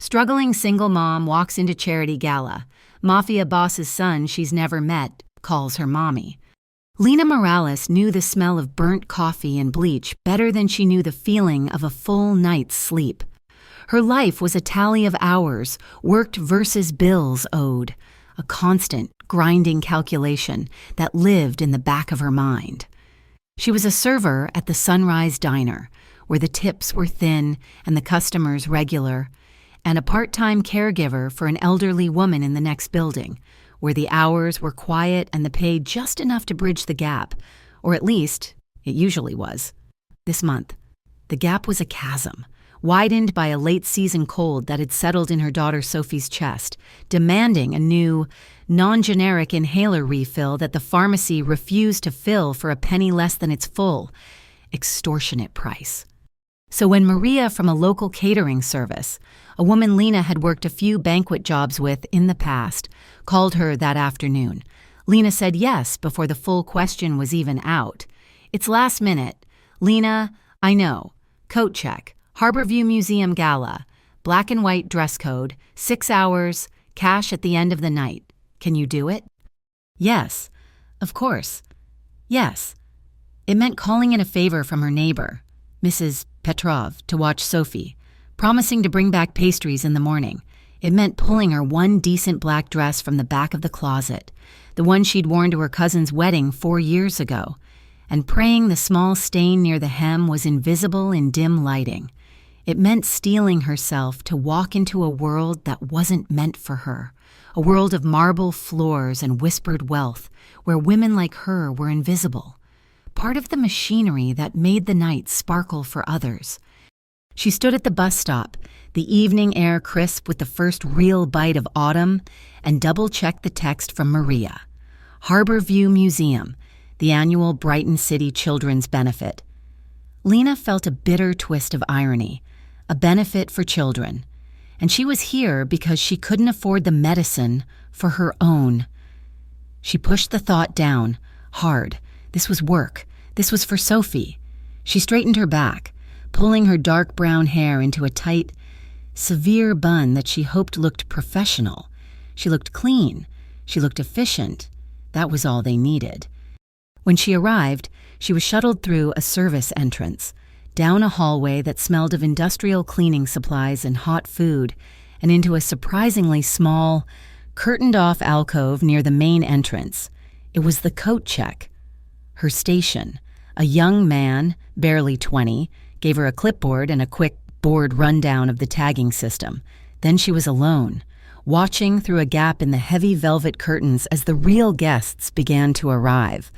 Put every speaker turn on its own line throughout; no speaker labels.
Struggling single mom walks into charity gala. Mafia boss's son she's never met calls her mommy. Lena Morales knew the smell of burnt coffee and bleach better than she knew the feeling of a full night's sleep. Her life was a tally of hours, worked versus bills owed, a constant, grinding calculation that lived in the back of her mind. She was a server at the Sunrise Diner, where the tips were thin and the customers regular, and a part-time caregiver for an elderly woman in the next building, where the hours were quiet and the pay just enough to bridge the gap, or at least, it usually was. This month, the gap was a chasm, widened by a late-season cold that had settled in her daughter Sophie's chest, demanding a new, non-generic inhaler refill that the pharmacy refused to fill for a penny less than its full, extortionate price. So when Maria from a local catering service, a woman Lena had worked a few banquet jobs with in the past, called her that afternoon, Lena said yes before the full question was even out. It's last minute. Lena, I know. Coat check. Harborview Museum Gala. Black and white dress code. 6 hours. Cash at the end of the night. Can you do it? Yes. Of course. Yes. It meant calling in a favor from her neighbor, Mrs. Petrov, to watch Sophie, promising to bring back pastries in the morning. It meant pulling her one decent black dress from the back of the closet, the one she'd worn to her cousin's wedding 4 years ago, and praying the small stain near the hem was invisible in dim lighting. It meant steeling herself to walk into a world that wasn't meant for her, a world of marble floors and whispered wealth, where women like her were invisible, part of the machinery that made the night sparkle for others. She stood at the bus stop, the evening air crisp with the first real bite of autumn, and double-checked the text from Maria. Harborview Museum, the annual Brighton City Children's Benefit. Lena felt a bitter twist of irony, a benefit for children. And she was here because she couldn't afford the medicine for her own. She pushed the thought down, hard. This was work. This was for Sophie. She straightened her back, pulling her dark brown hair into a tight, severe bun that she hoped looked professional. She looked clean. She looked efficient. That was all they needed. When she arrived, she was shuttled through a service entrance, down a hallway that smelled of industrial cleaning supplies and hot food, and into a surprisingly small, curtained-off alcove near the main entrance. It was the coat check. Her station. A young man, barely 20, gave her a clipboard and a quick board rundown of the tagging system. Then she was alone, watching through a gap in the heavy velvet curtains as the real guests began to arrive.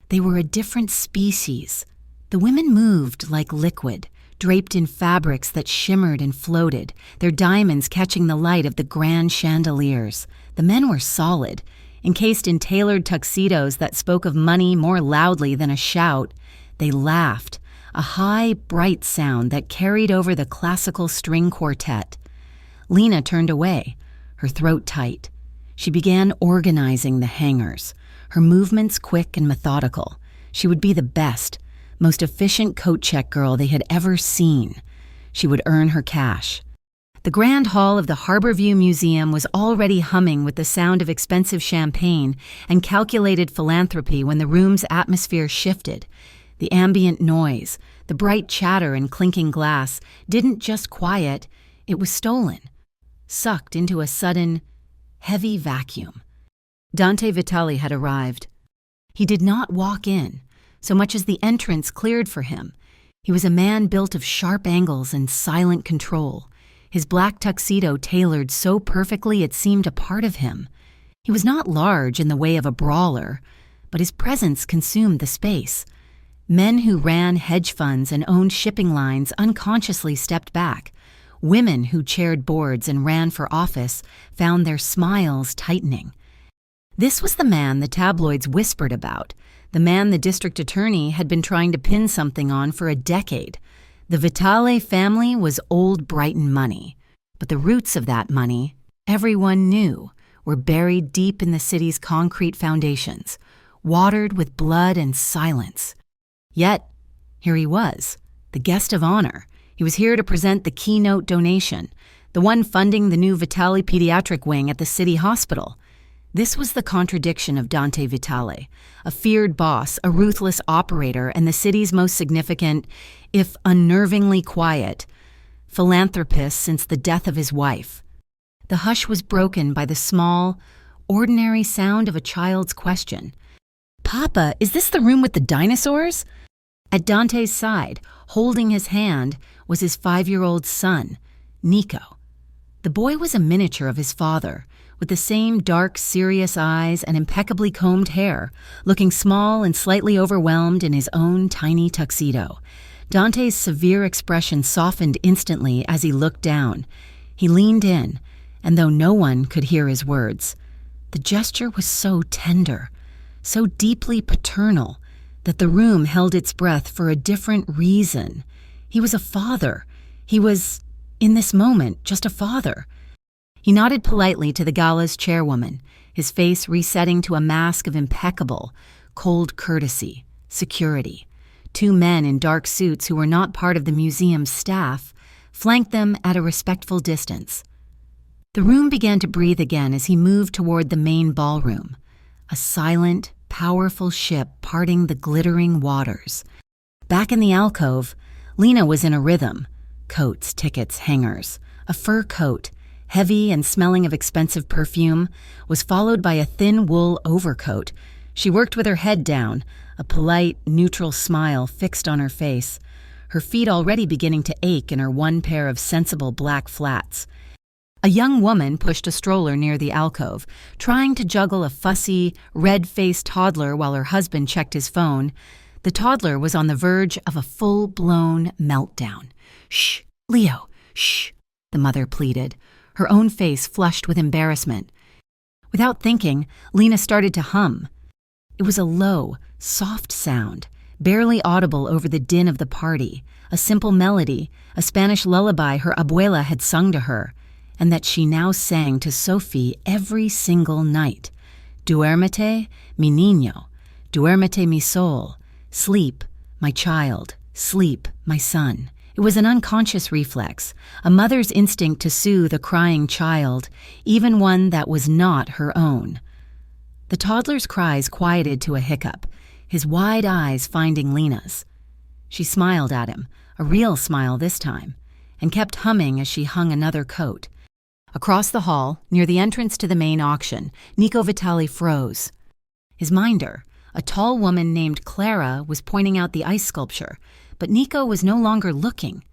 They were a different species. The women moved like liquid, draped in fabrics that shimmered and floated, their diamonds catching the light of the grand chandeliers. The men were solid, encased in tailored tuxedos that spoke of money more loudly than a shout. They laughed, a high, bright sound that carried over the classical string quartet. Lena turned away, her throat tight. She began organizing the hangers, her movements quick and methodical. She would be the best, most efficient coat check girl they had ever seen. She would earn her cash. The grand hall of the Harborview Museum was already humming with the sound of expensive champagne and calculated philanthropy when the room's atmosphere shifted. The ambient noise, the bright chatter and clinking glass didn't just quiet, it was stolen, sucked into a sudden, heavy vacuum. Dante Vitali had arrived. He did not walk in, so much as the entrance cleared for him. He was a man built of sharp angles and silent control, his black tuxedo tailored so perfectly it seemed a part of him. He was not large in the way of a brawler, but his presence consumed the space. Men who ran hedge funds and owned shipping lines unconsciously stepped back. Women who chaired boards and ran for office found their smiles tightening. This was the man the tabloids whispered about, the man the district attorney had been trying to pin something on for a decade. The Vitale family was old Brighton money, but the roots of that money, everyone knew, were buried deep in the city's concrete foundations, watered with blood and silence. Yet, here he was, the guest of honor. He was here to present the keynote donation, the one funding the new Vitale pediatric wing at the city hospital. This was the contradiction of Dante Vitale, a feared boss, a ruthless operator, and the city's most significant, if unnervingly quiet, philanthropist since the death of his wife. The hush was broken by the small, ordinary sound of a child's question. "Papa, is this the room with the dinosaurs?" At Dante's side, holding his hand, was his 5-year-old son, Nico. The boy was a miniature of his father, with the same dark, serious eyes and impeccably combed hair, looking small and slightly overwhelmed in his own tiny tuxedo. Dante's severe expression softened instantly as he looked down. He leaned in, and though no one could hear his words, the gesture was so tender, so deeply paternal, that the room held its breath for a different reason. He was a father. He was, in this moment, just a father. He nodded politely to the Gala's chairwoman, his face resetting to a mask of impeccable, cold courtesy, security. 2 men in dark suits who were not part of the museum's staff flanked them at a respectful distance. The room began to breathe again as he moved toward the main ballroom, a silent, powerful ship parting the glittering waters. Back in the alcove, Lena was in a rhythm. Coats, tickets, hangers. A fur coat, heavy and smelling of expensive perfume, was followed by a thin wool overcoat. She worked with her head down, a polite, neutral smile fixed on her face, her feet already beginning to ache in her one pair of sensible black flats. A young woman pushed a stroller near the alcove, trying to juggle a fussy, red-faced toddler while her husband checked his phone. The toddler was on the verge of a full-blown meltdown. "Shh, Leo, shh," the mother pleaded, her own face flushed with embarrassment. Without thinking, Lena started to hum. It was a low, soft sound, barely audible over the din of the party, a simple melody, a Spanish lullaby her abuela had sung to her, and that she now sang to Sophie every single night. Duérmete, mi niño, duérmete mi sol, sleep, my child, sleep, my son. It was an unconscious reflex, a mother's instinct to soothe a crying child, even one that was not her own. The toddler's cries quieted to a hiccup, his wide eyes finding Lena's. She smiled at him, a real smile this time, and kept humming as she hung another coat. Across the hall, near the entrance to the main auction, Nico Vitale froze. His minder, a tall woman named Clara, was pointing out the ice sculpture, but Nico was no longer looking.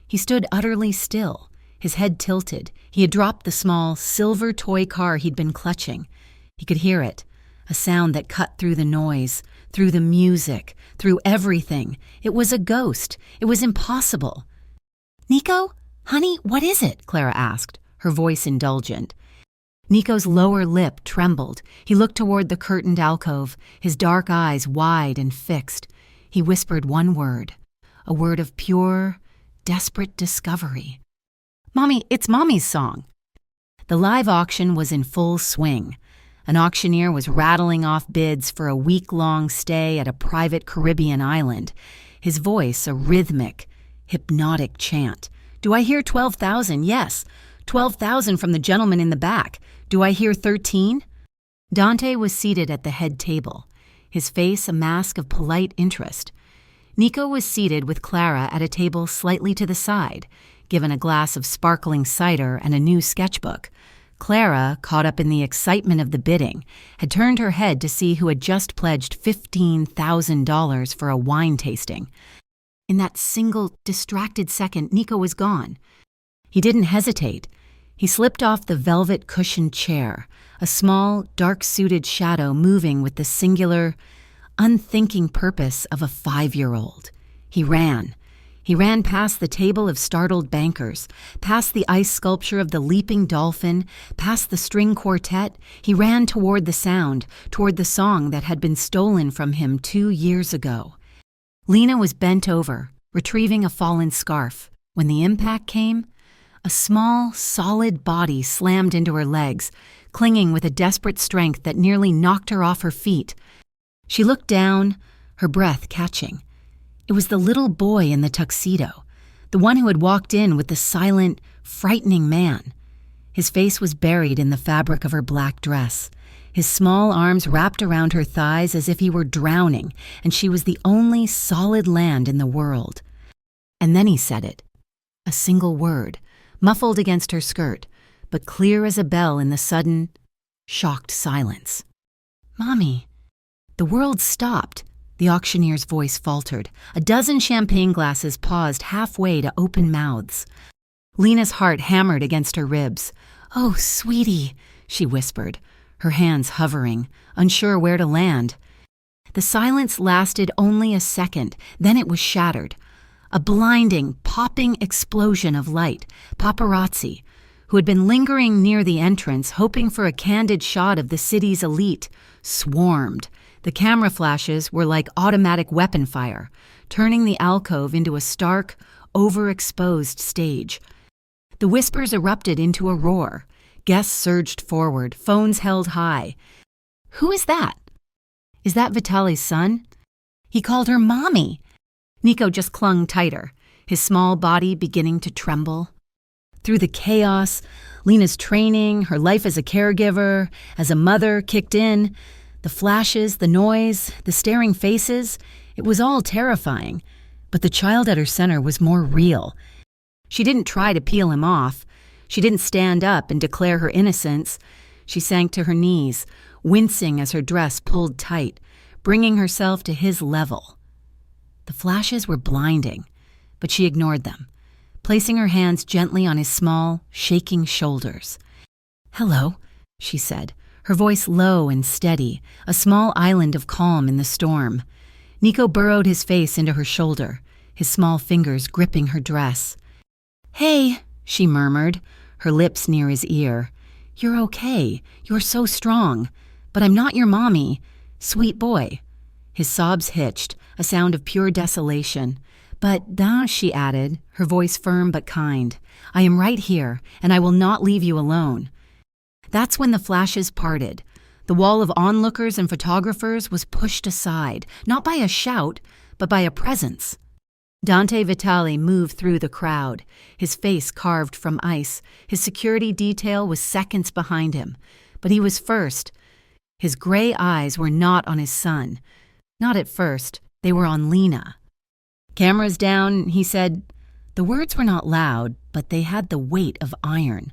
He stood utterly still, his head tilted. He had dropped the small, silver toy car he'd been clutching. He could hear it, a sound that cut through the noise, through the music, through everything. It was a ghost. It was impossible. "Nico? Honey, what is it?" Clara asked, her voice indulgent. Nico's lower lip trembled. He looked toward the curtained alcove, his dark eyes wide and fixed. He whispered one word, a word of pure, desperate discovery. "Mommy, it's Mommy's song." The live auction was in full swing. An auctioneer was rattling off bids for a week-long stay at a private Caribbean island, his voice a rhythmic, hypnotic chant. "Do I hear 12,000? Yes. 12,000 from the gentleman in the back. Do I hear 13? Dante was seated at the head table, his face a mask of polite interest. Nico was seated with Clara at a table slightly to the side, given a glass of sparkling cider and a new sketchbook. Clara, caught up in the excitement of the bidding, had turned her head to see who had just pledged $15,000 for a wine tasting. In that single, distracted second, Nico was gone. He didn't hesitate. He slipped off the velvet-cushioned chair, a small, dark-suited shadow moving with the singular, unthinking purpose of a 5-year-old. He ran. He ran past the table of startled bankers, past the ice sculpture of the leaping dolphin, past the string quartet. He ran toward the sound, toward the song that had been stolen from him 2 years ago. Lena was bent over, retrieving a fallen scarf. When the impact came, a small, solid body slammed into her legs, clinging with a desperate strength that nearly knocked her off her feet. She looked down, her breath catching. It was the little boy in the tuxedo, the one who had walked in with the silent, frightening man. His face was buried in the fabric of her black dress, his small arms wrapped around her thighs as if he were drowning, and she was the only solid land in the world. And then he said it. A single word, muffled against her skirt, but clear as a bell in the sudden, shocked silence. "Mommy." The world stopped. The auctioneer's voice faltered. A dozen champagne glasses paused halfway to open mouths. Lena's heart hammered against her ribs. "Oh, sweetie," she whispered, her hands hovering, unsure where to land. The silence lasted only a second, then it was shattered. A blinding, popping explosion of light. Paparazzi, who had been lingering near the entrance, hoping for a candid shot of the city's elite, swarmed. The camera flashes were like automatic weapon fire, turning the alcove into a stark, overexposed stage. The whispers erupted into a roar. Guests surged forward, phones held high. "Who is that? Is that Vitali's son?" He called her Mommy. Nico just clung tighter, his small body beginning to tremble. Through the chaos, Lena's training, her life as a caregiver, as a mother kicked in. The flashes, the noise, the staring faces, it was all terrifying. But the child at her center was more real. She didn't try to peel him off. She didn't stand up and declare her innocence. She sank to her knees, wincing as her dress pulled tight, bringing herself to his level. The flashes were blinding, but she ignored them, placing her hands gently on his small, shaking shoulders. "Hello," she said, her voice low and steady, a small island of calm in the storm. Nico burrowed his face into her shoulder, his small fingers gripping her dress. "Hey," she murmured, her lips near his ear. "You're okay. You're so strong. But I'm not your mommy. Sweet boy." His sobs hitched, a sound of pure desolation. "But da," she added, her voice firm but kind. "I am right here, and I will not leave you alone." That's when the flashes parted. The wall of onlookers and photographers was pushed aside, not by a shout, but by a presence. Dante Vitali moved through the crowd, his face carved from ice. His security detail was seconds behind him. But he was first. His gray eyes were not on his son. Not at first. They were on Lena. "Cameras down," he said. The words were not loud, but they had the weight of iron.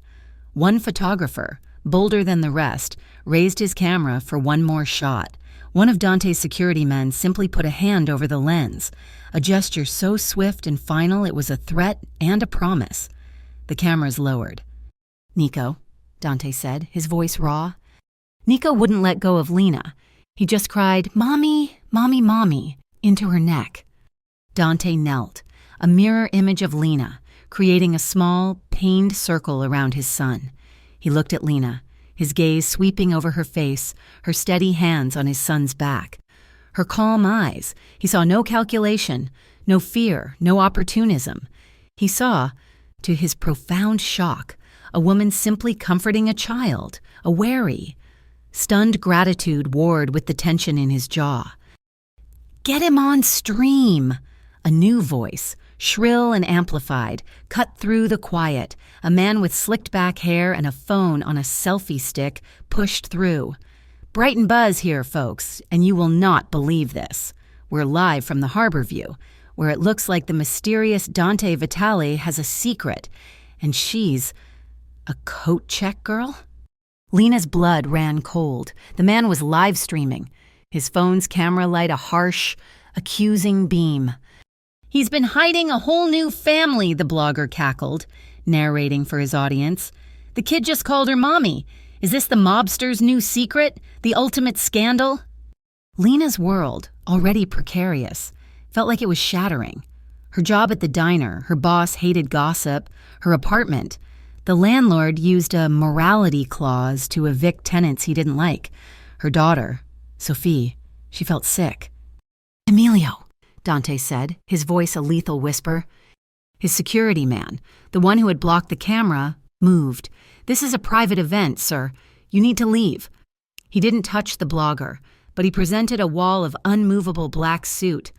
One photographer, bolder than the rest, raised his camera for one more shot. One of Dante's security men simply put a hand over the lens, a gesture so swift and final it was a threat and a promise. The cameras lowered. "Nico," Dante said, his voice raw. Nico wouldn't let go of Lena. He just cried, "Mommy, mommy, mommy," into her neck. Dante knelt, a mirror image of Lena, creating a small, pained circle around his son. He looked at Lena, his gaze sweeping over her face, her steady hands on his son's back. Her calm eyes. He saw no calculation, no fear, no opportunism. He saw, to his profound shock, a woman simply comforting a child, a wary. Stunned gratitude warred with the tension in his jaw. "Get him on stream!" A new voice, shrill and amplified, cut through the quiet. A man with slicked back hair and a phone on a selfie stick pushed through. "Brighton Buzz here, folks, and you will not believe this. We're live from the Harbor View, where it looks like the mysterious Dante Vitali has a secret, and she's a coat check girl?" Lena's blood ran cold. The man was live streaming, his phone's camera light a harsh, accusing beam. "He's been hiding a whole new family," the blogger cackled, narrating for his audience. "The kid just called her mommy. Is this the mobster's new secret? The ultimate scandal?" Lena's world, already precarious, felt like it was shattering. Her job at the diner, her boss hated gossip, her apartment. The landlord used a morality clause to evict tenants he didn't like. Her daughter, Sophie, she felt sick. "Emilio," Dante said, his voice a lethal whisper. His security man, the one who had blocked the camera, moved. "This is a private event, sir. You need to leave." He didn't touch the blogger, but he presented a wall of unmovable black suit.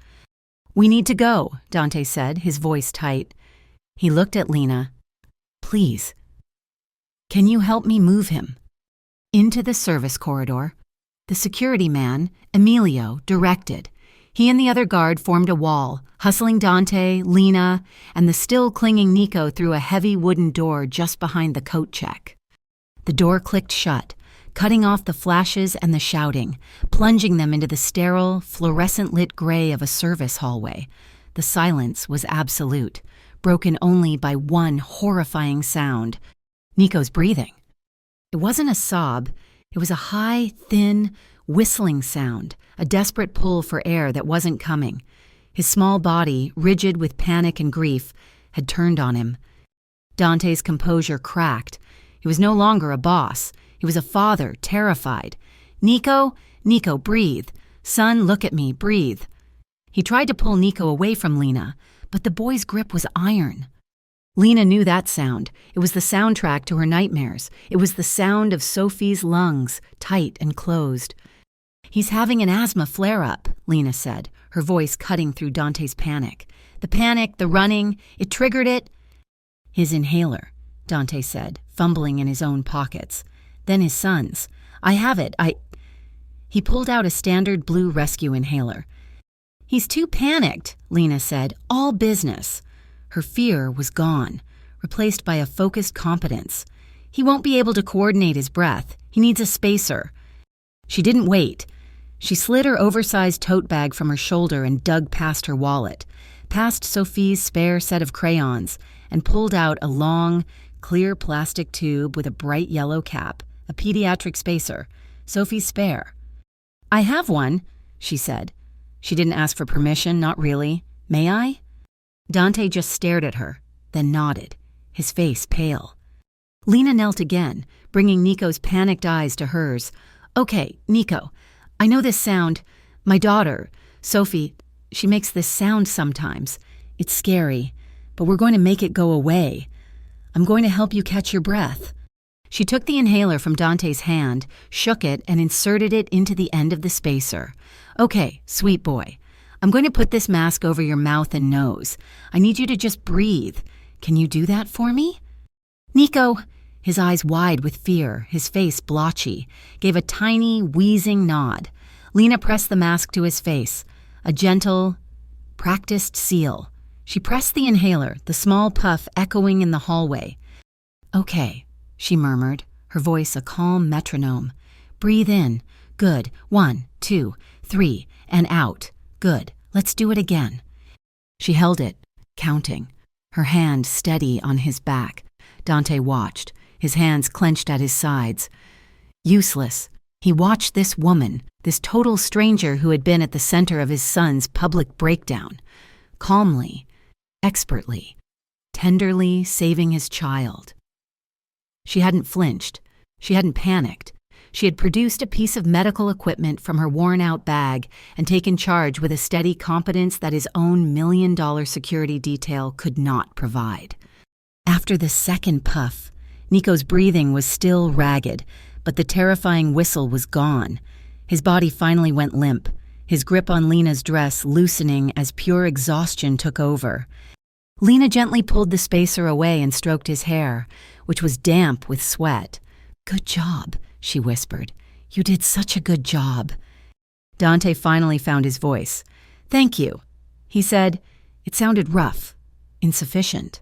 "We need to go," Dante said, his voice tight. He looked at Lena. Please, can you help me move him? Into the service corridor. The security man, Emilio, directed. He and the other guard formed a wall, hustling Dante, Lena, and the still clinging Nico through a heavy wooden door just behind the coat check. The door clicked shut, cutting off the flashes and the shouting, plunging them into the sterile, fluorescent-lit gray of a service hallway. The silence was absolute, broken only by one horrifying sound: Nico's breathing. It wasn't a sob. It was a high, thin, whistling sound, a desperate pull for air that wasn't coming. His small body, rigid with panic and grief, had turned on him. Dante's composure cracked. He was no longer a boss. He was a father, terrified. Nico, breathe. Son, look at me, breathe. He tried to pull Nico away from Lena, but the boy's grip was iron. Lena knew that sound. It was the soundtrack to her nightmares. It was the sound of Sophie's lungs, tight and closed. He's having an asthma flare-up, Lena said, her voice cutting through Dante's panic. The panic, the running, it triggered it. His inhaler, Dante said, fumbling in his own pockets. Then his son's. I have it, He pulled out a standard blue rescue inhaler. He's too panicked, Lena said, all business. Her fear was gone, replaced by a focused competence. He won't be able to coordinate his breath. He needs a spacer. She didn't wait. She slid her oversized tote bag from her shoulder and dug past her wallet, past Sophie's spare set of crayons, and pulled out a long, clear plastic tube with a bright yellow cap, a pediatric spacer, Sophie's spare. I have one, she said. She didn't ask for permission, not really. May I? Dante just stared at her, then nodded, his face pale. Lena knelt again, bringing Nico's panicked eyes to hers. Okay, Nico, I know this sound. My daughter, Sophie, she makes this sound sometimes. It's scary, but we're going to make it go away. I'm going to help you catch your breath. She took the inhaler from Dante's hand, shook it, and inserted it into the end of the spacer. Okay, sweet boy. I'm going to put this mask over your mouth and nose. I need you to just breathe. Can you do that for me? Nico, his eyes wide with fear, his face blotchy, gave a tiny, wheezing nod. Lena pressed the mask to his face, a gentle, practiced seal. She pressed the inhaler, the small puff echoing in the hallway. Okay, she murmured, her voice a calm metronome. Breathe in. Good. 1, 2, 3, and out. Good. Let's do it again. She held it, counting, her hand steady on his back. Dante watched, his hands clenched at his sides. Useless. He watched this woman, this total stranger who had been at the center of his son's public breakdown, calmly, expertly, tenderly saving his child. She hadn't flinched. She hadn't panicked. She had produced a piece of medical equipment from her worn-out bag and taken charge with a steady competence that his own $1 million security detail could not provide. After the second puff, Nico's breathing was still ragged, but the terrifying whistle was gone. His body finally went limp, his grip on Lena's dress loosening as pure exhaustion took over. Lena gently pulled the spacer away and stroked his hair, which was damp with sweat. Good job, she whispered. You did such a good job. Dante finally found his voice. Thank you, he said. It sounded rough, insufficient.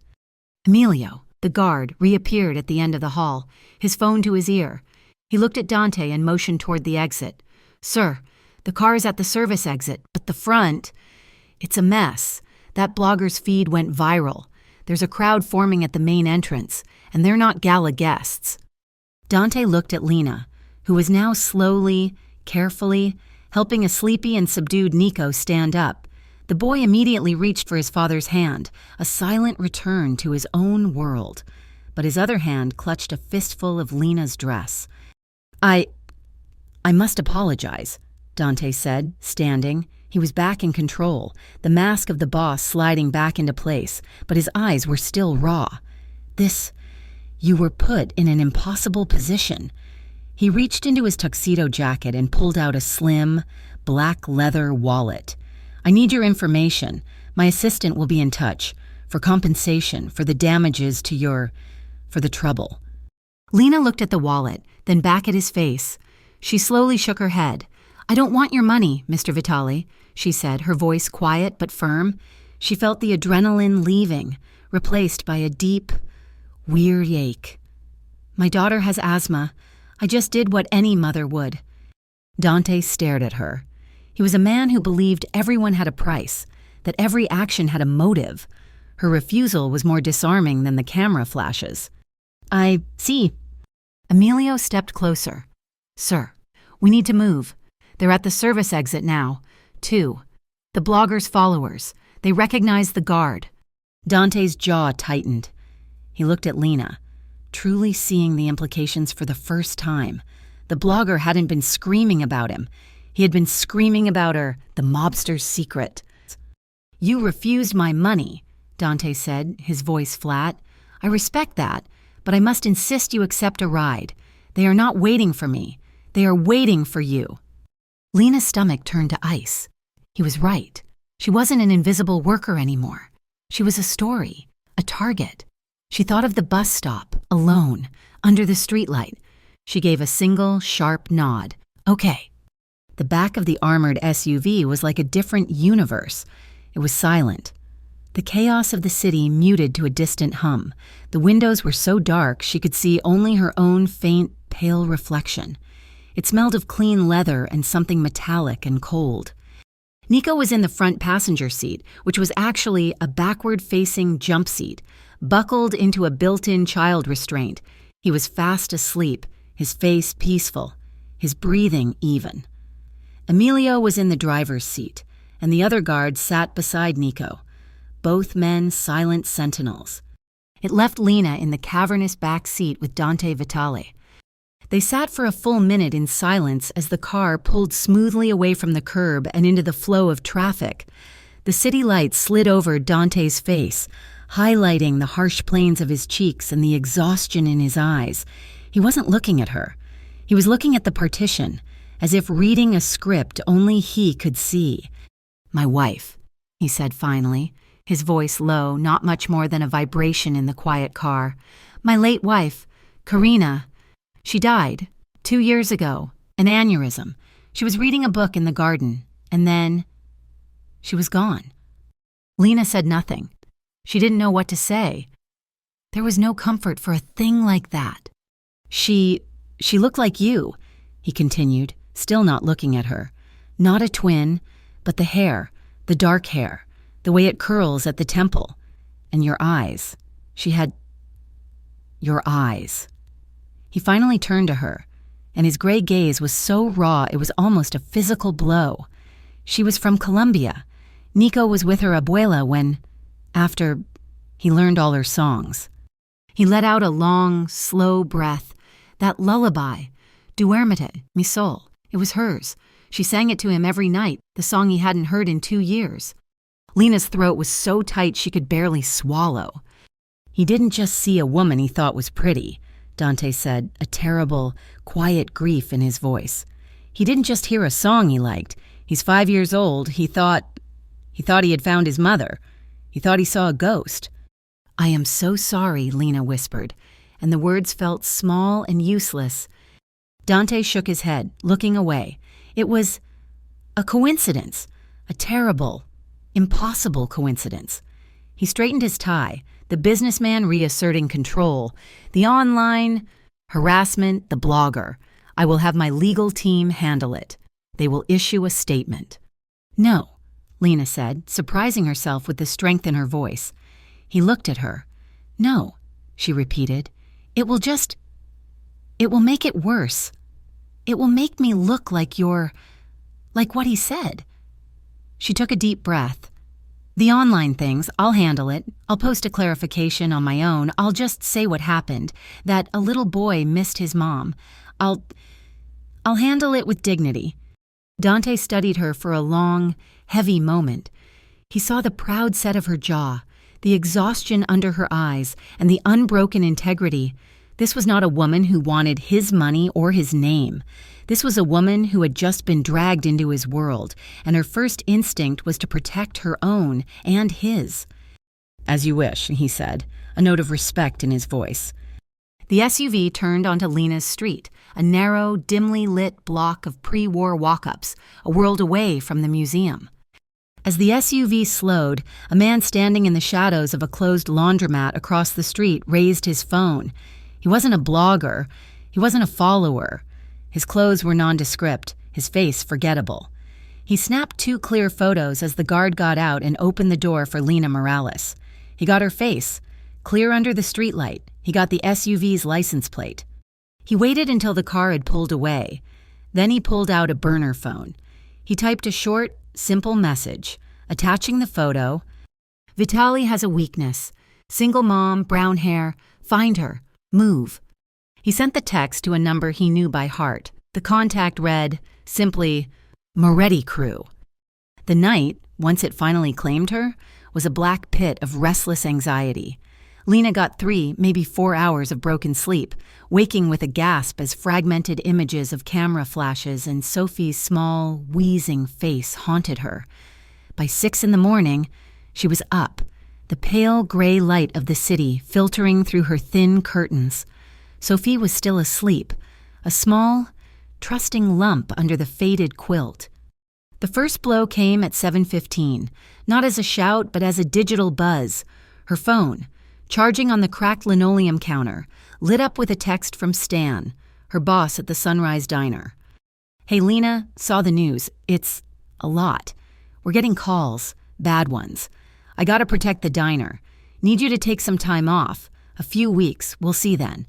Emilio, the guard, reappeared at the end of the hall, his phone to his ear. He looked at Dante and motioned toward the exit. Sir, the car is at the service exit, but the front... It's a mess. That blogger's feed went viral. There's a crowd forming at the main entrance, and they're not Gala guests. Dante looked at Lena, who was now slowly, carefully, helping a sleepy and subdued Nico stand up. The boy immediately reached for his father's hand, a silent return to his own world. But his other hand clutched a fistful of Lena's dress. I must apologize, Dante said, standing. He was back in control, the mask of the boss sliding back into place, but his eyes were still raw. You were put in an impossible position. He reached into his tuxedo jacket and pulled out a slim, black leather wallet. I need your information. My assistant will be in touch. for compensation, for the damages to for the trouble. Lena looked at the wallet, then back at his face. She slowly shook her head. I don't want your money, Mr. Vitale, she said, her voice quiet but firm. She felt the adrenaline leaving, replaced by a deep, weird ache. My daughter has asthma. I just did what any mother would. Dante stared at her. He was a man who believed everyone had a price, that every action had a motive. Her refusal was more disarming than the camera flashes. I see. Emilio stepped closer. Sir, we need to move. They're at the service exit now. 2. The blogger's followers. They recognize the guard. Dante's jaw tightened. He looked at Lena, truly seeing the implications for the first time. The blogger hadn't been screaming about him. He had been screaming about her, the mobster's secret. You refused my money, Dante said, his voice flat. I respect that, but I must insist you accept a ride. They are not waiting for me. They are waiting for you. Lena's stomach turned to ice. He was right. She wasn't an invisible worker anymore. She was a story, a target. She thought of the bus stop, alone, under the streetlight. She gave a single, sharp nod. Okay. The back of the armored SUV was like a different universe. It was silent. The chaos of the city muted to a distant hum. The windows were so dark she could see only her own faint, pale reflection. It smelled of clean leather and something metallic and cold. Nico was in the front passenger seat, which was actually a backward-facing jump seat, buckled into a built-in child restraint. He was fast asleep, his face peaceful, his breathing even. Emilio was in the driver's seat, and the other guard sat beside Nico, both men silent sentinels. It left Lena in the cavernous back seat with Dante Vitale. They sat for a full minute in silence as the car pulled smoothly away from the curb and into the flow of traffic. The city lights slid over Dante's face, highlighting the harsh planes of his cheeks and the exhaustion in his eyes. He wasn't looking at her. He was looking at the partition, as if reading a script only he could see. My wife, he said finally, his voice low, not much more than a vibration in the quiet car. My late wife, Karina. She died 2 years ago, an aneurysm. She was reading a book in the garden, and then she was gone. Lena said nothing. She didn't know what to say. There was no comfort for a thing like that. She looked like you, he continued, still not looking at her. Not a twin, but the hair, the dark hair, the way it curls at the temple. And your eyes. She had your eyes. He finally turned to her, and his gray gaze was so raw it was almost a physical blow. She was from Colombia. Nico was with her abuela when, after, he learned all her songs. He let out a long, slow breath. That lullaby, Duérmete, mi sol. It was hers. She sang it to him every night, the song he hadn't heard in 2 years. Lena's throat was so tight she could barely swallow. He didn't just see a woman he thought was pretty, Dante said, a terrible, quiet grief in his voice. He didn't just hear a song he liked. He's 5 years old. He thought he had found his mother. He thought he saw a ghost. I am so sorry, Lena whispered, and the words felt small and useless. Dante shook his head, looking away. It was a coincidence, a terrible, impossible coincidence. He straightened his tie, the businessman reasserting control, the online harassment, the blogger. I will have my legal team handle it. They will issue a statement. No, Lena said, surprising herself with the strength in her voice. He looked at her. No, she repeated. It will make it worse. It will make me look like like what he said. She took a deep breath. The online things, I'll handle it. I'll post a clarification on my own. I'll just say what happened, that a little boy missed his mom. I'll handle it with dignity. Dante studied her for a long, heavy moment. He saw the proud set of her jaw, the exhaustion under her eyes, and the unbroken integrity. This was not a woman who wanted his money or his name. This was a woman who had just been dragged into his world, and her first instinct was to protect her own and his. As you wish, he said, a note of respect in his voice. The SUV turned onto Lena's street, a narrow, dimly lit block of pre-war walk-ups, a world away from the museum. As the SUV slowed, a man standing in the shadows of a closed laundromat across the street raised his phone. He wasn't a blogger. He wasn't a follower. His clothes were nondescript, his face forgettable. He snapped 2 clear photos as the guard got out and opened the door for Lena Morales. He got her face, clear under the streetlight. He got the SUV's license plate. He waited until the car had pulled away. Then he pulled out a burner phone. He typed a short, simple message, attaching the photo. Vitaly has a weakness. Single mom, brown hair. Find her. Move. He sent the text to a number he knew by heart. The contact read, simply, Moretti Crew. The night, once it finally claimed her, was a black pit of restless anxiety. Lena got 3, maybe 4 hours of broken sleep, waking with a gasp as fragmented images of camera flashes and Sophie's small, wheezing face haunted her. By 6 in the morning, she was up, the pale gray light of the city filtering through her thin curtains. Sophie was still asleep, a small, trusting lump under the faded quilt. The first blow came at 7:15, not as a shout but as a digital buzz. Her phone, charging on the cracked linoleum counter, lit up with a text from Stan, her boss at the Sunrise Diner. Hey, Lena, saw the news. It's a lot. We're getting calls, bad ones. I gotta protect the diner. Need you to take some time off. A few weeks, we'll see then.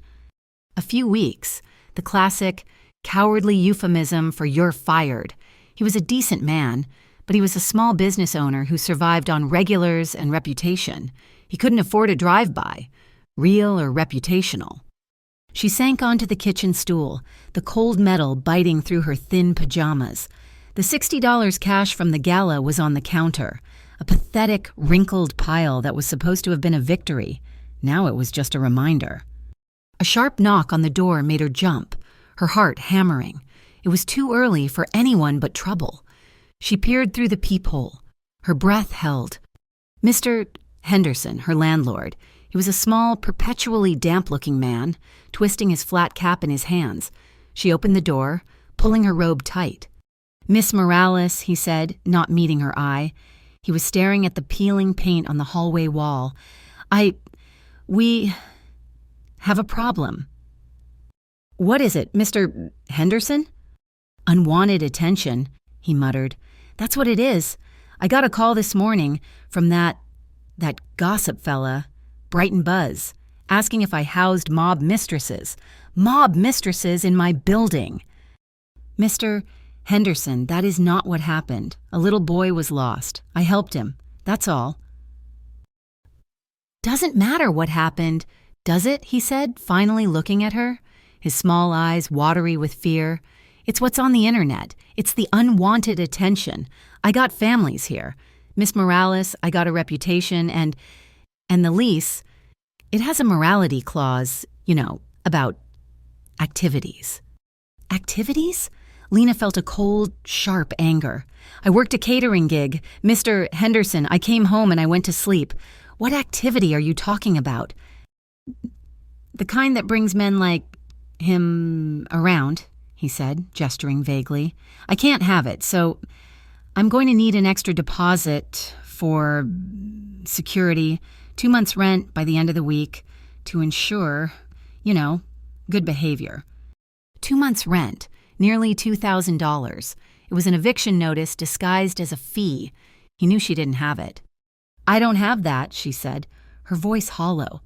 A few weeks, the classic, cowardly euphemism for you're fired. He was a decent man, but he was a small business owner who survived on regulars and reputation. He couldn't afford a drive-by, real or reputational. She sank onto the kitchen stool, the cold metal biting through her thin pajamas. The $60 cash from the Gala was on the counter, a pathetic, wrinkled pile that was supposed to have been a victory. Now it was just a reminder. A sharp knock on the door made her jump, her heart hammering. It was too early for anyone but trouble. She peered through the peephole, her breath held. Mr. Henderson, her landlord. He was a small, perpetually damp-looking man, twisting his flat cap in his hands. She opened the door, pulling her robe tight. Miss Morales, he said, not meeting her eye. He was staring at the peeling paint on the hallway wall. We have a problem. What is it, Mr. Henderson? Unwanted attention, he muttered. That's what it is. I got a call this morning from that gossip fella, Brighton Buzz, asking if I housed mob mistresses. Mob mistresses in my building. Mr. Henderson, that is not what happened. A little boy was lost. I helped him. That's all. Doesn't matter what happened, does it? He said, finally looking at her, his small eyes watery with fear. It's what's on the internet. It's the unwanted attention. I got families here. Miss Morales, I got a reputation, and the lease, it has a morality clause, about activities. Activities? Lena felt a cold, sharp anger. I worked a catering gig. Mr. Henderson, I came home and I went to sleep. What activity are you talking about? The kind that brings men like him around, he said, gesturing vaguely. I can't have it, so I'm going to need an extra deposit for security, 2 months' rent by the end of the week to ensure, good behavior. 2 months' rent, nearly $2,000. It was an eviction notice disguised as a fee. He knew she didn't have it. I don't have that, she said, her voice hollow.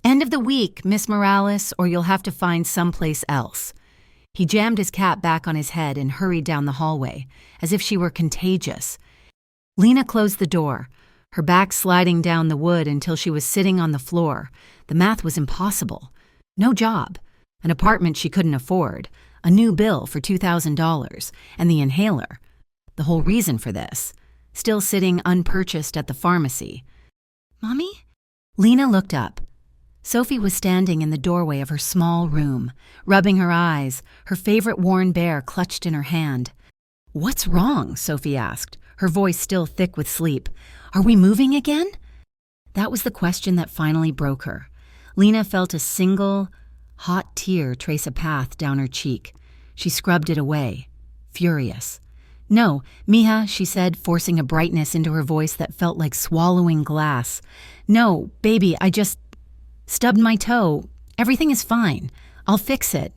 End of the week, Miss Morales, or you'll have to find someplace else. He jammed his cap back on his head and hurried down the hallway, as if she were contagious. Lena closed the door, her back sliding down the wood until she was sitting on the floor. The math was impossible. No job, an apartment she couldn't afford, a new bill for $2,000, and the inhaler. The whole reason for this. Still sitting unpurchased at the pharmacy. Mommy? Lena looked up. Sophie was standing in the doorway of her small room, rubbing her eyes, her favorite worn bear clutched in her hand. What's wrong? Sophie asked, her voice still thick with sleep. Are we moving again? That was the question that finally broke her. Lena felt a single, hot tear trace a path down her cheek. She scrubbed it away, furious. "No, mija," she said, forcing a brightness into her voice that felt like swallowing glass. "No, baby, I just stubbed my toe. Everything is fine. I'll fix it."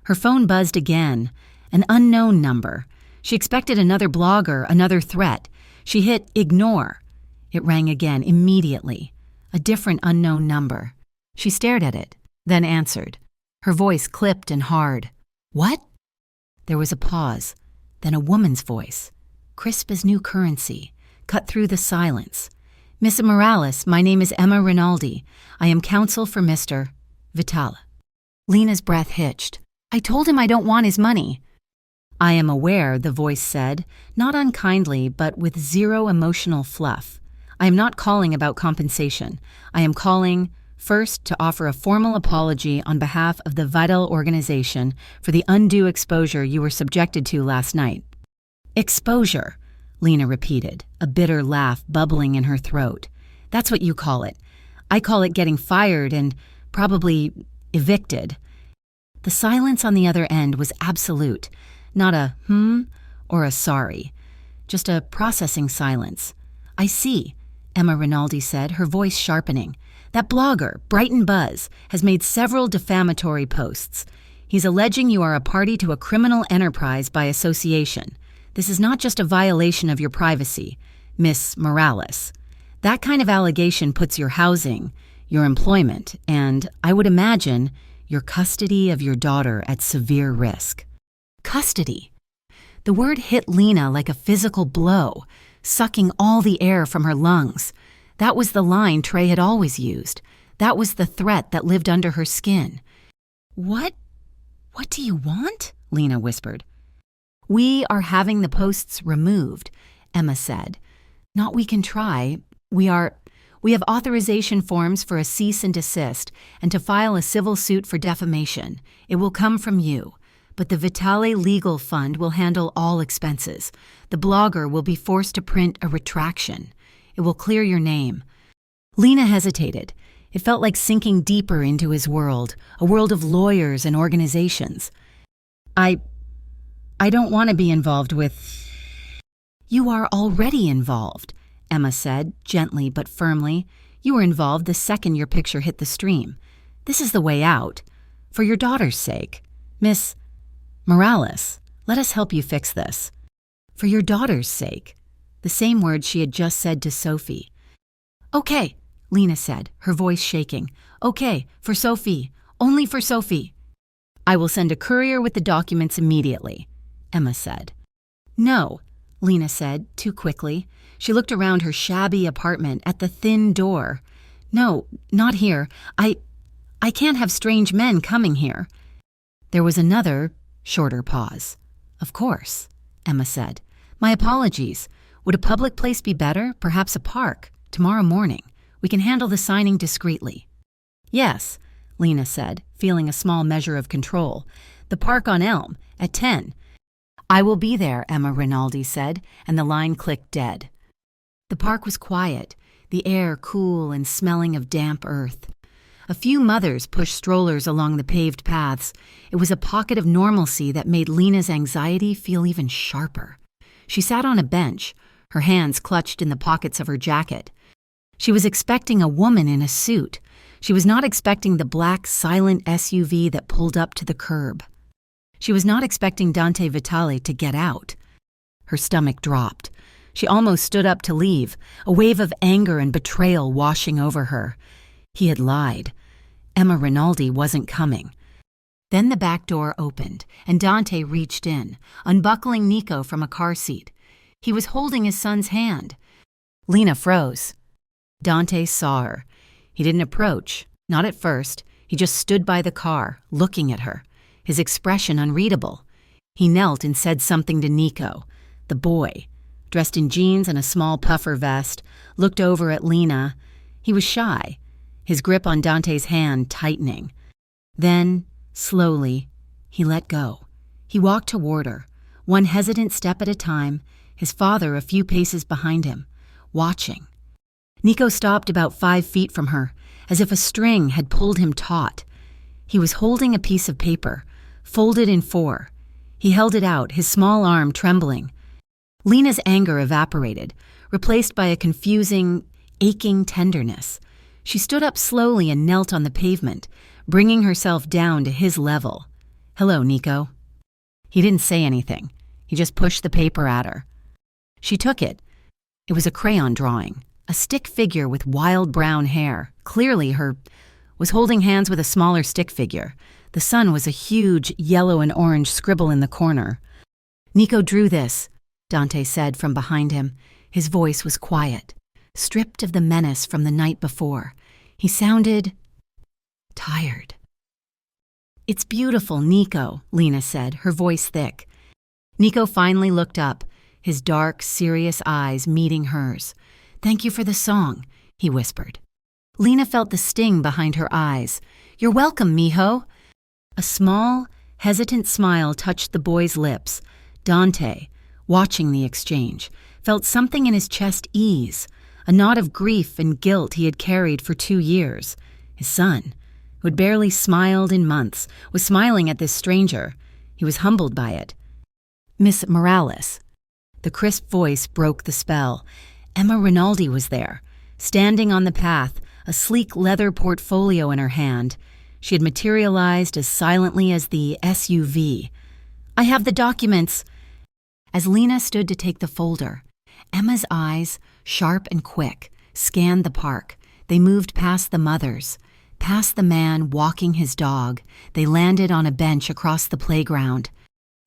Her phone buzzed again. An unknown number. She expected another blogger, another threat. She hit ignore. It rang again, immediately. A different unknown number. She stared at it, then answered. Her voice clipped and hard. "What?" There was a pause, then a woman's voice, crisp as new currency, cut through the silence. "Miss Morales, my name is Emma Rinaldi. I am counsel for Mr. Vital." Lena's breath hitched. "I told him I don't want his money." "I am aware," the voice said, not unkindly, but with zero emotional fluff. "I am not calling about compensation. I am calling, first, to offer a formal apology on behalf of the Vital organization for the undue exposure you were subjected to last night." "Exposure," Lena repeated, a bitter laugh bubbling in her throat. "That's what you call it. I call it getting fired and probably evicted." The silence on the other end was absolute. Not a or a sorry. Just a processing silence. "I see," Emma Rinaldi said, her voice sharpening. "That blogger, Brighton Buzz, has made several defamatory posts. He's alleging you are a party to a criminal enterprise by association. This is not just a violation of your privacy, Miss Morales. That kind of allegation puts your housing, your employment, and, I would imagine, your custody of your daughter at severe risk." Custody. The word hit Lena like a physical blow, sucking all the air from her lungs. That was the line Trey had always used. That was the threat that lived under her skin. What do you want?" Lena whispered. "We are having the posts removed," Emma said. "Not we can try. We have authorization forms for a cease and desist and to file a civil suit for defamation. It will come from you. But the Vitale Legal Fund will handle all expenses. The blogger will be forced to print a retraction. It will clear your name." Lena hesitated. It felt like sinking deeper into his world, a world of lawyers and organizations. I don't want to be involved with—" "You are already involved," Emma said, gently but firmly. "You were involved the second your picture hit the stream. This is the way out. For your daughter's sake. Miss Morales, let us help you fix this. For your daughter's sake." The same words she had just said to Sophie. "Okay," Lena said, her voice shaking. "Okay, for Sophie. Only for Sophie." "I will send a courier with the documents immediately," Emma said. "No," Lena said, too quickly. She looked around her shabby apartment at the thin door. "No, not here. I can't have strange men coming here." There was another, shorter pause. "Of course," Emma said. "My apologies. Would a public place be better? Perhaps a park? Tomorrow morning. We can handle the signing discreetly." "Yes," Lena said, feeling a small measure of control. "The park on Elm, at 10. "I will be there," Emma Rinaldi said, and the line clicked dead. The park was quiet, the air cool and smelling of damp earth. A few mothers pushed strollers along the paved paths. It was a pocket of normalcy that made Lena's anxiety feel even sharper. She sat on a bench, her hands clutched in the pockets of her jacket. She was expecting a woman in a suit. She was not expecting the black, silent SUV that pulled up to the curb. She was not expecting Dante Vitale to get out. Her stomach dropped. She almost stood up to leave, a wave of anger and betrayal washing over her. He had lied. Emma Rinaldi wasn't coming. Then the back door opened, and Dante reached in, unbuckling Nico from a car seat. He was holding his son's hand. Lena froze. Dante saw her. He didn't approach, not at first. He just stood by the car, looking at her, his expression unreadable. He knelt and said something to Nico. The boy, dressed in jeans and a small puffer vest, looked over at Lena. He was shy, his grip on Dante's hand tightening. Then, slowly, he let go. He walked toward her, one hesitant step at a time, his father a few paces behind him, watching. Nico stopped about 5 feet from her, as if a string had pulled him taut. He was holding a piece of paper, folded in 4. He held it out, his small arm trembling. Lena's anger evaporated, replaced by a confusing, aching tenderness. She stood up slowly and knelt on the pavement, bringing herself down to his level. "Hello, Nico." He didn't say anything. He just pushed the paper at her. She took it. It was a crayon drawing, a stick figure with wild brown hair. Clearly her was holding hands with a smaller stick figure. The sun was a huge yellow and orange scribble in the corner. "Nico drew this," Dante said from behind him. His voice was quiet, stripped of the menace from the night before. He sounded tired. "It's beautiful, Nico," Lena said, her voice thick. Nico finally looked up, his dark, serious eyes meeting hers. "Thank you for the song," he whispered. Lena felt the sting behind her eyes. "You're welcome, mijo." A small, hesitant smile touched the boy's lips. Dante, watching the exchange, felt something in his chest ease, a knot of grief and guilt he had carried for 2 years. His son, who had barely smiled in months, was smiling at this stranger. He was humbled by it. "Miss Morales." The crisp voice broke the spell. Emma Rinaldi was there, standing on the path, a sleek leather portfolio in her hand. She had materialized as silently as the SUV. "I have the documents." As Lena stood to take the folder, Emma's eyes, sharp and quick, scanned the park. They moved past the mothers, past the man walking his dog. They landed on a bench across the playground.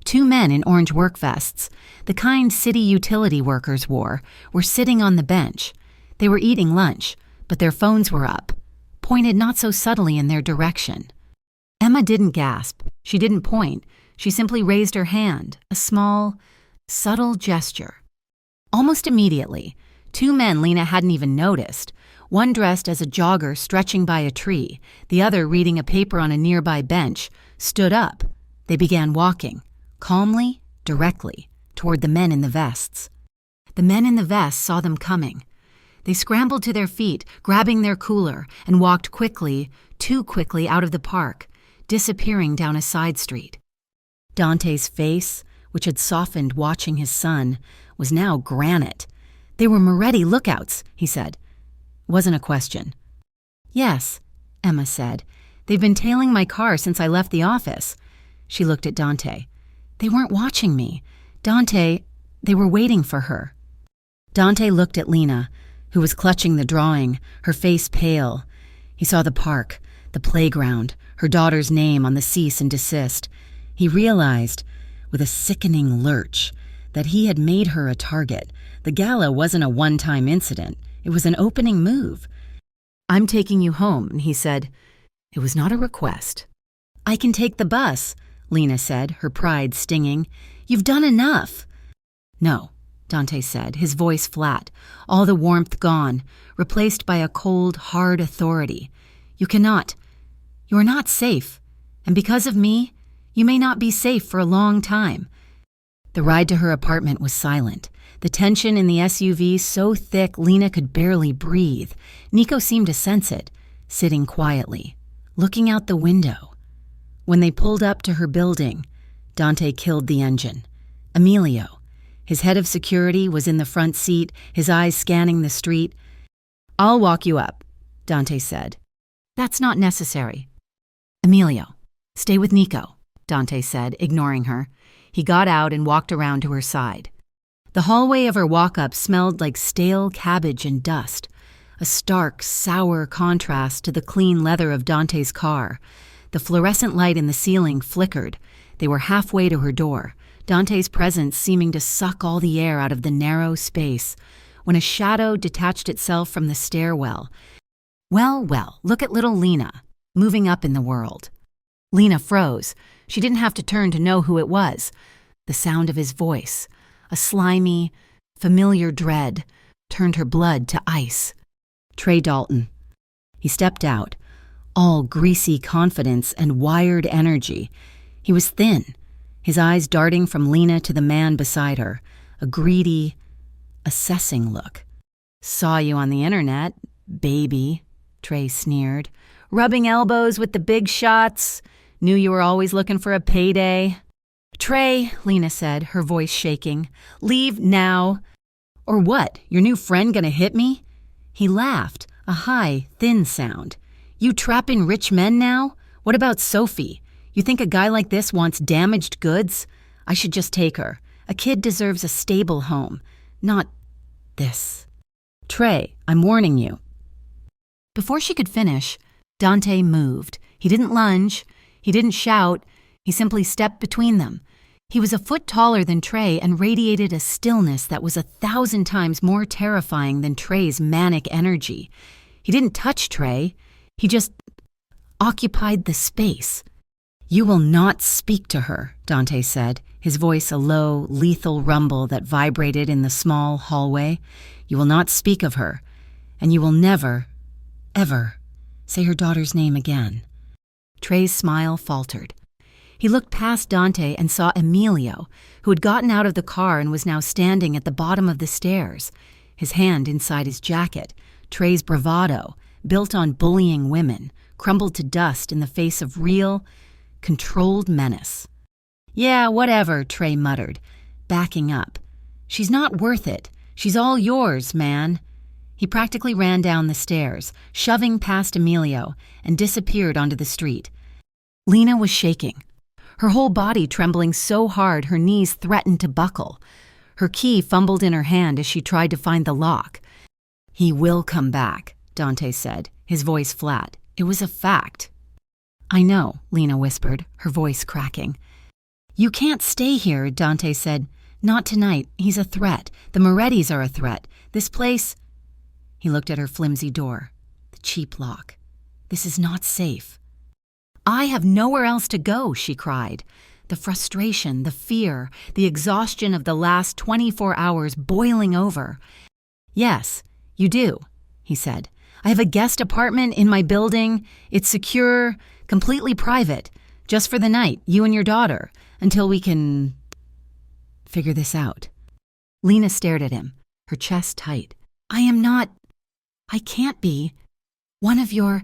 2 men in orange work vests, the kind city utility workers wore, were sitting on the bench. They were eating lunch, but their phones were up, pointed not so subtly in their direction. Emma didn't gasp. She didn't point. She simply raised her hand, a small, subtle gesture. Almost immediately, 2 men Lena hadn't even noticed, one dressed as a jogger stretching by a tree, the other reading a paper on a nearby bench, stood up. They began walking, calmly, directly, toward the men in the vests. The men in the vests saw them coming. They scrambled to their feet, grabbing their cooler, and walked quickly, too quickly out of the park, disappearing down a side street. Dante's face, which had softened watching his son, was now granite. "They were Moretti lookouts," he said. It wasn't a question. "Yes," Emma said. "They've been tailing my car since I left the office." She looked at Dante. "They weren't watching me. Dante, they were waiting for her." Dante looked at Lena, who was clutching the drawing, her face pale. He saw the park, the playground, her daughter's name on the cease and desist. He realized, with a sickening lurch, that he had made her a target. The gala wasn't a one-time incident. It was an opening move. "I'm taking you home," he said. It was not a request. "I can take the bus," Lena said, her pride stinging. "You've done enough." "No," Dante said, his voice flat, all the warmth gone, replaced by a cold, hard authority. "You cannot. You are not safe. And because of me, you may not be safe for a long time." The ride to her apartment was silent, the tension in the SUV so thick Lena could barely breathe. Nico seemed to sense it, sitting quietly, looking out the window. When they pulled up to her building, Dante killed the engine. Emilio, his head of security, was in the front seat, his eyes scanning the street. "I'll walk you up," Dante said. "That's not necessary." "Emilio, stay with Nico," Dante said, ignoring her. He got out and walked around to her side. The hallway of her walk-up smelled like stale cabbage and dust, a stark, sour contrast to the clean leather of Dante's car. The fluorescent light in the ceiling flickered. They were halfway to her door, Dante's presence seeming to suck all the air out of the narrow space, when a shadow detached itself from the stairwell. Well, look at little Lena, moving up in the world. Lena froze. She didn't have to turn to know who it was. The sound of his voice, a slimy, familiar dread, turned her blood to ice. Trey Dalton. He stepped out, all greasy confidence and wired energy. He was thin, his eyes darting from Lena to the man beside her, a greedy, assessing look. Saw you on the internet, baby, Trey sneered. Rubbing elbows with the big shots. Knew you were always looking for a payday. Trey, Lena said, her voice shaking. Leave now. Or what? Your new friend gonna hit me? He laughed, a high, thin sound. You trapping rich men now? What about Sophie? You think a guy like this wants damaged goods? I should just take her. A kid deserves a stable home, not this. Trey, I'm warning you. Before she could finish, Dante moved. He didn't lunge. He didn't shout. He simply stepped between them. He was a foot taller than Trey and radiated a stillness that was 1,000 times more terrifying than Trey's manic energy. He didn't touch Trey. He just occupied the space. You will not speak to her, Dante said, his voice a low, lethal rumble that vibrated in the small hallway. You will not speak of her, and you will never, ever say her daughter's name again. Trey's smile faltered. He looked past Dante and saw Emilio, who had gotten out of the car and was now standing at the bottom of the stairs, his hand inside his jacket. Trey's bravado, built on bullying women, crumbled to dust in the face of real, controlled menace. Yeah, whatever, Trey muttered, backing up. She's not worth it. She's all yours, man. He practically ran down the stairs, shoving past Emilio, and disappeared onto the street. Lena was shaking, her whole body trembling so hard her knees threatened to buckle. Her key fumbled in her hand as she tried to find the lock. He will come back, Dante said, his voice flat. It was a fact. I know, Lena whispered, her voice cracking. You can't stay here, Dante said. Not tonight. He's a threat. The Morettis are a threat. This place... He looked at her flimsy door. The cheap lock. This is not safe. I have nowhere else to go, she cried. The frustration, the fear, the exhaustion of the last 24 hours boiling over. Yes, you do, he said. I have a guest apartment in my building. It's secure, completely private. Just for the night, you and your daughter, until we can figure this out. Lena stared at him, her chest tight. I can't be one of your...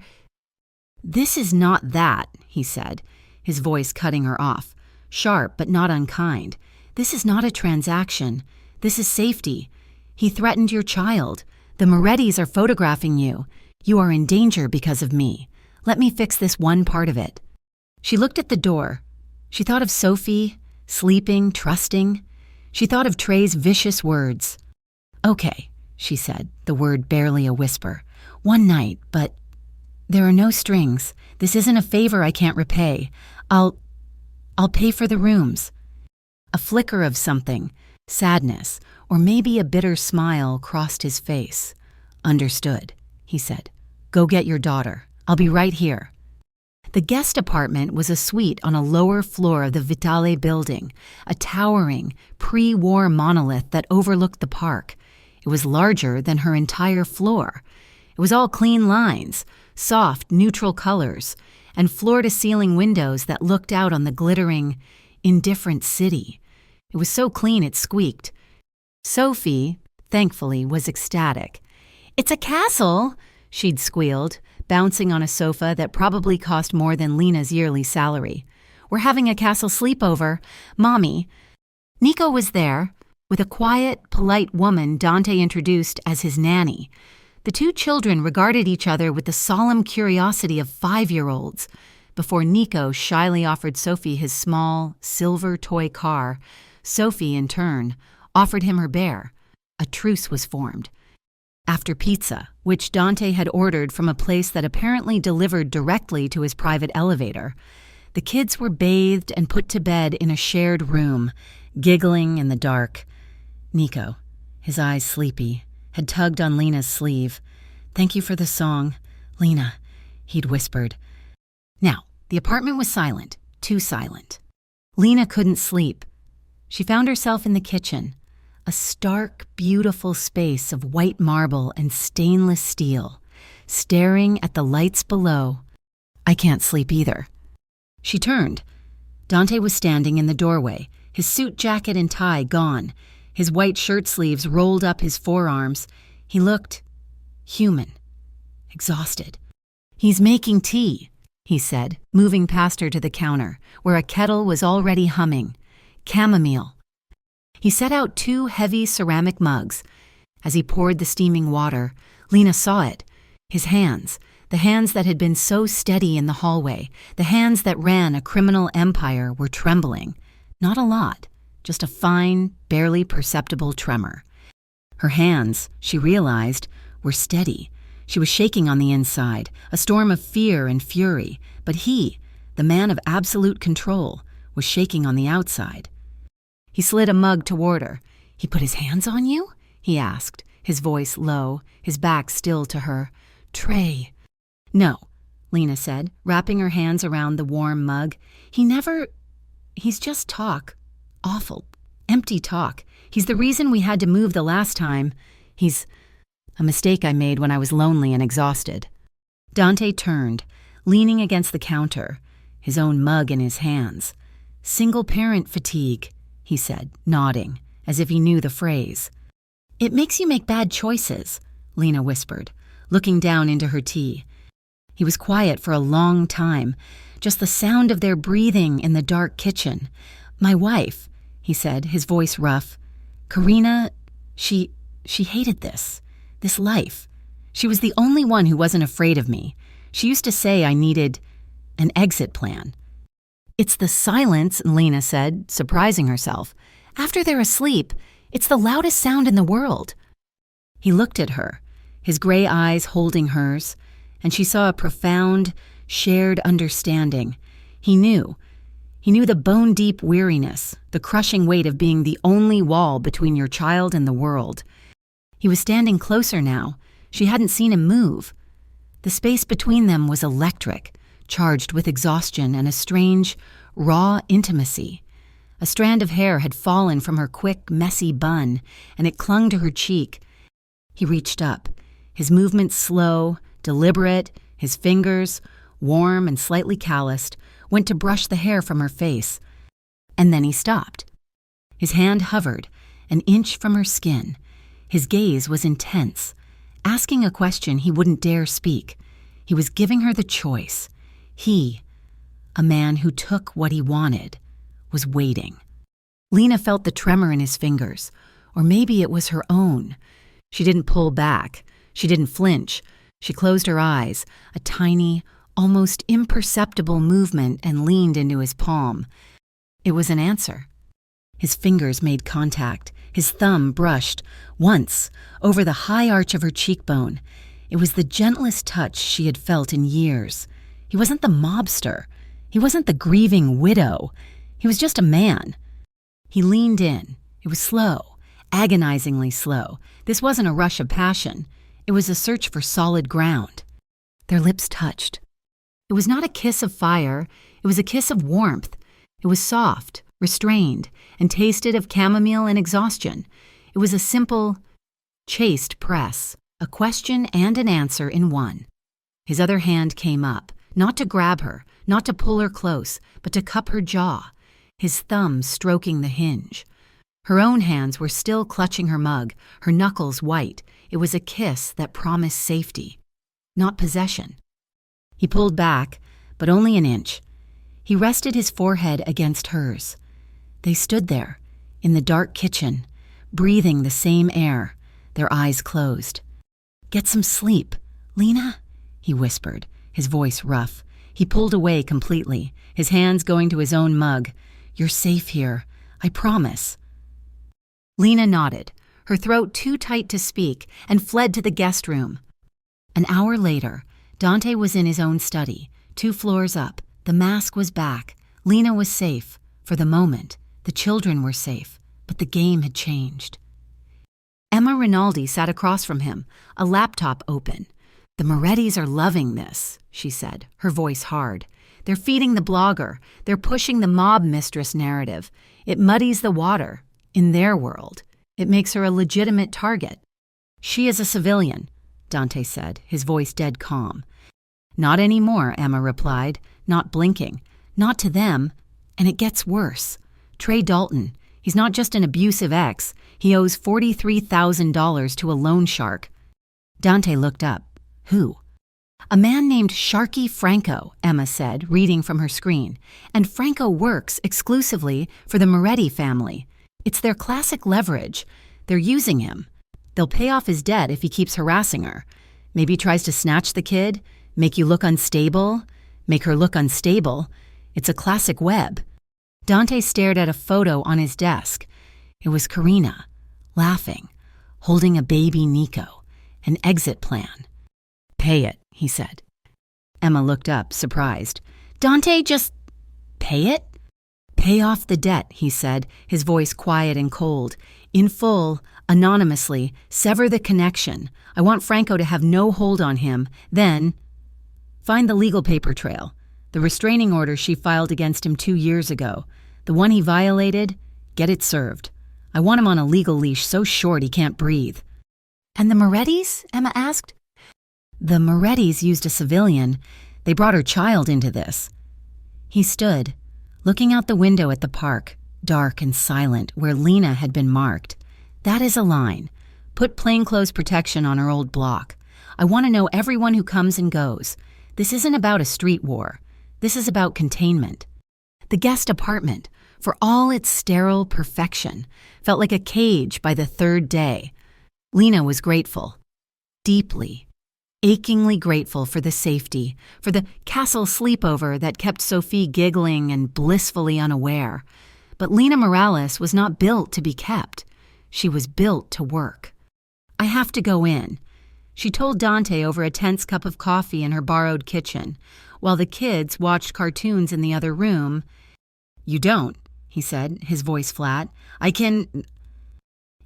This is not that, he said, his voice cutting her off, sharp but not unkind. This is not a transaction. This is safety. He threatened your child. The Morettis are photographing you. You are in danger because of me. Let me fix this one part of it. She looked at the door. She thought of Sophie, sleeping, trusting. She thought of Trey's vicious words. Okay, she said, the word barely a whisper. One night, but there are no strings. This isn't a favor I can't repay. I'll pay for the rooms. A flicker of something, sadness, or maybe a bitter smile crossed his face. Understood, he said. Go get your daughter. I'll be right here. The guest apartment was a suite on a lower floor of the Vitale building, a towering, pre-war monolith that overlooked the park. It was larger than her entire floor. It was all clean lines, soft, neutral colors, and floor-to-ceiling windows that looked out on the glittering, indifferent city. It was so clean it squeaked. Sophie, thankfully, was ecstatic. It's a castle, she'd squealed, bouncing on a sofa that probably cost more than Lena's yearly salary. We're having a castle sleepover. Mommy. Nico was there, with a quiet, polite woman Dante introduced as his nanny. The two children regarded each other with the solemn curiosity of 5-year-olds before Nico shyly offered Sophie his small, silver toy car. Sophie, in turn, offered him her bear. A truce was formed. After pizza, which Dante had ordered from a place that apparently delivered directly to his private elevator, the kids were bathed and put to bed in a shared room, giggling in the dark. Nico, his eyes sleepy, had tugged on Lena's sleeve. Thank you for the song, Lena, he'd whispered. Now, the apartment was silent, too silent. Lena couldn't sleep. She found herself in the kitchen, a stark, beautiful space of white marble and stainless steel, staring at the lights below. I can't sleep either. She turned. Dante was standing in the doorway, his suit jacket and tie gone, his white shirt sleeves rolled up his forearms. He looked human, exhausted. "He's making tea," he said, moving past her to the counter, where a kettle was already humming. Chamomile. He set out 2 heavy ceramic mugs. As he poured the steaming water, Lena saw it. His hands, the hands that had been so steady in the hallway, the hands that ran a criminal empire, were trembling. Not a lot, just a fine, barely perceptible tremor. Her hands, she realized, were steady. She was shaking on the inside, a storm of fear and fury, but he, the man of absolute control, was shaking on the outside. He slid a mug toward her. "He put his hands on you?" he asked, his voice low, his back still to her. "Trey." "No," Lena said, wrapping her hands around the warm mug. He's just talk. Awful, empty talk. He's the reason we had to move the last time. He's a mistake I made when I was lonely and exhausted." Dante turned, leaning against the counter, his own mug in his hands. "Single-parent fatigue," he said, nodding, as if he knew the phrase. "It makes you make bad choices," Lena whispered, looking down into her tea. He was quiet for a long time, just the sound of their breathing in the dark kitchen. "My wife," he said, his voice rough. "Karina, she hated this life. She was the only one who wasn't afraid of me. She used to say I needed an exit plan." "It's the silence," Lena said, surprising herself. "After they're asleep, it's the loudest sound in the world." He looked at her, his gray eyes holding hers, and she saw a profound, shared understanding. He knew the bone-deep weariness, the crushing weight of being the only wall between your child and the world. He was standing closer now. She hadn't seen him move. The space between them was electric, charged with exhaustion and a strange, raw intimacy. A strand of hair had fallen from her quick, messy bun, and it clung to her cheek. He reached up, his movements slow, deliberate, his fingers, warm and slightly calloused, went to brush the hair from her face. And then he stopped. His hand hovered, an inch from her skin. His gaze was intense, asking a question he wouldn't dare speak. He was giving her the choice. He, a man who took what he wanted, was waiting. Lena felt the tremor in his fingers, or maybe it was her own. She didn't pull back. She didn't flinch. She closed her eyes, a tiny, almost imperceptible movement, and leaned into his palm. It was an answer. His fingers made contact. His thumb brushed, once, over the high arch of her cheekbone. It was the gentlest touch she had felt in years. He wasn't the mobster. He wasn't the grieving widow. He was just a man. He leaned in. It was slow, agonizingly slow. This wasn't a rush of passion. It was a search for solid ground. Their lips touched. It was not a kiss of fire. It was a kiss of warmth. It was soft, restrained, and tasted of chamomile and exhaustion. It was a simple, chaste press, a question and an answer in one. His other hand came up, not to grab her, not to pull her close, but to cup her jaw, his thumb stroking the hinge. Her own hands were still clutching her mug, her knuckles white. It was a kiss that promised safety, not possession. He pulled back, but only an inch. He rested his forehead against hers. They stood there, in the dark kitchen, breathing the same air, their eyes closed. "Get some sleep, Lena," he whispered, his voice rough. He pulled away completely, his hands going to his own mug. "You're safe here, I promise." Lena nodded, her throat too tight to speak, and fled to the guest room. An hour later, Dante was in his own study, 2 floors up. The mask was back. Lena was safe. For the moment, the children were safe, but the game had changed. Emma Rinaldi sat across from him, a laptop open. "The Morettis are loving this," she said, her voice hard. "They're feeding the blogger. They're pushing the mob mistress narrative. It muddies the water. In their world, it makes her a legitimate target." "She is a civilian," Dante said, his voice dead calm. "Not anymore," Emma replied, not blinking. "Not to them. And it gets worse. Trey Dalton, he's not just an abusive ex. He owes $43,000 to a loan shark. Dante looked up. Who? A man named Sharky Franco, Emma said, reading from her screen. And Franco works exclusively for the Moretti family. It's their classic leverage. They're using him. They'll pay off his debt if he keeps harassing her. Maybe tries to snatch the kid, make you look unstable, make her look unstable. It's a classic web. Dante stared at a photo on his desk. It was Karina, laughing, holding a baby Nico, an exit plan. Pay it, he said. Emma looked up, surprised. Dante, just pay it? Pay off the debt, he said, his voice quiet and cold. In full, anonymously, sever the connection. I want Franco to have no hold on him. Then, find the legal paper trail. The restraining order she filed against him 2 years ago. The one he violated, get it served. I want him on a legal leash so short he can't breathe. And the Morettis? Emma asked. The Morettis used a civilian. They brought her child into this. He stood, looking out the window at the park, dark and silent, where Lena had been marked. That is a line. Put plainclothes protection on her old block. I want to know everyone who comes and goes. This isn't about a street war. This is about containment. The guest apartment, for all its sterile perfection, felt like a cage by the third day. Lena was grateful. Deeply, achingly grateful for the safety, for the castle sleepover that kept Sophie giggling and blissfully unaware. But Lena Morales was not built to be kept. She was built to work. I have to go in, she told Dante over a tense cup of coffee in her borrowed kitchen, while the kids watched cartoons in the other room. You don't, he said, his voice flat. I can...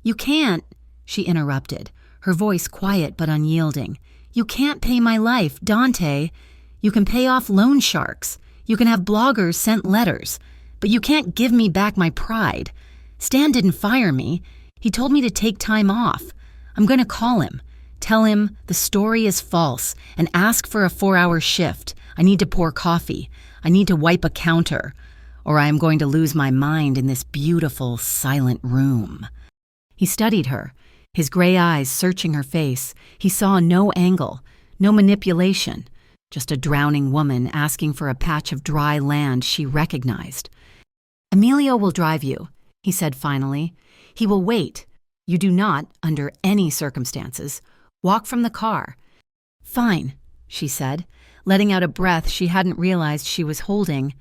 You can't, she interrupted, her voice quiet but unyielding. You can't pay my life, Dante. You can pay off loan sharks. You can have bloggers sent letters. But you can't give me back my pride. Stan didn't fire me. He told me to take time off. I'm going to call him. Tell him the story is false and ask for a 4-hour shift. I need to pour coffee. I need to wipe a counter. Or I am going to lose my mind in this beautiful, silent room. He studied her, his gray eyes searching her face. He saw no angle, no manipulation, just a drowning woman asking for a patch of dry land she recognized. Emilio will drive you, he said finally. He will wait. You do not, under any circumstances, walk from the car. Fine, she said, letting out a breath she hadn't realized she was holding.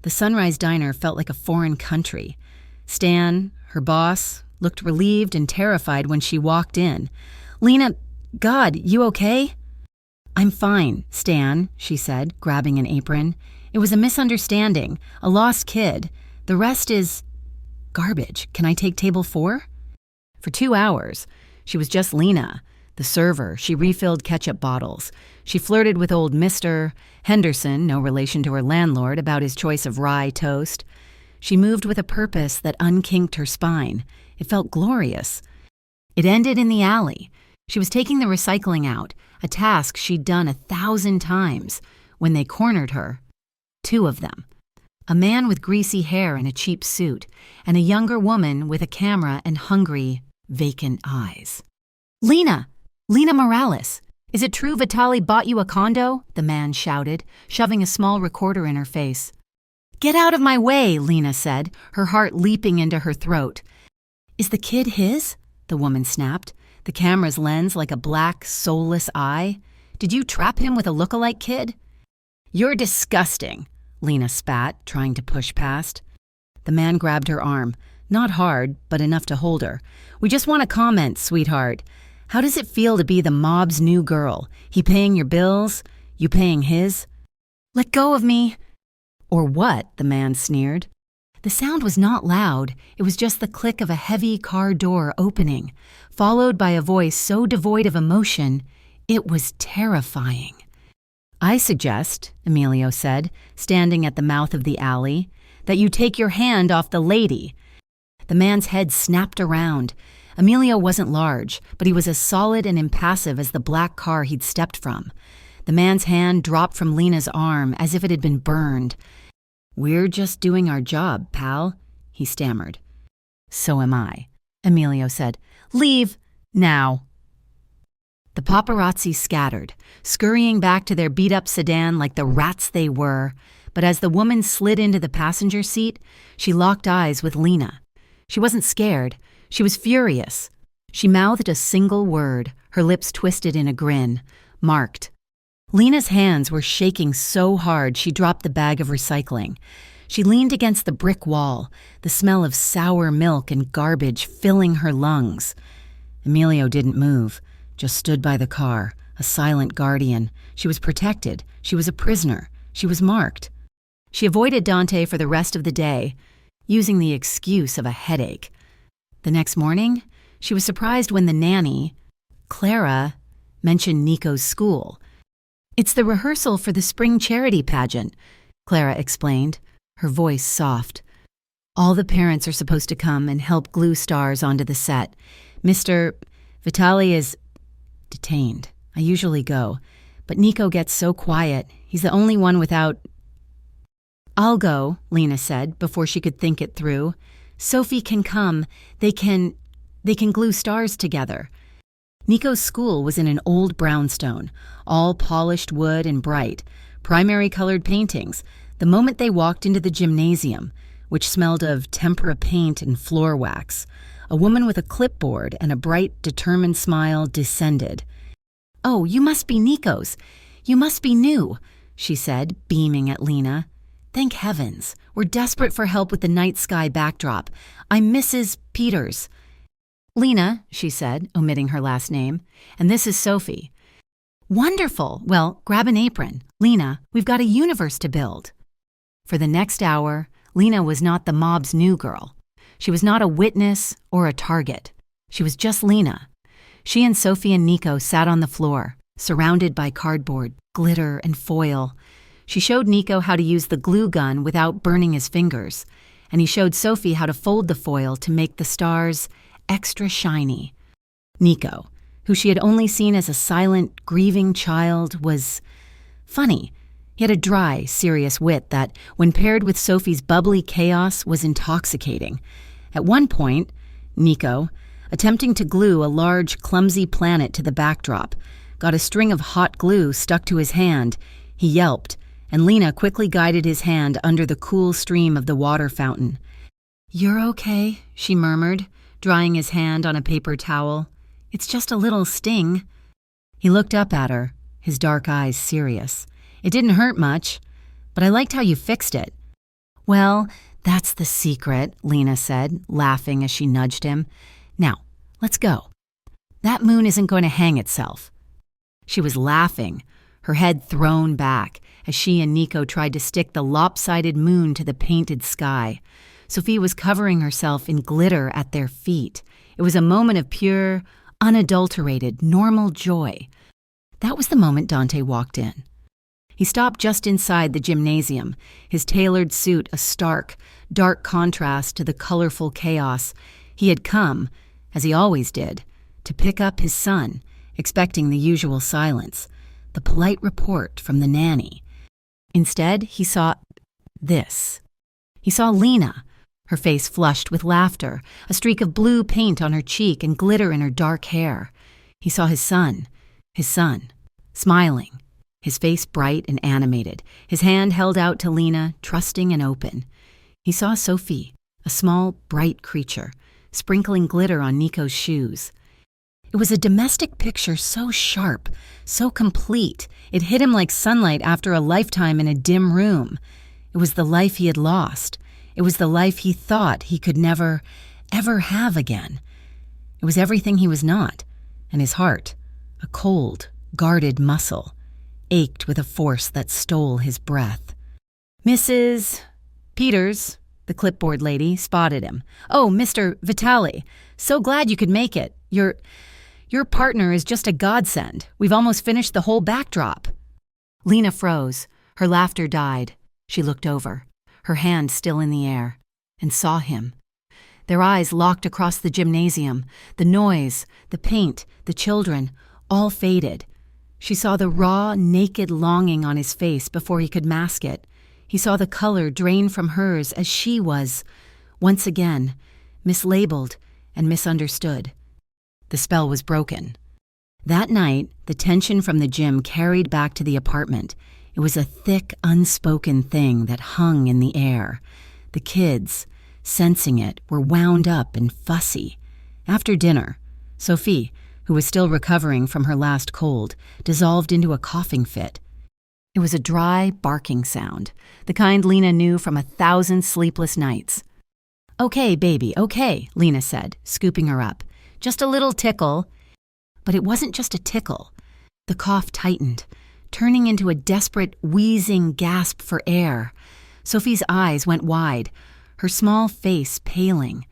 The Sunrise Diner felt like a foreign country. Stan, her boss, looked relieved and terrified when she walked in. Lena, God, you okay? I'm fine, Stan, she said, grabbing an apron. It was a misunderstanding, a lost kid. The rest is... garbage. Can I take table 4? For 2 hours, she was just Lena, the server. She refilled ketchup bottles. She flirted with old Mr. Henderson, no relation to her landlord, about his choice of rye toast. She moved with a purpose that unkinked her spine. It felt glorious. It ended in the alley. She was taking the recycling out, a task she'd done 1,000 times, when they cornered her. 2 of them. A man with greasy hair and a cheap suit, and a younger woman with a camera and hungry, vacant eyes. Lena Morales! Is it true Vitali bought you a condo? The man shouted, shoving a small recorder in her face. Get out of my way, Lena said, her heart leaping into her throat. Is the kid his? The woman snapped, the camera's lens like a black, soulless eye. Did you trap him with a look-alike kid? You're disgusting, Lena spat, trying to push past. The man grabbed her arm, not hard, but enough to hold her. We just want to comment, sweetheart. How does it feel to be the mob's new girl? He paying your bills? You paying his? Let go of me. Or what? The man sneered. The sound was not loud. It was just the click of a heavy car door opening, followed by a voice so devoid of emotion, it was terrifying. I suggest, Emilio said, standing at the mouth of the alley, that you take your hand off the lady. The man's head snapped around. Emilio wasn't large, but he was as solid and impassive as the black car he'd stepped from. The man's hand dropped from Lena's arm as if it had been burned. We're just doing our job, pal, he stammered. So am I, Emilio said. Leave now. The paparazzi scattered, scurrying back to their beat-up sedan like the rats they were, but as the woman slid into the passenger seat, she locked eyes with Lena. She wasn't scared. She was furious. She mouthed a single word, her lips twisted in a grin. Marked. Lena's hands were shaking so hard she dropped the bag of recycling. She leaned against the brick wall, the smell of sour milk and garbage filling her lungs. Emilio didn't move, just stood by the car, a silent guardian. She was protected. She was a prisoner. She was marked. She avoided Dante for the rest of the day, using the excuse of a headache. The next morning, she was surprised when the nanny, Clara, mentioned Nico's school. "It's the rehearsal for the spring charity pageant," Clara explained, her voice soft. "All the parents are supposed to come and help glue stars onto the set. Mr. Vitali is detained. I usually go, but Nico gets so quiet. He's the only one without—" "I'll go," Lena said before she could think it through. "Sophie can come. They can glue stars together." Nico's school was in an old brownstone, all polished wood and bright, primary-colored paintings, the moment they walked into the gymnasium, which smelled of tempera paint and floor wax. A woman with a clipboard and a bright, determined smile descended. "Oh, you must be Nico's. You must be new," she said, beaming at Lena. "Thank heavens. We're desperate for help with the night sky backdrop. I'm Mrs. Peters." "Lena," she said, omitting her last name, "and this is Sophie." "Wonderful. Well, grab an apron. Lena, we've got a universe to build." For the next hour, Lena was not the mob's new girl. She was not a witness or a target. She was just Lena. She and Sophie and Nico sat on the floor, surrounded by cardboard, glitter, and foil. She showed Nico how to use the glue gun without burning his fingers, and he showed Sophie how to fold the foil to make the stars extra shiny. Nico, who she had only seen as a silent, grieving child, was funny. He had a dry, serious wit that, when paired with Sophie's bubbly chaos, was intoxicating. At one point, Nico, attempting to glue a large, clumsy planet to the backdrop, got a string of hot glue stuck to his hand. He yelped, and Lena quickly guided his hand under the cool stream of the water fountain. "You're okay," she murmured, drying his hand on a paper towel. "It's just a little sting." He looked up at her, his dark eyes serious. "It didn't hurt much, but I liked how you fixed it." "Well, that's the secret," Lena said, laughing as she nudged him. "Now, let's go. That moon isn't going to hang itself." She was laughing, her head thrown back, as she and Nico tried to stick the lopsided moon to the painted sky. Sophie was covering herself in glitter at their feet. It was a moment of pure, unadulterated, normal joy. That was the moment Dante walked in. He stopped just inside the gymnasium, his tailored suit a stark, dark contrast to the colorful chaos. He had come, as he always did, to pick up his son, expecting the usual silence, the polite report from the nanny. Instead, he saw this. He saw Lena, her face flushed with laughter, a streak of blue paint on her cheek and glitter in her dark hair. He saw his son, smiling, his face bright and animated, his hand held out to Lena, trusting and open. He saw Sophie, a small, bright creature, sprinkling glitter on Nico's shoes. It was a domestic picture so sharp, so complete, it hit him like sunlight after a lifetime in a dim room. It was the life he had lost. It was the life he thought he could never, ever have again. It was everything he was not, and his heart, a cold, guarded muscle, ached with a force that stole his breath. "Mrs. Peters," the clipboard lady, spotted him. "Oh, Mr. Vitali, so glad you could make it. Your partner is just a godsend. We've almost finished the whole backdrop." Lena froze. Her laughter died. She looked over, her hand still in the air, and saw him. Their eyes locked across the gymnasium. The noise, the paint, the children, all faded. She saw the raw, naked longing on his face before he could mask it. He saw the color drain from hers as she was, once again, mislabeled and misunderstood. The spell was broken. That night, the tension from the gym carried back to the apartment. It was a thick, unspoken thing that hung in the air. The kids, sensing it, were wound up and fussy. After dinner, Sophie, who was still recovering from her last cold, dissolved into a coughing fit. It was a dry, barking sound, the kind Lena knew from 1,000 sleepless nights. "Okay, baby, okay," Lena said, scooping her up. "Just a little tickle." But it wasn't just a tickle. The cough tightened, turning into a desperate, wheezing gasp for air. Sophie's eyes went wide, her small face paling.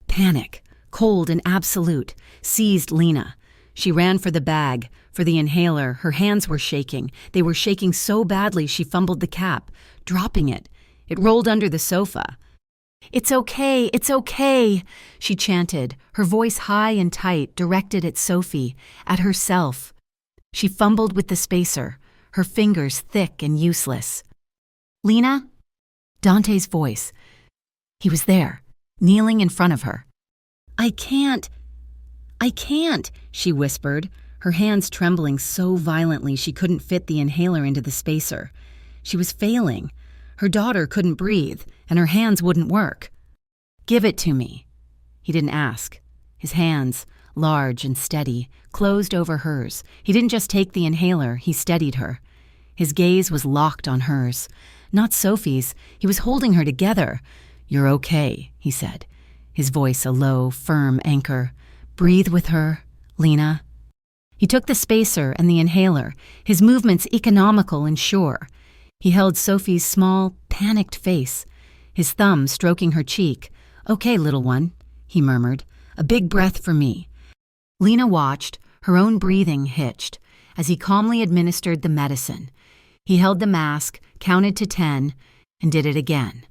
Panic, cold and absolute, seized Lena. She ran for the bag, for the inhaler. Her hands were shaking. They were shaking so badly she fumbled the cap, dropping it. It rolled under the sofa. "It's okay," she chanted, her voice high and tight, directed at Sophie, at herself. She fumbled with the spacer, her fingers thick and useless. "Lena?" Dante's voice. He was there, kneeling in front of her. I can't," she whispered, her hands trembling so violently she couldn't fit the inhaler into the spacer. She was failing. Her daughter couldn't breathe, and her hands wouldn't work. "Give it to me." He didn't ask. His hands, large and steady, closed over hers. He didn't just take the inhaler, he steadied her. His gaze was locked on hers. Not Sophie's. He was holding her together. "You're okay," he said, his voice a low, firm anchor. "Breathe with her, Lena." He took the spacer and the inhaler, his movements economical and sure. He held Sophie's small, panicked face, his thumb stroking her cheek. "Okay, little one," he murmured. "A big breath for me." Lena watched, her own breathing hitched, as he calmly administered the medicine. He held the mask, counted to 10, and did it again.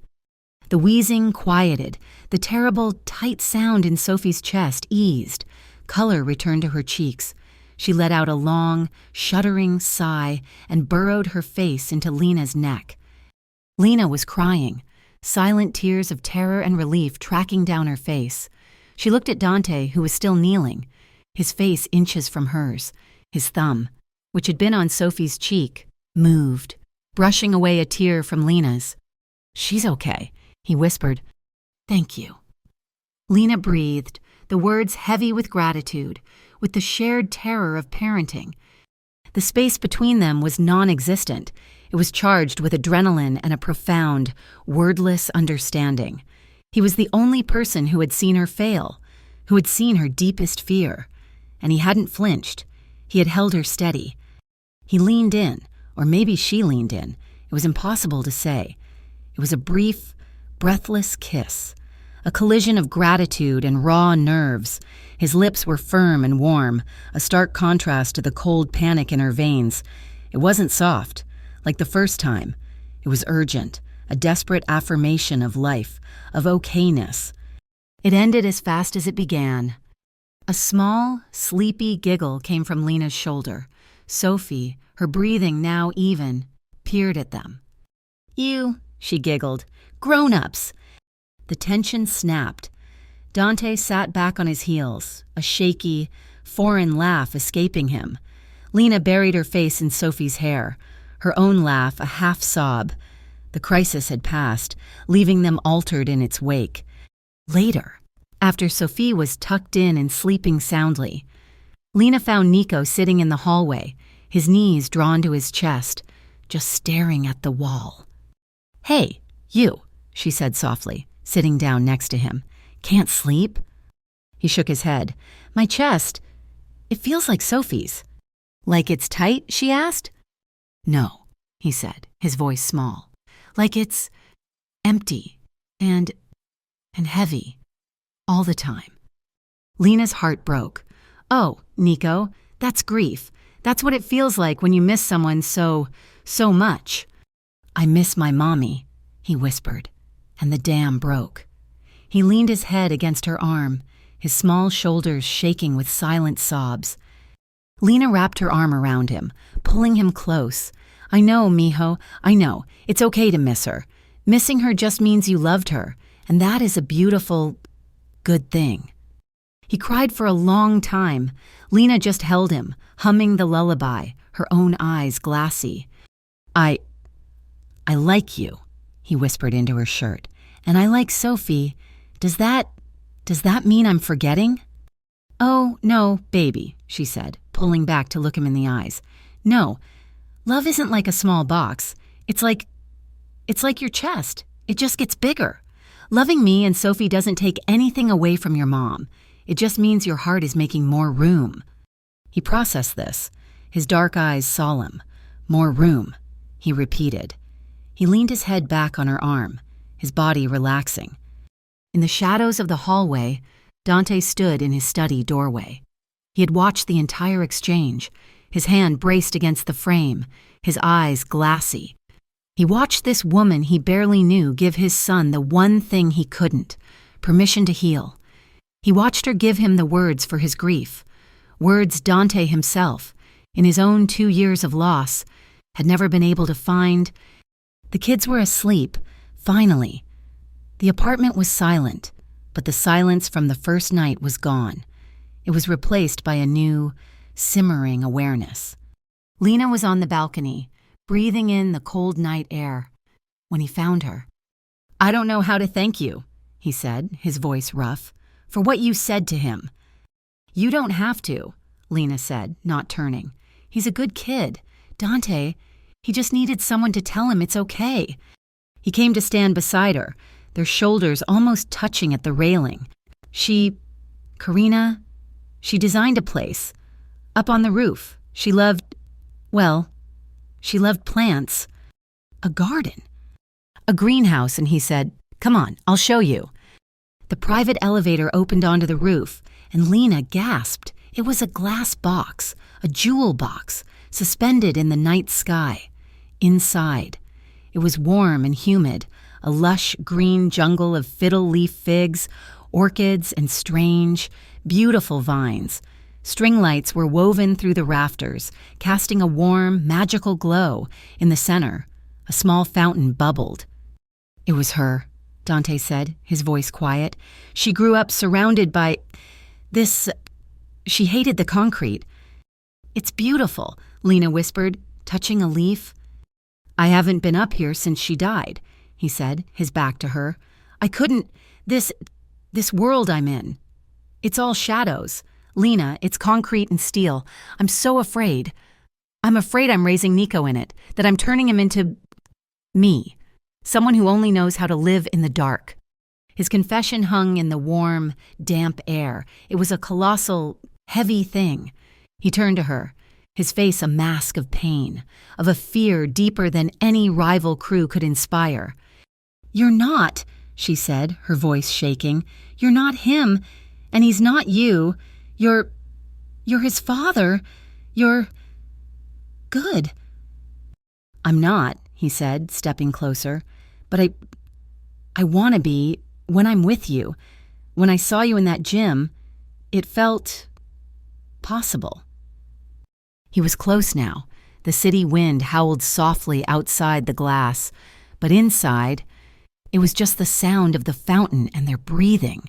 The wheezing quieted, the terrible, tight sound in Sophie's chest eased. Color returned to her cheeks. She let out a long, shuddering sigh and burrowed her face into Lena's neck. Lena was crying, silent tears of terror and relief tracking down her face. She looked at Dante, who was still kneeling, his face inches from hers. His thumb, which had been on Sophie's cheek, moved, brushing away a tear from Lena's. "She's okay," he whispered. "Thank you." Lena breathed, the words heavy with gratitude, with the shared terror of parenting. The space between them was non-existent. It was charged with adrenaline and a profound, wordless understanding. He was the only person who had seen her fail, who had seen her deepest fear. And he hadn't flinched. He had held her steady. He leaned in, or maybe she leaned in. It was impossible to say. It was a brief, breathless kiss, a collision of gratitude and raw nerves. His lips were firm and warm, a stark contrast to the cold panic in her veins. It wasn't soft, like the first time. It was urgent, a desperate affirmation of life, of okayness. It ended as fast as it began. A small, sleepy giggle came from Lena's shoulder. Sophie, her breathing now even, peered at them. "You," she giggled, "grown-ups." The tension snapped. Dante sat back on his heels, a shaky, foreign laugh escaping him. Lena buried her face in Sophie's hair, her own laugh a half-sob. The crisis had passed, leaving them altered in its wake. Later, after Sophie was tucked in and sleeping soundly, Lena found Nico sitting in the hallway, his knees drawn to his chest, just staring at the wall. "Hey, you," she said softly, sitting down next to him. "Can't sleep?" He shook his head. "My chest, it feels like Sophie's." "Like it's tight?" she asked. "No," he said, his voice small. "Like it's empty and heavy, all the time." Lena's heart broke. "Oh, Nico, that's grief. That's what it feels like when you miss someone so much." "I miss my mommy," he whispered, and the dam broke. He leaned his head against her arm, his small shoulders shaking with silent sobs. Lena wrapped her arm around him, pulling him close. "I know, mijo, I know. It's okay to miss her. Missing her just means you loved her, and that is a beautiful, good thing." He cried for a long time. Lena just held him, humming the lullaby, her own eyes glassy. I like you, he whispered into her shirt. And I like Sophie. Does that mean I'm forgetting? Oh, no, baby, she said, pulling back to look him in the eyes. No, love isn't like a small box. It's like your chest. It just gets bigger. Loving me and Sophie doesn't take anything away from your mom. It just means your heart is making more room. He processed this, his dark eyes solemn. More room, he repeated. He leaned his head back on her arm, his body relaxing. In the shadows of the hallway, Dante stood in his study doorway. He had watched the entire exchange, his hand braced against the frame, his eyes glassy. He watched this woman he barely knew give his son the one thing he couldn't, permission to heal. He watched her give him the words for his grief, words Dante himself, in his own 2 years of loss, had never been able to find. The kids were asleep, finally. The apartment was silent, but the silence from the first night was gone. It was replaced by a new, simmering awareness. Lena was on the balcony, breathing in the cold night air, when he found her. I don't know how to thank you, he said, his voice rough, for what you said to him. You don't have to, Lena said, not turning. He's a good kid. Dante, he just needed someone to tell him it's okay. He came to stand beside her, their shoulders almost touching at the railing. Karina, she designed a place. Up on the roof. She loved plants. A garden. A greenhouse, and he said, Come on, I'll show you. The private elevator opened onto the roof, and Lena gasped. It was a glass box, a jewel box, suspended in the night sky. Inside. It was warm and humid, a lush green jungle of fiddle leaf figs, orchids, and strange, beautiful vines. String lights were woven through the rafters, casting a warm, magical glow. In the center, a small fountain bubbled. It was her, Dante said, his voice quiet. She grew up surrounded by this. She hated the concrete. It's beautiful, Lena whispered, touching a leaf. I haven't been up here since she died, he said, his back to her. I couldn't. This world I'm in. It's all shadows. Lena, it's concrete and steel. I'm so afraid. I'm afraid I'm raising Nico in it, that I'm turning him into me, someone who only knows how to live in the dark. His confession hung in the warm, damp air. It was a colossal, heavy thing. He turned to her, his face a mask of pain, of a fear deeper than any rival crew could inspire. You're not, she said, her voice shaking. You're not him, and he's not you. You're his father. You're good. I'm not, he said, stepping closer. But I want to be when I'm with you. When I saw you in that gym, it felt possible. He was close now. The city wind howled softly outside the glass, but inside, it was just the sound of the fountain and their breathing.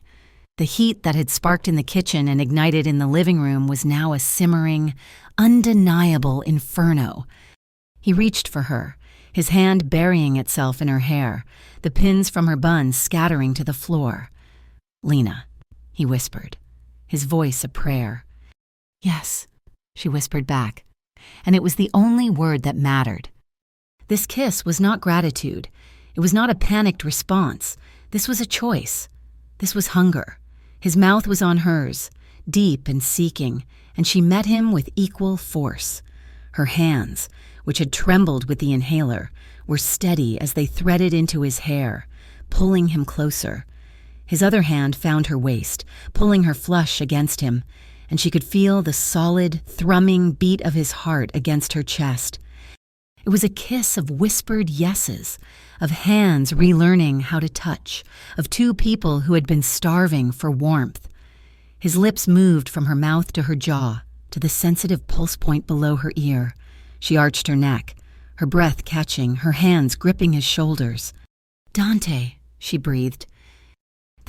The heat that had sparked in the kitchen and ignited in the living room was now a simmering, undeniable inferno. He reached for her, his hand burying itself in her hair, the pins from her bun scattering to the floor. Lena, he whispered, his voice a prayer. Yes, she whispered back, and it was the only word that mattered. This kiss was not gratitude. It was not a panicked response. This was a choice. This was hunger. His mouth was on hers, deep and seeking, and she met him with equal force. Her hands, which had trembled with the inhaler, were steady as they threaded into his hair, pulling him closer. His other hand found her waist, pulling her flush against him, and she could feel the solid, thrumming beat of his heart against her chest. It was a kiss of whispered yeses, of hands relearning how to touch, of two people who had been starving for warmth. His lips moved from her mouth to her jaw, to the sensitive pulse point below her ear. She arched her neck, her breath catching, her hands gripping his shoulders. Dante, she breathed.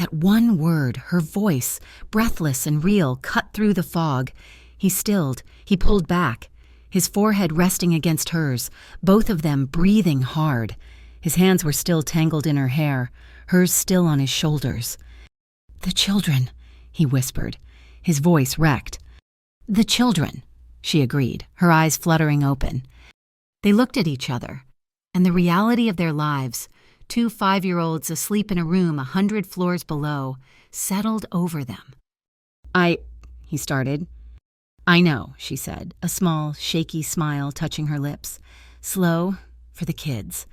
That one word, her voice, breathless and real, cut through the fog. He stilled. He pulled back, his forehead resting against hers, both of them breathing hard. His hands were still tangled in her hair, hers still on his shoulders. "The children," he whispered, his voice wrecked. "The children," she agreed, her eyes fluttering open. They looked at each other, and the reality of their lives, 2 5-year-olds asleep in a room 100 floors below, settled over them. He started. "I know," she said, a small, shaky smile touching her lips. "Slow for the kids."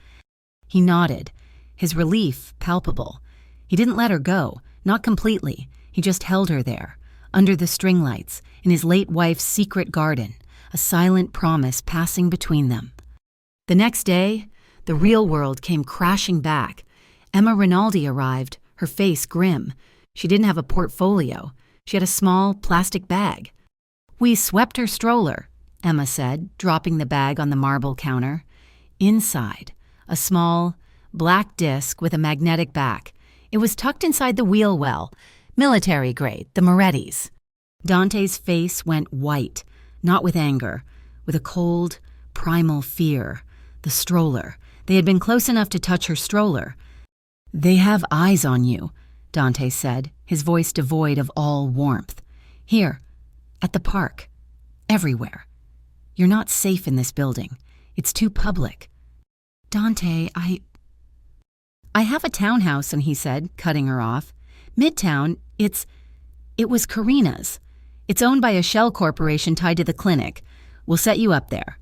He nodded, his relief palpable. He didn't let her go, not completely. He just held her there, under the string lights, in his late wife's secret garden, a silent promise passing between them. The next day, the real world came crashing back. Emma Rinaldi arrived, her face grim. She didn't have a portfolio. She had a small plastic bag. "We swept her stroller," Emma said, dropping the bag on the marble counter. Inside, a small, black disc with a magnetic back. It was tucked inside the wheel well, military grade, the Moretti's. Dante's face went white, not with anger, with a cold, primal fear. The stroller. They had been close enough to touch her stroller. "They have eyes on you," Dante said, his voice devoid of all warmth. "Here, at the park, everywhere. You're not safe in this building. It's too public." "Dante, I have a townhouse," and he said, cutting her off. "Midtown, it was Karina's. It's owned by a shell corporation tied to the clinic. We'll set you up there.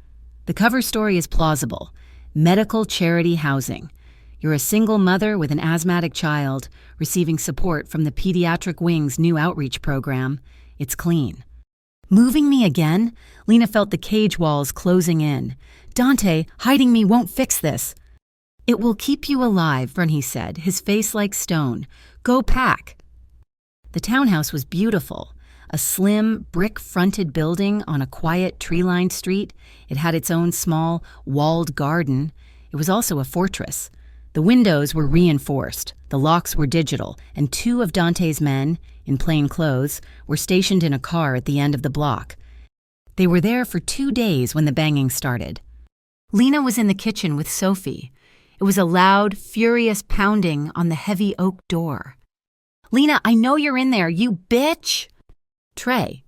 The cover story is plausible. Medical charity housing. You're a single mother with an asthmatic child, receiving support from the pediatric wing's new outreach program. It's clean." "Moving me again?" Lena felt the cage walls closing in. "Dante, hiding me won't fix this." "It will keep you alive," Bernie said, his face like stone. "Go pack." The townhouse was beautiful. A slim, brick-fronted building on a quiet, tree-lined street. It had its own small, walled garden. It was also a fortress. The windows were reinforced, the locks were digital, and 2 of Dante's men, in plain clothes, were stationed in a car at the end of the block. They were there for 2 days when the banging started. Lena was in the kitchen with Sophie. It was a loud, furious pounding on the heavy oak door. "Lena, I know you're in there, you bitch!" "Trey."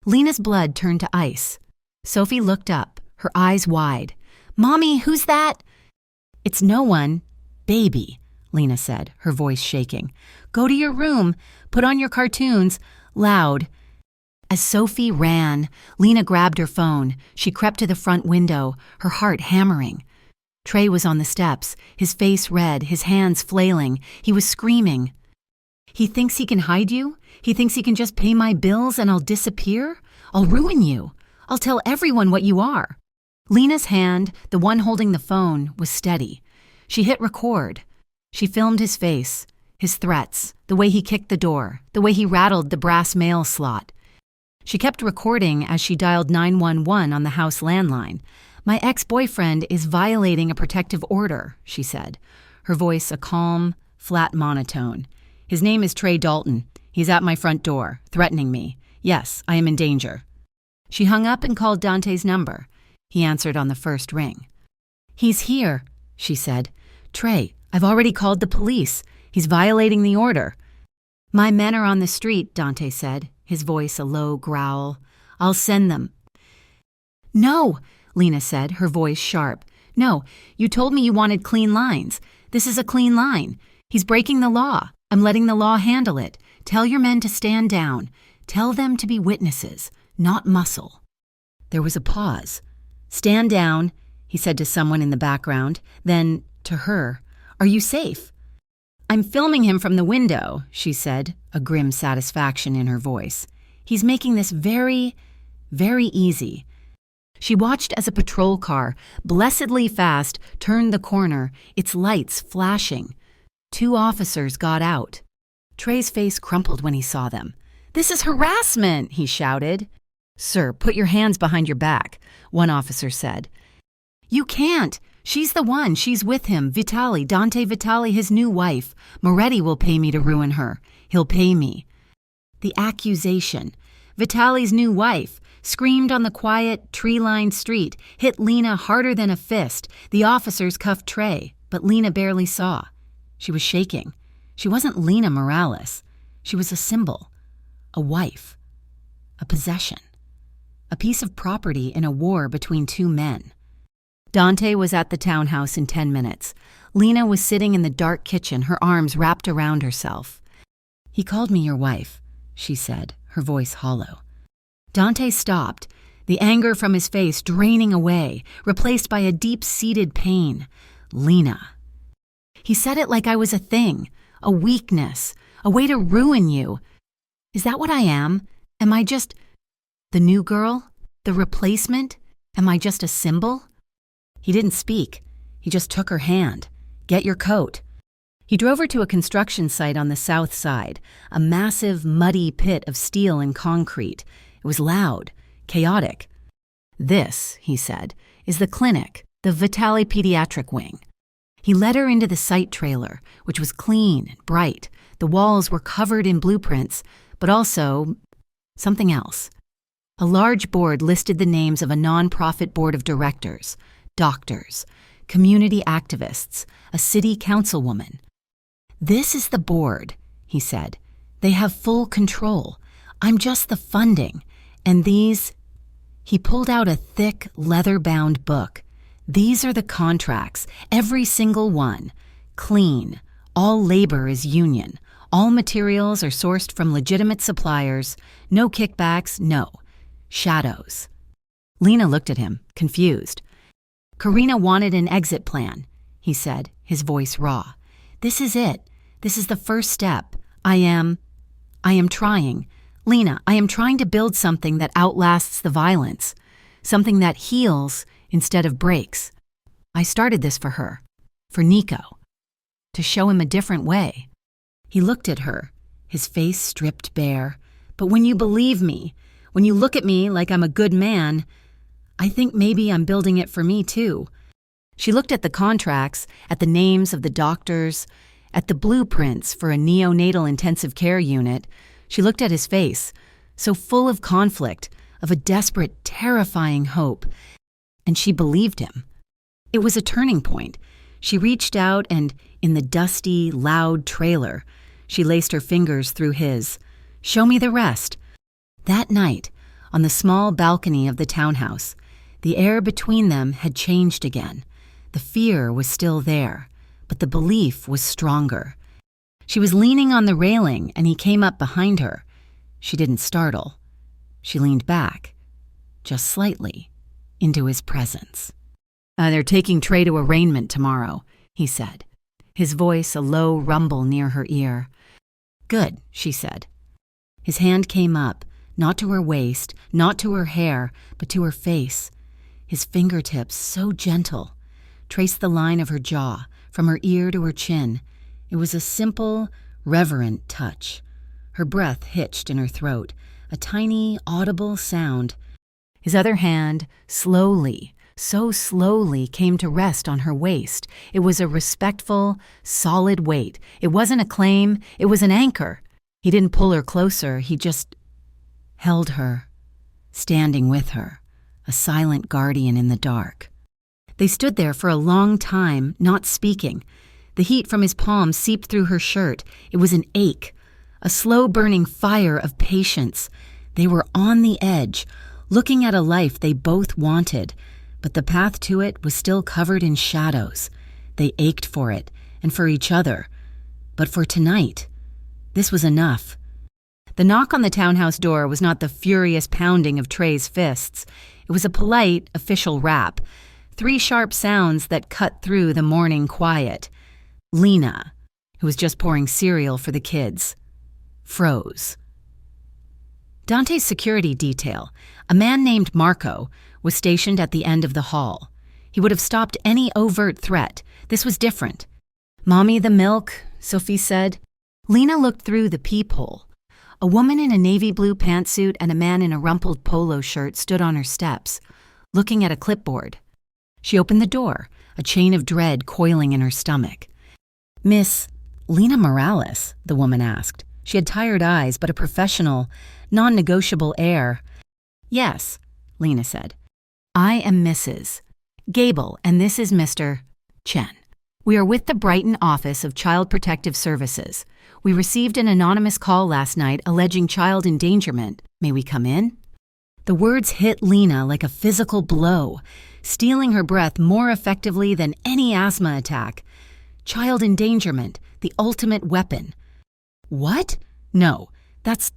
Lena's blood turned to ice. Sophie looked up, her eyes wide. "Mommy, who's that?" "It's no one. Baby," Lena said, her voice shaking. "Go to your room. Put on your cartoons. Loud." As Sophie ran, Lena grabbed her phone. She crept to the front window, her heart hammering. Trey was on the steps, his face red, his hands flailing. He was screaming. "He thinks he can hide you? He thinks he can just pay my bills and I'll disappear? I'll ruin you. I'll tell everyone what you are." Lena's hand, the one holding the phone, was steady. She hit record. She filmed his face, his threats, the way he kicked the door, the way he rattled the brass mail slot. She kept recording as she dialed 911 on the house landline. "My ex-boyfriend is violating a protective order," she said, her voice a calm, flat monotone. "His name is Trey Dalton. He's at my front door, threatening me. Yes, I am in danger." She hung up and called Dante's number. He answered on the first ring. "He's here," she said. "Trey, I've already called the police. He's violating the order." "My men are on the street," Dante said, his voice a low growl. "I'll send them." "No," Lena said, her voice sharp. "No, you told me you wanted clean lines. This is a clean line. He's breaking the law. I'm letting the law handle it. Tell your men to stand down. Tell them to be witnesses, not muscle." There was a pause. "Stand down," he said to someone in the background. Then, to her, "Are you safe?" "I'm filming him from the window," she said, a grim satisfaction in her voice. "He's making this very, very easy." She watched as a patrol car, blessedly fast, turned the corner, its lights flashing. 2 officers got out. Trey's face crumpled when he saw them. "This is harassment," he shouted. "Sir, put your hands behind your back," one officer said. "You can't," She's the one. She's with him. Vitali, Dante Vitali, his new wife. Moretti will pay me to ruin her. He'll pay me. The accusation. Vitali's new wife screamed on the quiet, tree-lined street, hit Lena harder than a fist. The officers cuffed Trey, but Lena barely saw. She was shaking. She wasn't Lena Morales. She was a symbol, a wife, a possession, a piece of property in a war between two men. Dante was at the townhouse in 10 minutes. Lena was sitting in the dark kitchen, her arms wrapped around herself. "He called me your wife," she said, her voice hollow. Dante stopped, the anger from his face draining away, replaced by a deep-seated pain. Lena. He said it like I was a thing, a weakness, a way to ruin you. Is that what I am? Am I just the new girl? The replacement? Am I just a symbol? He didn't speak. He just took her hand. "Get your coat." He drove her to a construction site on the south side, a massive, muddy pit of steel and concrete. It was loud, chaotic. "This," he said, "is the clinic, the Vitali Pediatric Wing." He led her into the site trailer, which was clean and bright. The walls were covered in blueprints, but also something else. A large board listed the names of a nonprofit board of directors, doctors, community activists, a city councilwoman. "This is the board," he said. "They have full control. I'm just the funding. And these..." He pulled out a thick, leather-bound book. "These are the contracts, every single one. Clean. All labor is union. All materials are sourced from legitimate suppliers. No kickbacks, no. Shadows." Lena looked at him, confused. "Karina wanted an exit plan," he said, his voice raw. "This is it. This is the first step. I am trying. Lena, I am trying to build something that outlasts the violence. Something that heals instead of breaks. I started this for her. For Nico. To show him a different way." He looked at her, his face stripped bare. "But when you believe me, when you look at me like I'm a good man, I think maybe I'm building it for me too." She looked at the contracts, at the names of the doctors, at the blueprints for a neonatal intensive care unit. She looked at his face, so full of conflict, of a desperate, terrifying hope. And she believed him. It was a turning point. She reached out and, in the dusty, loud trailer, she laced her fingers through his. "Show me the rest." That night, on the small balcony of the townhouse, the air between them had changed again. The fear was still there, but the belief was stronger. She was leaning on the railing, and he came up behind her. She didn't startle. She leaned back, just slightly, into his presence. "They're taking Trey to arraignment tomorrow," he said, his voice a low rumble near her ear. "Good," she said. His hand came up, not to her waist, not to her hair, but to her face. His fingertips, so gentle, traced the line of her jaw, from her ear to her chin. It was a simple, reverent touch. Her breath hitched in her throat, a tiny, audible sound. His other hand, slowly, so slowly, came to rest on her waist. It was a respectful, solid weight. It wasn't a claim, it was an anchor. He didn't pull her closer, he just held her, standing with her, a silent guardian in the dark. They stood there for a long time, not speaking. The heat from his palm seeped through her shirt. It was an ache, a slow-burning fire of patience. They were on the edge, looking at a life they both wanted, but the path to it was still covered in shadows. They ached for it, and for each other. But for tonight, this was enough. The knock on the townhouse door was not the furious pounding of Trey's fists. It was a polite, official rap. 3 sharp sounds that cut through the morning quiet. Lena, who was just pouring cereal for the kids, froze. Dante's security detail, a man named Marco, was stationed at the end of the hall. He would have stopped any overt threat. This was different. "Mommy, the milk," Sophie said. Lena looked through the peephole. A woman in a navy blue pantsuit and a man in a rumpled polo shirt stood on her steps, looking at a clipboard. She opened the door, a chain of dread coiling in her stomach. "Miss Lena Morales?" the woman asked. She had tired eyes, but a professional, non-negotiable air. "Yes," Lena said. "I am Mrs. Gable, and this is Mr. Chen. We are with the Brighton office of Child Protective Services. We received an anonymous call last night alleging child endangerment. May we come in?" The words hit Lena like a physical blow, stealing her breath more effectively than any asthma attack. Child endangerment, the ultimate weapon. "What? No, that's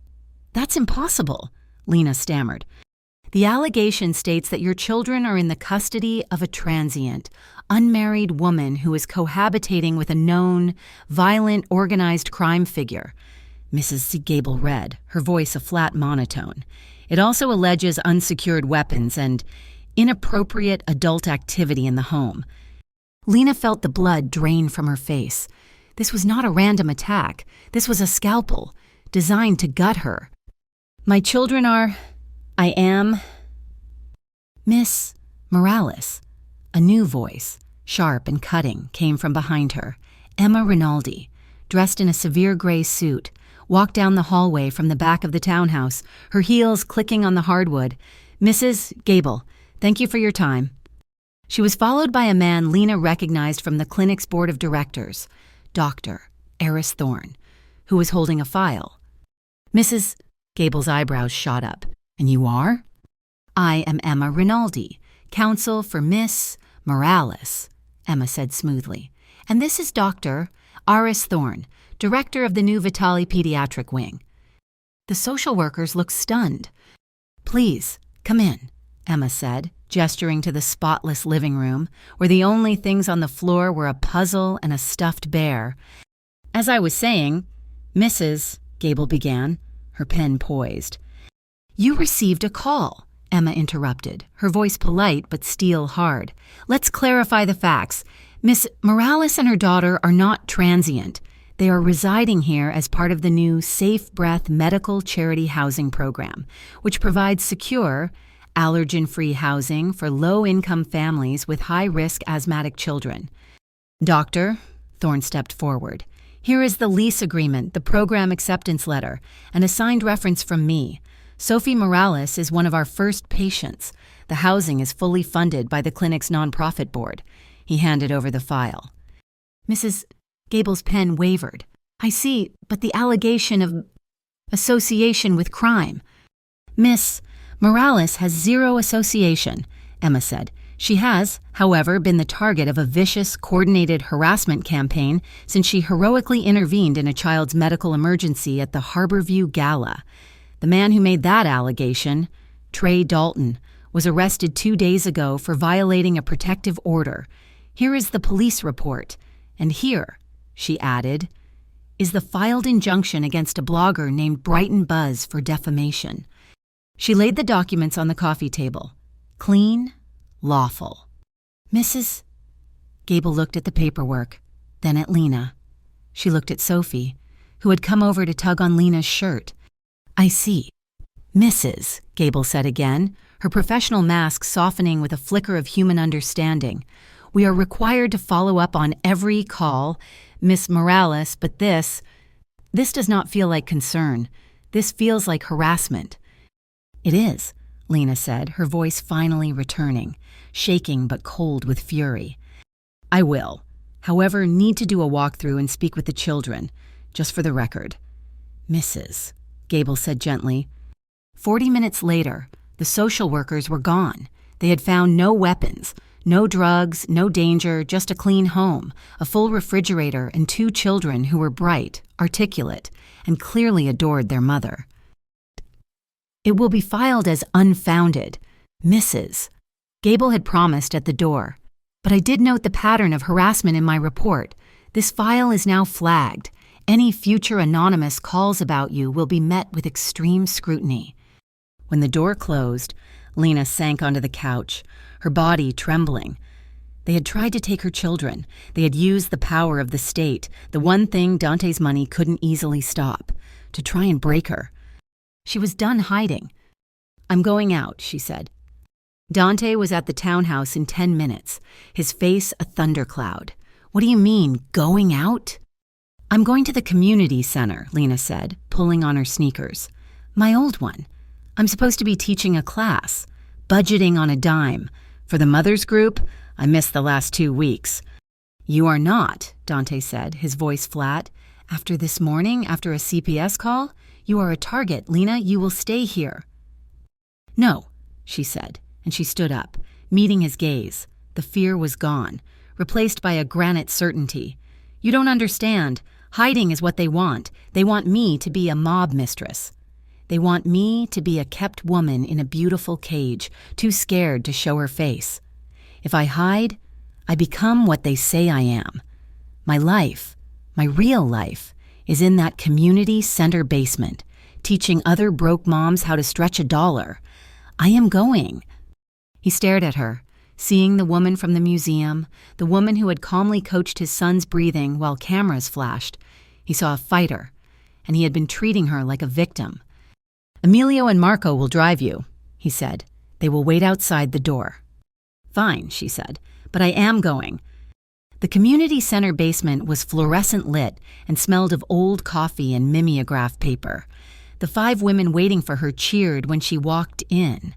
impossible," Lena stammered. "The allegation states that your children are in the custody of a transient, unmarried woman who is cohabitating with a known, violent, organized crime figure." Mrs. Gable read, her voice a flat monotone. "It also alleges unsecured weapons and inappropriate adult activity in the home." Lena felt the blood drain from her face. This was not a random attack. This was a scalpel, designed to gut her. "My children are... I am... Miss Morales." A new voice, sharp and cutting, came from behind her. Emma Rinaldi, dressed in a severe gray suit, walked down the hallway from the back of the townhouse, her heels clicking on the hardwood. "Mrs. Gable, thank you for your time." She was followed by a man Lena recognized from the clinic's board of directors, Dr. Eris Thorne, who was holding a file. Mrs. Gable's eyebrows shot up. "And you are?" "I am Emma Rinaldi, counsel for Miss Morales," Emma said smoothly. "And this is Dr. Eris Thorne, director of the new Vitali Pediatric Wing." The social workers looked stunned. "Please, come in," Emma said, gesturing to the spotless living room, where the only things on the floor were a puzzle and a stuffed bear. "As I was saying, Mrs. Gable began, her pen poised. "You received a call," Emma interrupted, her voice polite but steel hard. "Let's clarify the facts. Miss Morales and her daughter are not transient. They are residing here as part of the new Safe Breath Medical Charity Housing Program, which provides secure, allergen-free housing for low-income families with high-risk asthmatic children." "Doctor," Thorne stepped forward, "here is the lease agreement, the program acceptance letter, and a signed reference from me. Sophie Morales is one of our first patients. The housing is fully funded by the clinic's nonprofit board." He handed over the file. Mrs. Gable's pen wavered. "I see, but the allegation of association with crime." "Miss Morales has zero association," Emma said. "She has, however, been the target of a vicious, coordinated harassment campaign since she heroically intervened in a child's medical emergency at the Harborview Gala. The man who made that allegation, Trey Dalton, was arrested 2 days ago for violating a protective order. Here is the police report. And here," she added, "is the filed injunction against a blogger named Brighton Buzz for defamation." She laid the documents on the coffee table. Clean, lawful. Mrs. Gable looked at the paperwork, then at Lena. She looked at Sophie, who had come over to tug on Lena's shirt. "I see." "Mrs." Gable said again, her professional mask softening with a flicker of human understanding. "We are required to follow up on every call, Miss Morales, but this does not feel like concern. This feels like harassment." "It is," Lena said, her voice finally returning, shaking but cold with fury. "I will, however, need to do a walkthrough and speak with the children, just for the record." "Mrs." Gable said gently. 40 minutes later, the social workers were gone. They had found no weapons, no drugs, no danger, just a clean home, a full refrigerator, and 2 children who were bright, articulate, and clearly adored their mother. "It will be filed as unfounded, Mrs." Gable had promised at the door. "But I did note the pattern of harassment in my report. This file is now flagged. Any future anonymous calls about you will be met with extreme scrutiny." When the door closed, Lena sank onto the couch, her body trembling. They had tried to take her children. They had used the power of the state, the one thing Dante's money couldn't easily stop, to try and break her. She was done hiding. "I'm going out," she said. Dante was at the townhouse in 10 minutes, his face a thundercloud. What do you mean, going out? I'm going to the community center, Lena said, pulling on her sneakers. My old one. I'm supposed to be teaching a class, budgeting on a dime. For the mothers group, I missed the last 2 weeks. You are not, Dante said, his voice flat. After this morning, after a CPS call, you are a target. Lena, you will stay here. No, she said, and she stood up, meeting his gaze. The fear was gone, replaced by a granite certainty. You don't understand. Hiding is what they want. They want me to be a mob mistress. They want me to be a kept woman in a beautiful cage, too scared to show her face. If I hide, I become what they say I am. My life, my real life, is in that community center basement, teaching other broke moms how to stretch $1. I am going. He stared at her, seeing the woman from the museum, the woman who had calmly coached his son's breathing while cameras flashed. He saw a fighter, and he had been treating her like a victim. Emilio and Marco will drive you, he said. They will wait outside the door. Fine, she said, but I am going. The community center basement was fluorescent lit and smelled of old coffee and mimeograph paper. The 5 women waiting for her cheered when she walked in.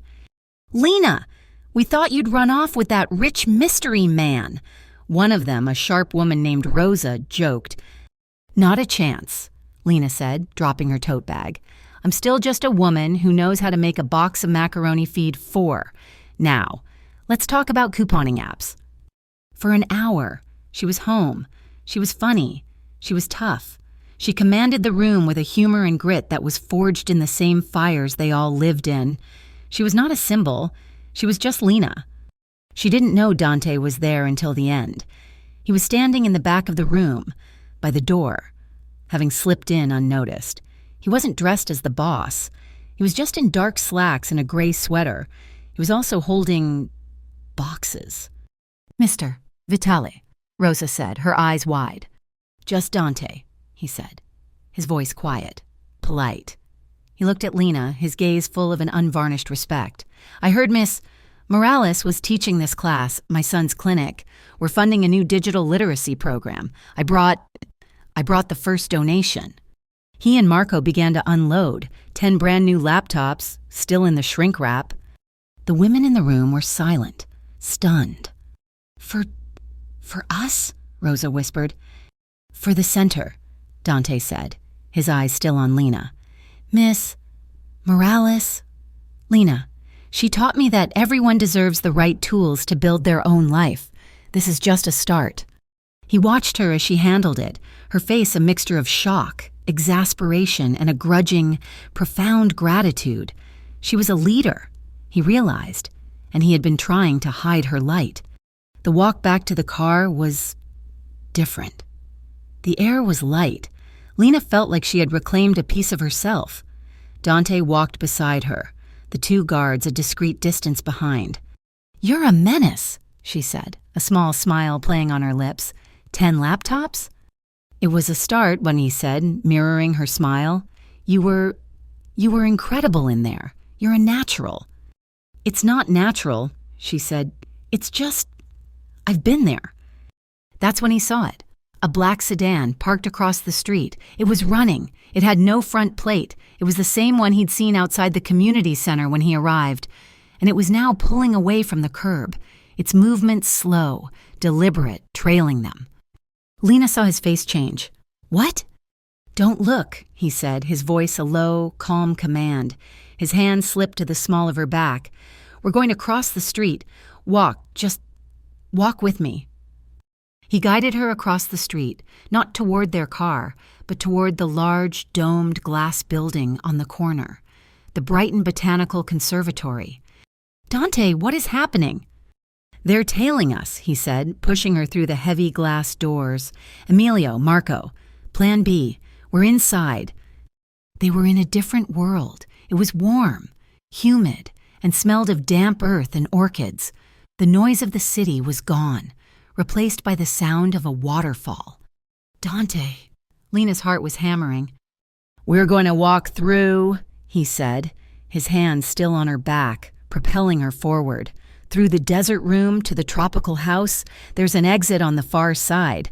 Lena, we thought you'd run off with that rich mystery man. One of them, a sharp woman named Rosa, joked. Not a chance, Lena said, dropping her tote bag. I'm still just a woman who knows how to make a box of macaroni feed 4. Now, let's talk about couponing apps. For an hour, she was home. She was funny. She was tough. She commanded the room with a humor and grit that was forged in the same fires they all lived in. She was not a symbol. She was just Lena. She didn't know Dante was there until the end. He was standing in the back of the room, by the door, having slipped in unnoticed. He wasn't dressed as the boss. He was just in dark slacks and a gray sweater. He was also holding boxes. Mr. Vitale, Rosa said, her eyes wide. Just Dante, he said, his voice quiet, polite. He looked at Lena, his gaze full of an unvarnished respect. I heard Miss Morales was teaching this class, my son's clinic. We're funding a new digital literacy program. I brought the first donation. He and Marco began to unload, 10 brand new laptops, still in the shrink wrap. The women in the room were silent, stunned. For us? Rosa whispered. For the center, Dante said, his eyes still on Lena. Miss Morales? Lena, she taught me that everyone deserves the right tools to build their own life. This is just a start. He watched her as she handled it, her face a mixture of shock, exasperation, and a grudging, profound gratitude. She was a leader, he realized, and he had been trying to hide her light. The walk back to the car was different. The air was light. Lena felt like she had reclaimed a piece of herself. Dante walked beside her, the 2 guards a discreet distance behind. You're a menace, she said, a small smile playing on her lips. 10 laptops? It was a start when he said, mirroring her smile. You were incredible in there. You're a natural. It's not natural, she said. It's just, I've been there. That's when he saw it. A black sedan parked across the street. It was running. It had no front plate. It was the same one he'd seen outside the community center when he arrived. And it was now pulling away from the curb, its movement slow, deliberate, trailing them. Lena saw his face change. What? Don't look, he said, his voice a low, calm command. His hand slipped to the small of her back. We're going to cross the street. Just walk with me. He guided her across the street, not toward their car, but toward the large, domed glass building on the corner, the Brighton Botanical Conservatory. Dante, what is happening? They're tailing us, he said, pushing her through the heavy glass doors. Emilio, Marco, Plan B, we're inside. They were in a different world. It was warm, humid, and smelled of damp earth and orchids. The noise of the city was gone, replaced by the sound of a waterfall. Dante, Lena's heart was hammering. We're going to walk through, he said, his hand still on her back, propelling her forward. Through the desert room to the tropical house, there's an exit on the far side.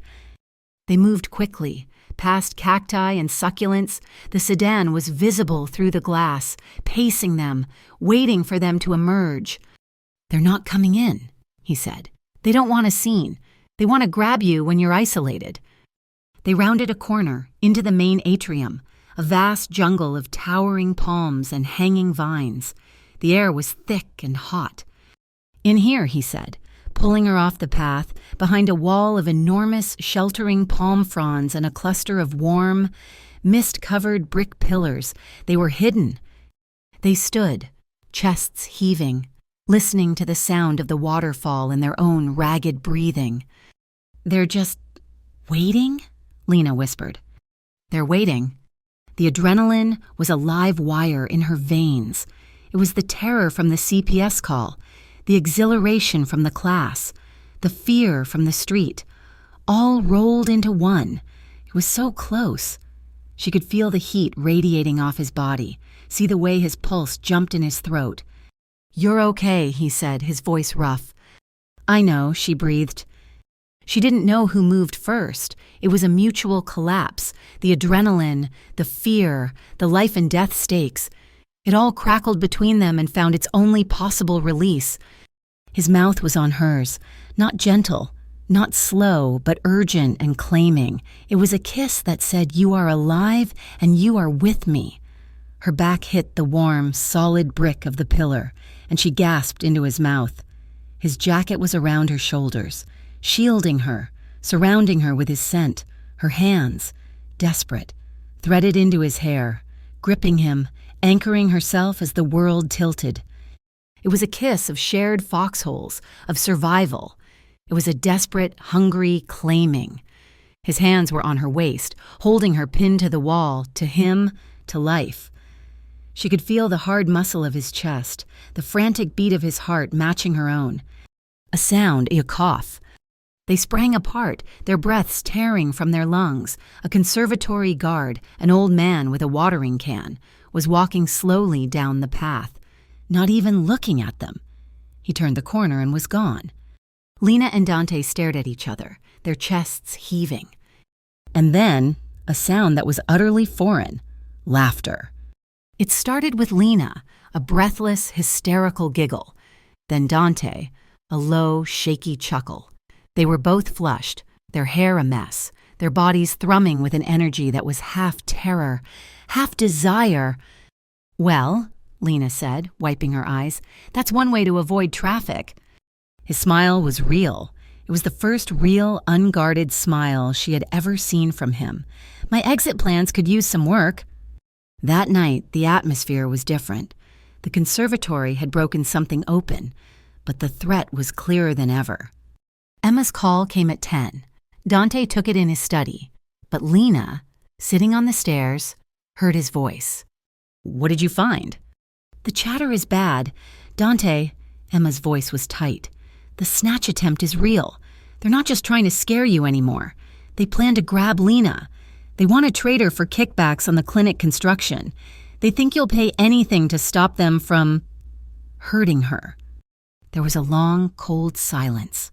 They moved quickly. Past cacti and succulents, the sedan was visible through the glass, pacing them, waiting for them to emerge. "They're not coming in," he said. "They don't want a scene. They want to grab you when you're isolated." They rounded a corner, into the main atrium, a vast jungle of towering palms and hanging vines. The air was thick and hot. "In here," he said, pulling her off the path, behind a wall of enormous, sheltering palm fronds and a cluster of warm, mist-covered brick pillars. They were hidden. They stood, chests heaving, listening to the sound of the waterfall and their own ragged breathing. "They're just waiting?" Lena whispered. "They're waiting." The adrenaline was a live wire in her veins. It was the terror from the CPS call, the exhilaration from the class, the fear from the street, all rolled into one. It was so close. She could feel the heat radiating off his body, see the way his pulse jumped in his throat. "You're okay," he said, his voice rough. "I know," she breathed. She didn't know who moved first. It was a mutual collapse. The adrenaline, the fear, the life and death stakes. It all crackled between them and found its only possible release. His mouth was on hers, not gentle, not slow, but urgent and claiming. It was a kiss that said, "You are alive and you are with me." Her back hit the warm, solid brick of the pillar, and she gasped into his mouth. His jacket was around her shoulders, shielding her, surrounding her with his scent, her hands, desperate, threaded into his hair, gripping him, anchoring herself as the world tilted. It was a kiss of shared foxholes, of survival. It was a desperate, hungry claiming. His hands were on her waist, holding her pinned to the wall, to him, to life. She could feel the hard muscle of his chest, the frantic beat of his heart matching her own. A sound, a cough. They sprang apart, their breaths tearing from their lungs. A conservatory guard, an old man with a watering can, was walking slowly down the path, not even looking at them. He turned the corner and was gone. Lena and Dante stared at each other, their chests heaving. And then, a sound that was utterly foreign, laughter. It started with Lena, a breathless, hysterical giggle. Then Dante, a low, shaky chuckle. They were both flushed, their hair a mess, their bodies thrumming with an energy that was half terror, half desire. "Well," Lena said, wiping her eyes, "that's one way to avoid traffic." His smile was real. It was the first real, unguarded smile she had ever seen from him. "My exit plans could use some work." That night, the atmosphere was different. The conservatory had broken something open, but the threat was clearer than ever. Emma's call came at 10. Dante took it in his study, but Lena, sitting on the stairs, heard his voice. "What did you find?" "The chatter is bad. Dante," Emma's voice was tight, "the snatch attempt is real. They're not just trying to scare you anymore. They plan to grab Lena. They want to trade her for kickbacks on the clinic construction. They think you'll pay anything to stop them from hurting her." There was a long, cold silence.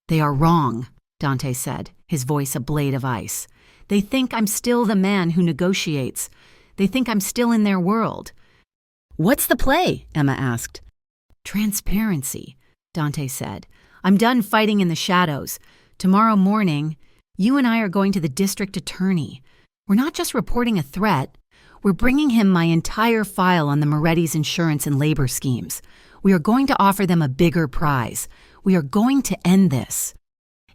"They are wrong," Dante said, his voice a blade of ice. "They think I'm still the man who negotiates. They think I'm still in their world." "What's the play?" Emma asked. "Transparency," Dante said. "I'm done fighting in the shadows. Tomorrow morning, you and I are going to the district attorney. We're not just reporting a threat. We're bringing him my entire file on the Moretti's insurance and labor schemes. We are going to offer them a bigger prize. We are going to end this."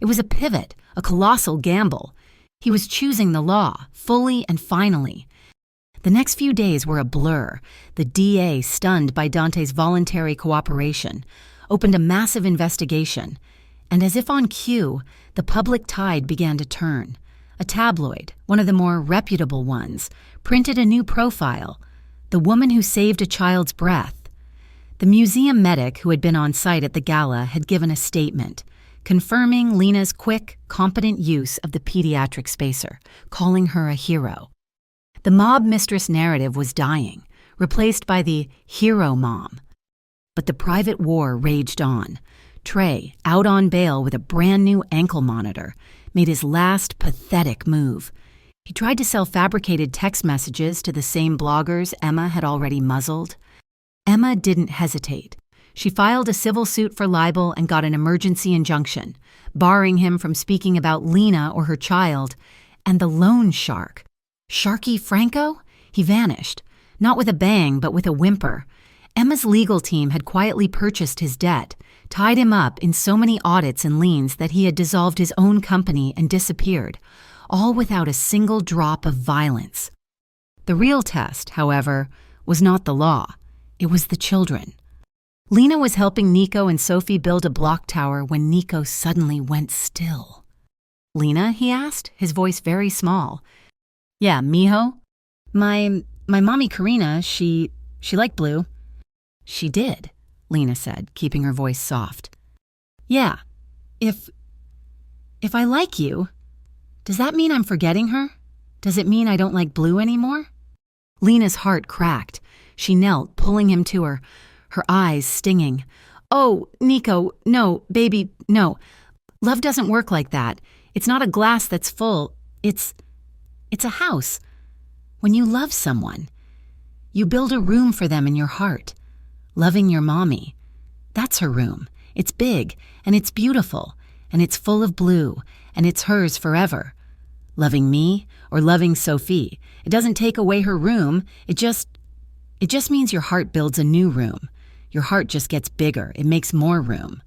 It was a pivot, a colossal gamble. He was choosing the law, fully and finally. The next few days were a blur. The DA, stunned by Dante's voluntary cooperation, opened a massive investigation. And as if on cue, the public tide began to turn. A tabloid, one of the more reputable ones, printed a new profile, "The Woman Who Saved a Child's Breath." The museum medic who had been on site at the gala had given a statement, confirming Lena's quick, competent use of the pediatric spacer, calling her a hero. The mob mistress narrative was dying, replaced by the hero mom. But the private war raged on. Trey, out on bail with a brand new ankle monitor, made his last pathetic move. He tried to sell fabricated text messages to the same bloggers Emma had already muzzled. Emma didn't hesitate. She filed a civil suit for libel and got an emergency injunction, barring him from speaking about Lena or her child. And the loan shark, Sharky Franco? He vanished, not with a bang, but with a whimper. Emma's legal team had quietly purchased his debt, tied him up in so many audits and liens that he had dissolved his own company and disappeared, all without a single drop of violence. The real test, however, was not the law. It was the children. Lena was helping Nico and Sophie build a block tower when Nico suddenly went still. "Lena?" he asked, his voice very small. "Yeah, mijo? My mommy Karina, she liked blue." "She did," Lena said, keeping her voice soft. "Yeah, if I like you, does that mean I'm forgetting her? Does it mean I don't like blue anymore?" Lena's heart cracked. She knelt, pulling him to her, her eyes stinging. "Oh, Nico, no, baby, no. Love doesn't work like that. It's not a glass that's full. It's a house. When you love someone, you build a room for them in your heart. Loving your mommy, that's her room. It's big, and it's beautiful, and it's full of blue, and it's hers forever. Loving me or loving Sophie, it doesn't take away her room. It just means your heart builds a new room. Your heart just gets bigger. It makes more room."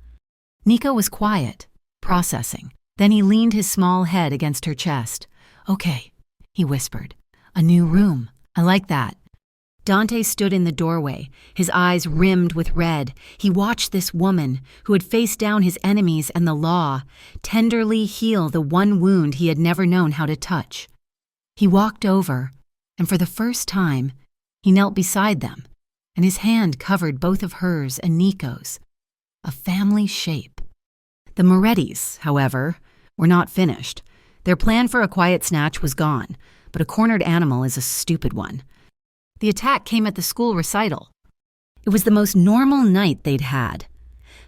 Nico was quiet, processing. Then he leaned his small head against her chest. "Okay," he whispered. "A new room. I like that." Dante stood in the doorway, his eyes rimmed with red. He watched this woman, who had faced down his enemies and the law, tenderly heal the one wound he had never known how to touch. He walked over, and for the first time, he knelt beside them, and his hand covered both of hers and Nico's. A family shape. The Morettis, however, were not finished. Their plan for a quiet snatch was gone, but a cornered animal is a stupid one. The attack came at the school recital. It was the most normal night they'd had.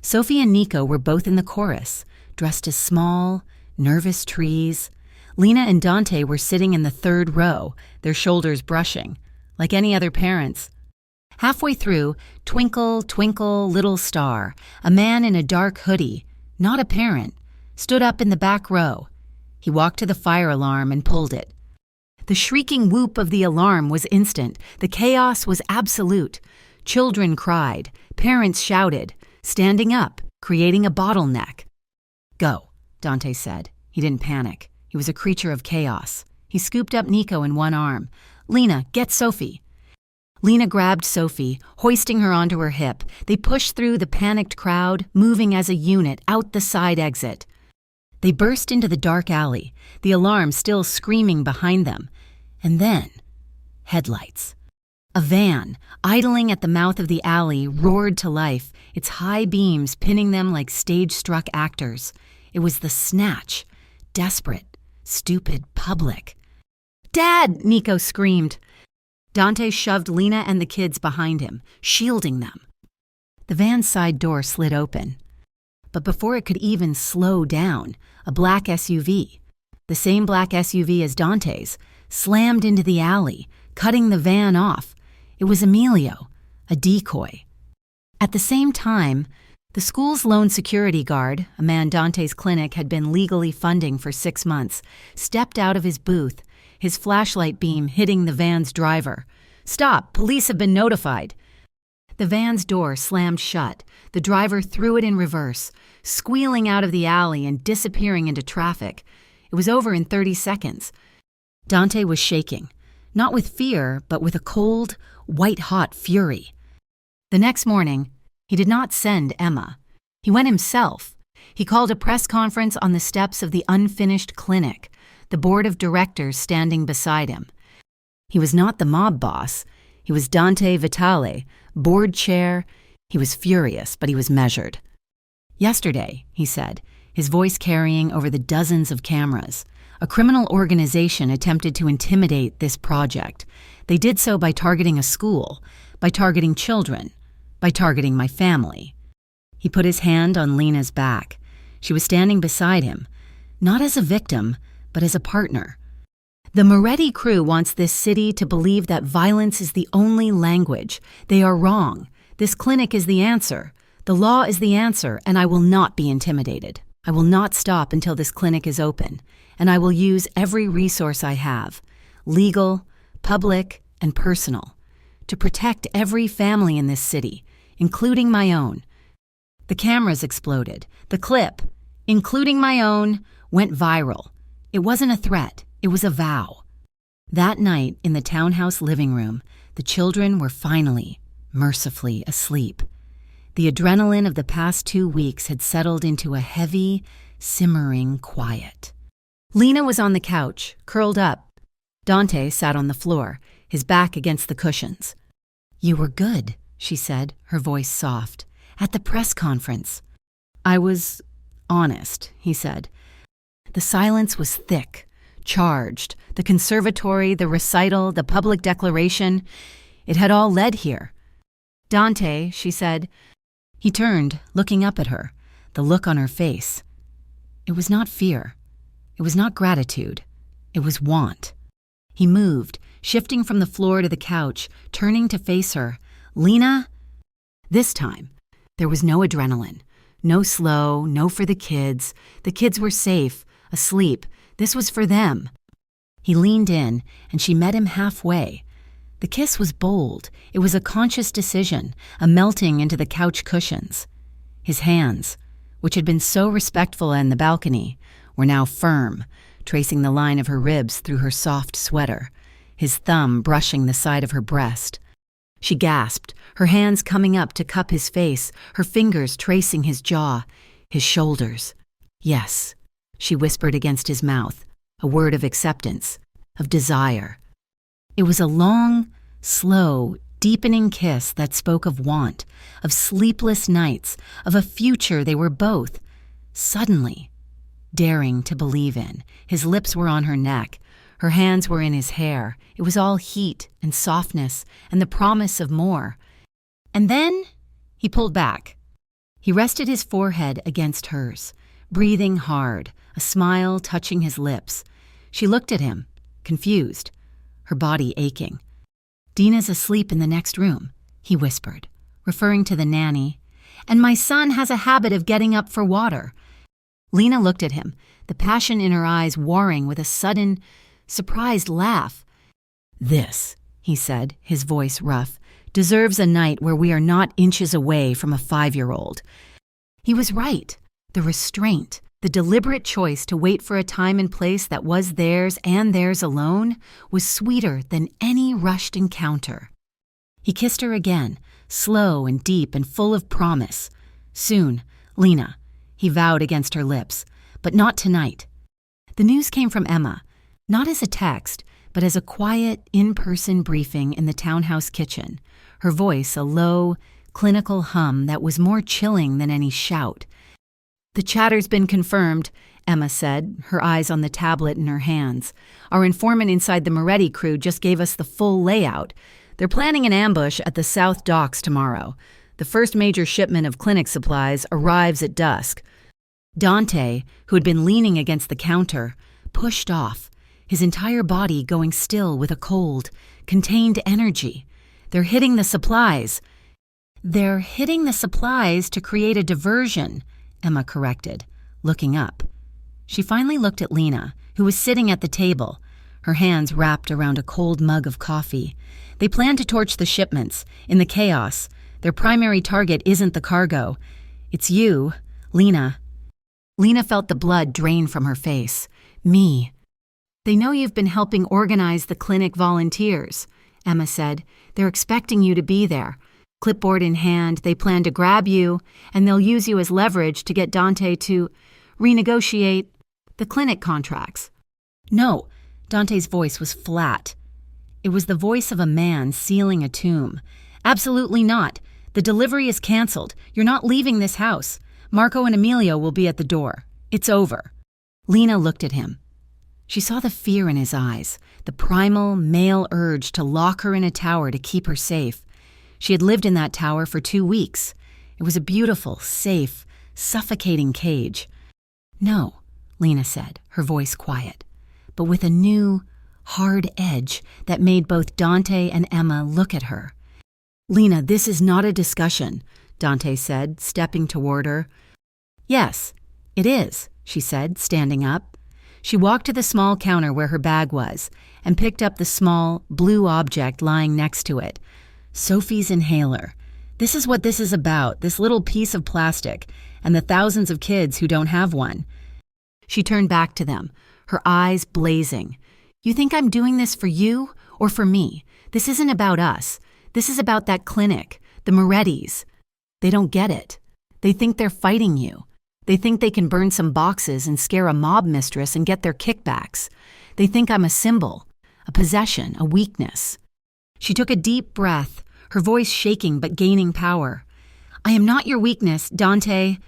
Sophie and Nico were both in the chorus, dressed as small, nervous trees. Lena and Dante were sitting in the third row, their shoulders brushing, like any other parents. Halfway through, "Twinkle, twinkle, little star," a man in a dark hoodie, not a parent, stood up in the back row. He walked to the fire alarm and pulled it. The shrieking whoop of the alarm was instant. The chaos was absolute. Children cried. Parents shouted, standing up, creating a bottleneck. "Go," Dante said. He didn't panic. He was a creature of chaos. He scooped up Nico in one arm. "Lena, get Sophie." Lena grabbed Sophie, hoisting her onto her hip. They pushed through the panicked crowd, moving as a unit out the side exit. They burst into the dark alley, the alarm still screaming behind them. And then, headlights. A van, idling at the mouth of the alley, roared to life, its high beams pinning them like stage-struck actors. It was the snatch. Desperate, stupid, public. "Dad!" Nico screamed. Dante shoved Lena and the kids behind him, shielding them. The van's side door slid open. But before it could even slow down, a black SUV, the same black SUV as Dante's, slammed into the alley, cutting the van off. It was Emilio, a decoy. At the same time, the school's lone security guard, a man Dante's clinic had been legally funding for 6 months, stepped out of his booth, his flashlight beam hitting the van's driver. "Stop! Police have been notified." The van's door slammed shut. The driver threw it in reverse, squealing out of the alley and disappearing into traffic. It was over in 30 seconds. Dante was shaking, not with fear, but with a cold, white-hot fury. The next morning, he did not send Emma. He went himself. He called a press conference on the steps of the unfinished clinic, the board of directors standing beside him. He was not the mob boss. He was Dante Vitale, board chair. He was furious, but he was measured. "Yesterday," he said, his voice carrying over the dozens of cameras, "a criminal organization attempted to intimidate this project. They did so by targeting a school, by targeting children. by targeting my family. He put his hand on Lena's back. She was standing beside him, not as a victim, but as a partner. The Moretti crew wants this city to believe that violence is the only language. They are wrong. This clinic is the answer. The law is the answer, and I will not be intimidated. I will not stop until this clinic is open, and I will use every resource I have, legal, public, and personal, to protect every family in this city, including my own. The cameras exploded. The clip, including my own, went viral. It wasn't a threat. It was a vow. That night, in the townhouse living room, the children were finally, mercifully asleep. The adrenaline of the past 2 weeks had settled into a heavy, simmering quiet. Lena was on the couch, curled up. Dante sat on the floor, his back against the cushions. "You were good," she said, her voice soft, "at the press conference." "I was honest," he said. The silence was thick, charged. The conservatory, the recital, the public declaration, it had all led here. "Dante," she said. He turned, looking up at her, the look on her face. It was not fear. It was not gratitude. It was want. He moved, shifting from the floor to the couch, turning to face her. "Lena?" This time, there was no adrenaline. No slow, no for the kids. The kids were safe, asleep. This was for them. He leaned in, and she met him halfway. The kiss was bold. It was a conscious decision, a melting into the couch cushions. His hands, which had been so respectful in the balcony, were now firm, tracing the line of her ribs through her soft sweater, his thumb brushing the side of her breast. She gasped, her hands coming up to cup his face, her fingers tracing his jaw, his shoulders. "Yes," she whispered against his mouth, a word of acceptance, of desire. It was a long, slow, deepening kiss that spoke of want, of sleepless nights, of a future they were both, suddenly, daring to believe in. His lips were on her neck. Her hands were in his hair. It was all heat and softness and the promise of more. And then he pulled back. He rested his forehead against hers, breathing hard, a smile touching his lips. She looked at him, confused, her body aching. "Dina's asleep in the next room," he whispered, referring to the nanny. "And my son has a habit of getting up for water." Lena looked at him, the passion in her eyes warring with a sudden, surprised laugh. "This," he said, his voice rough, "deserves a night where we are not inches away from a 5-year-old. He was right. The restraint, the deliberate choice to wait for a time and place that was theirs and theirs alone, was sweeter than any rushed encounter. He kissed her again, slow and deep and full of promise. "Soon, Lena," he vowed against her lips, "but not tonight." The news came from Emma, not as a text, but as a quiet, in-person briefing in the townhouse kitchen, her voice a low, clinical hum that was more chilling than any shout. "The chatter's been confirmed," Emma said, her eyes on the tablet in her hands. "Our informant inside the Moretti crew just gave us the full layout. They're planning an ambush at the South Docks tomorrow. The first major shipment of clinic supplies arrives at dusk." Dante, who had been leaning against the counter, pushed off, his entire body going still with a cold, contained energy. "They're hitting the supplies." "They're hitting the supplies to create a diversion," Emma corrected, looking up. She finally looked at Lena, who was sitting at the table, her hands wrapped around a cold mug of coffee. "They plan to torch the shipments. In the chaos, their primary target isn't the cargo. It's you, Lena." Lena felt the blood drain from her face. "Me." "They know you've been helping organize the clinic volunteers," Emma said. "They're expecting you to be there. Clipboard in hand, they plan to grab you, and they'll use you as leverage to get Dante to renegotiate the clinic contracts." "No," Dante's voice was flat. It was the voice of a man sealing a tomb. "Absolutely not. The delivery is canceled. You're not leaving this house. Marco and Emilio will be at the door. It's over." Lena looked at him. She saw the fear in his eyes, the primal, male urge to lock her in a tower to keep her safe. She had lived in that tower for 2 weeks. It was a beautiful, safe, suffocating cage. "No," Lena said, her voice quiet, but with a new, hard edge that made both Dante and Emma look at her. "Lena, this is not a discussion," Dante said, stepping toward her. "Yes, it is," she said, standing up. She walked to the small counter where her bag was and picked up the small, blue object lying next to it. Sophie's inhaler. This is what this is about, this little piece of plastic, and the thousands of kids who don't have one. She turned back to them, her eyes blazing. "You think I'm doing this for you or for me? This isn't about us. This is about that clinic, the Morettis. They don't get it. They think they're fighting you. They think they can burn some boxes and scare a mob mistress and get their kickbacks. They think I'm a symbol, a possession, a weakness." She took a deep breath, her voice shaking but gaining power. "I am not your weakness, Dante.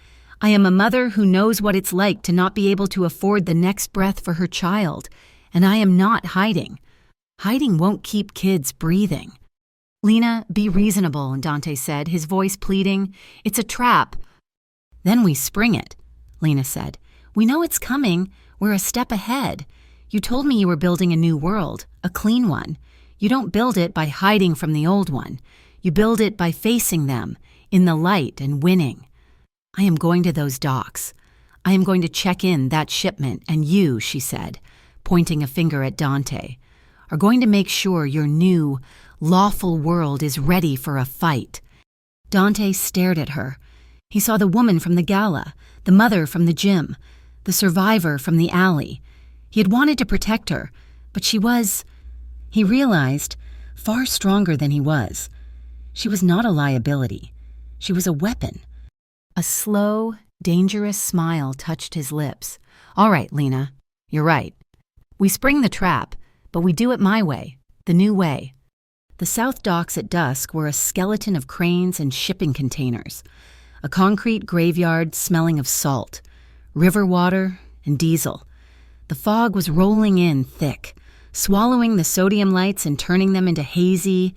I am a mother who knows what it's like to not be able to afford the next breath for her child, and I am not hiding. Hiding won't keep kids breathing." "Lena, be reasonable," Dante said, his voice pleading. "It's a trap." "Then we spring it," Lena said. "We know it's coming. We're a step ahead. You told me you were building a new world, a clean one. You don't build it by hiding from the old one. You build it by facing them, in the light and winning. I am going to those docks. I am going to check in that shipment, and you," she said, pointing a finger at Dante, "are going to make sure your new, lawful world is ready for a fight." Dante stared at her. He saw the woman from the Gala, the mother from the gym, the survivor from the alley. He had wanted to protect her, but she was, he realized, far stronger than he was. She was not a liability. She was a weapon. A slow, dangerous smile touched his lips. "All right, Lena, you're right. We spring the trap, but we do it my way, the new way." The south docks at dusk were a skeleton of cranes and shipping containers, a concrete graveyard smelling of salt, river water, and diesel. The fog was rolling in thick, swallowing the sodium lights and turning them into hazy,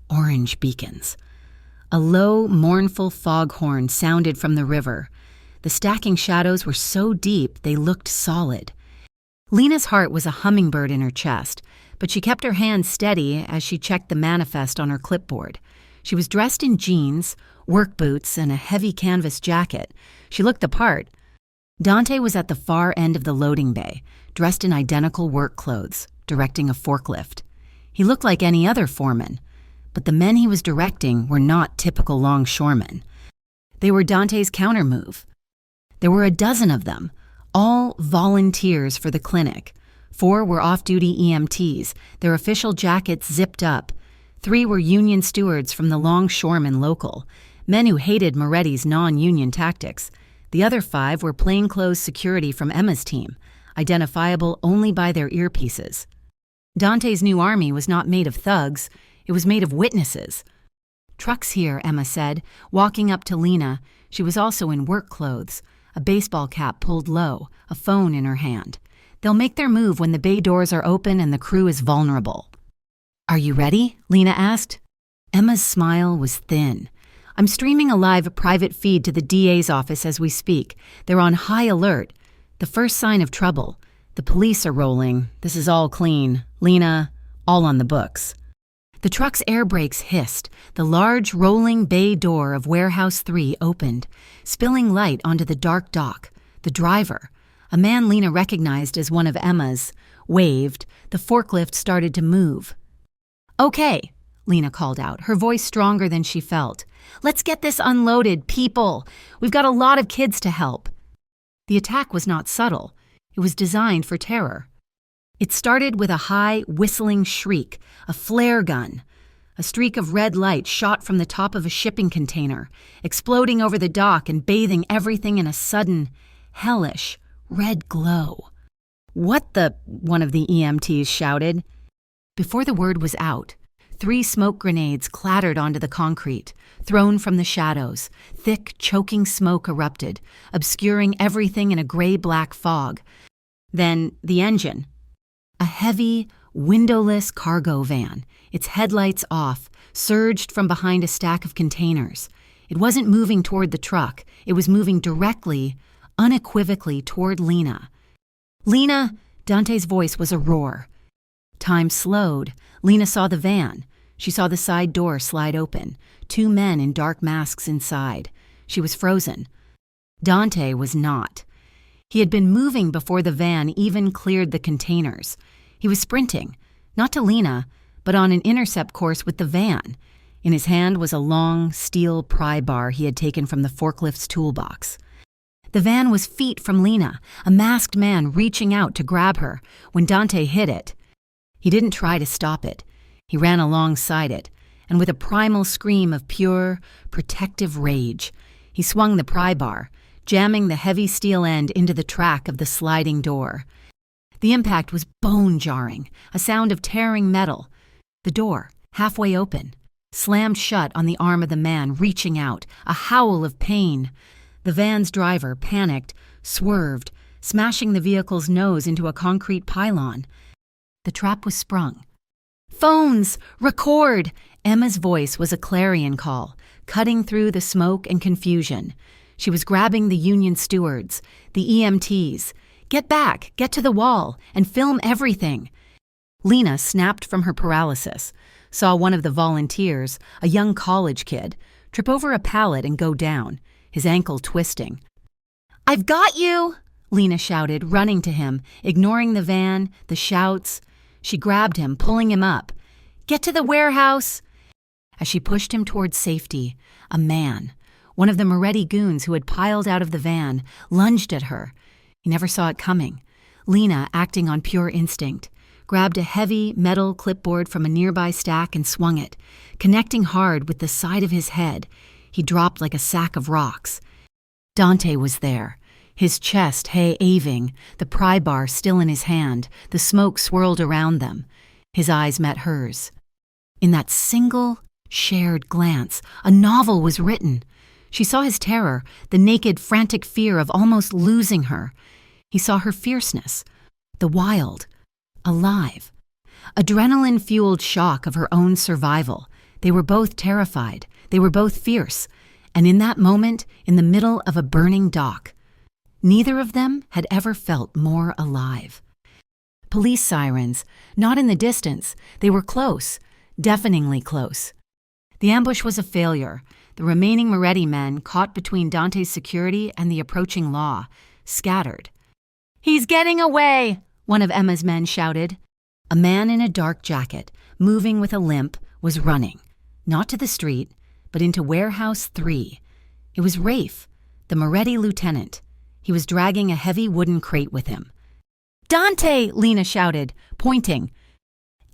orange beacons. A low, mournful foghorn sounded from the river. The stacking shadows were so deep they looked solid. Lena's heart was a hummingbird in her chest, but she kept her hand steady as she checked the manifest on her clipboard. She was dressed in jeans, work boots, and a heavy canvas jacket. She looked the part. Dante was at the far end of the loading bay, dressed in identical work clothes, directing a forklift. He looked like any other foreman, but the men he was directing were not typical longshoremen. They were Dante's countermove. There were a dozen of them, all volunteers for the clinic. 4 were off-duty EMTs, their official jackets zipped up. 3 were union stewards from the longshoremen local, men who hated Moretti's non-union tactics. The other 5 were plainclothes security from Emma's team, identifiable only by their earpieces. Dante's new army was not made of thugs, it was made of witnesses. "Truck's here," Emma said, walking up to Lena. She was also in work clothes, a baseball cap pulled low, a phone in her hand. "They'll make their move when the bay doors are open and the crew is vulnerable." "Are you ready?" Lena asked. Emma's smile was thin. "I'm streaming a live private feed to the DA's office as we speak. They're on high alert. The first sign of trouble. The police are rolling. This is all clean. Lena, all on the books." The truck's air brakes hissed. The large, rolling bay door of Warehouse 3 opened, spilling light onto the dark dock. The driver, a man Lena recognized as one of Emma's, waved. The forklift started to move. "Okay," Lena called out, her voice stronger than she felt. "Let's get this unloaded, people. We've got a lot of kids to help." The attack was not subtle. It was designed for terror. It started with a high, whistling shriek, a flare gun. A streak of red light shot from the top of a shipping container, exploding over the dock and bathing everything in a sudden, hellish, red glow. "What the?" one of the EMTs shouted. Before the word was out, 3 smoke grenades clattered onto the concrete, thrown from the shadows. Thick, choking smoke erupted, obscuring everything in a gray-black fog. Then the engine. A heavy, windowless cargo van, its headlights off, surged from behind a stack of containers. It wasn't moving toward the truck. It was moving directly, unequivocally toward Lena. "Lena!" Dante's voice was a roar. Time slowed. Lena saw the van. She saw the side door slide open, 2 men in dark masks inside. She was frozen. Dante was not. He had been moving before the van even cleared the containers. He was sprinting, not to Lena, but on an intercept course with the van. In his hand was a long, steel pry bar he had taken from the forklift's toolbox. The van was feet from Lena, a masked man reaching out to grab her, when Dante hit it. He didn't try to stop it. He ran alongside it, and with a primal scream of pure, protective rage, he swung the pry bar, jamming the heavy steel end into the track of the sliding door. The impact was bone-jarring, a sound of tearing metal. The door, halfway open, slammed shut on the arm of the man reaching out, a howl of pain. The van's driver, panicked, swerved, smashing the vehicle's nose into a concrete pylon. The trap was sprung. "Phones! Record!" Emma's voice was a clarion call, cutting through the smoke and confusion. She was grabbing the union stewards, the EMTs. "Get back, get to the wall, and film everything." Lena snapped from her paralysis, saw one of the volunteers, a young college kid, trip over a pallet and go down, his ankle twisting. "I've got you!" Lena shouted, running to him, ignoring the van, the shouts. She grabbed him, pulling him up. "Get to the warehouse!" As she pushed him towards safety, a man, one of the Moretti goons who had piled out of the van, lunged at her. He never saw it coming. Lena, acting on pure instinct, grabbed a heavy metal clipboard from a nearby stack and swung it, connecting hard with the side of his head. He dropped like a sack of rocks. Dante was there, his chest heaving, the pry bar still in his hand, the smoke swirled around them. His eyes met hers. In that single, shared glance, a novel was written. She saw his terror, the naked, frantic fear of almost losing her. He saw her fierceness, the wild, alive. Adrenaline-fueled shock of her own survival. They were both terrified. They were both fierce. And in that moment, in the middle of a burning dock, neither of them had ever felt more alive. Police sirens, not in the distance. They were close, deafeningly close. The ambush was a failure. The remaining Moretti men, caught between Dante's security and the approaching law, scattered. "He's getting away!" one of Emma's men shouted. A man in a dark jacket, moving with a limp, was running, not to the street, but into Warehouse 3. It was Rafe, the Moretti lieutenant. He was dragging a heavy wooden crate with him. "Dante!" Lena shouted, pointing.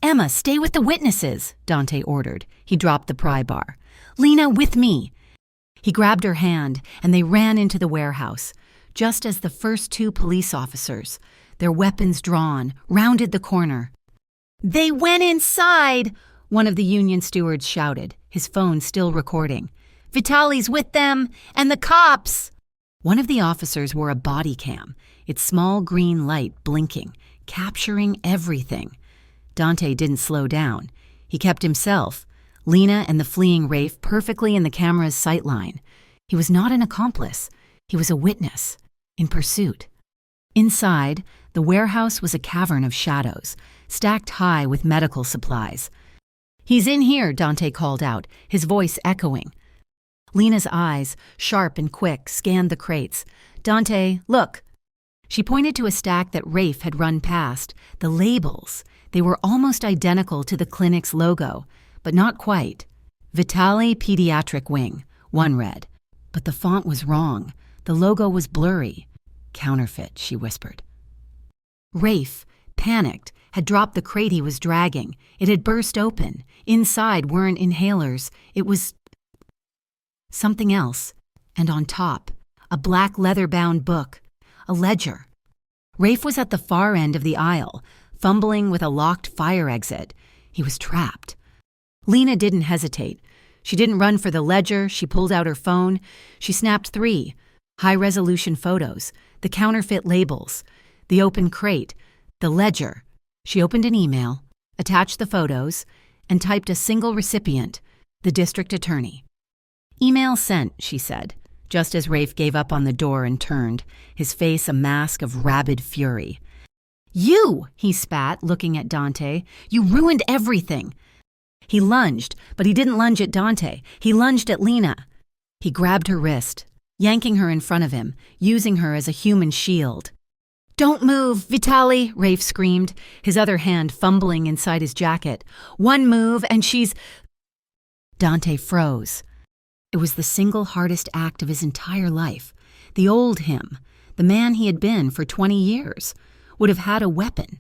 "Emma, stay with the witnesses," Dante ordered. He dropped the pry bar. "Lena, with me." He grabbed her hand, and they ran into the warehouse, just as the first 2 police officers, their weapons drawn, rounded the corner. "They went inside!" one of the union stewards shouted, his phone still recording. "Vitali's with them, and the cops!" One of the officers wore a body cam, its small green light blinking, capturing everything. Dante didn't slow down. He kept himself, Lena and the fleeing Rafe, perfectly in the camera's sightline. He was not an accomplice. He was a witness, in pursuit. Inside, the warehouse was a cavern of shadows, stacked high with medical supplies. "He's in here," Dante called out, his voice echoing. Lena's eyes, sharp and quick, scanned the crates. "Dante, look." She pointed to a stack that Rafe had run past. The labels. They were almost identical to the clinic's logo, but not quite. "Vitali Pediatric Wing," one read. But the font was wrong. The logo was blurry. "Counterfeit," she whispered. Rafe, panicked, had dropped the crate he was dragging. It had burst open. Inside weren't inhalers. It was something else. And on top, a black leather-bound book, a ledger. Rafe was at the far end of the aisle, fumbling with a locked fire exit. He was trapped. Lena didn't hesitate. She didn't run for the ledger. She pulled out her phone. She snapped 3 high-resolution photos, the counterfeit labels, the open crate, the ledger. She opened an email, attached the photos, and typed a single recipient, the district attorney. "Email sent," she said, just as Rafe gave up on the door and turned, his face a mask of rabid fury. "You!" he spat, looking at Dante. "You ruined everything." He lunged, but he didn't lunge at Dante. He lunged at Lena. He grabbed her wrist, yanking her in front of him, using her as a human shield. "Don't move, Vitali!" Rafe screamed, his other hand fumbling inside his jacket. "One move and she's—" Dante froze. It was the single hardest act of his entire life. The old him, the man he had been for 20 years, would have had a weapon.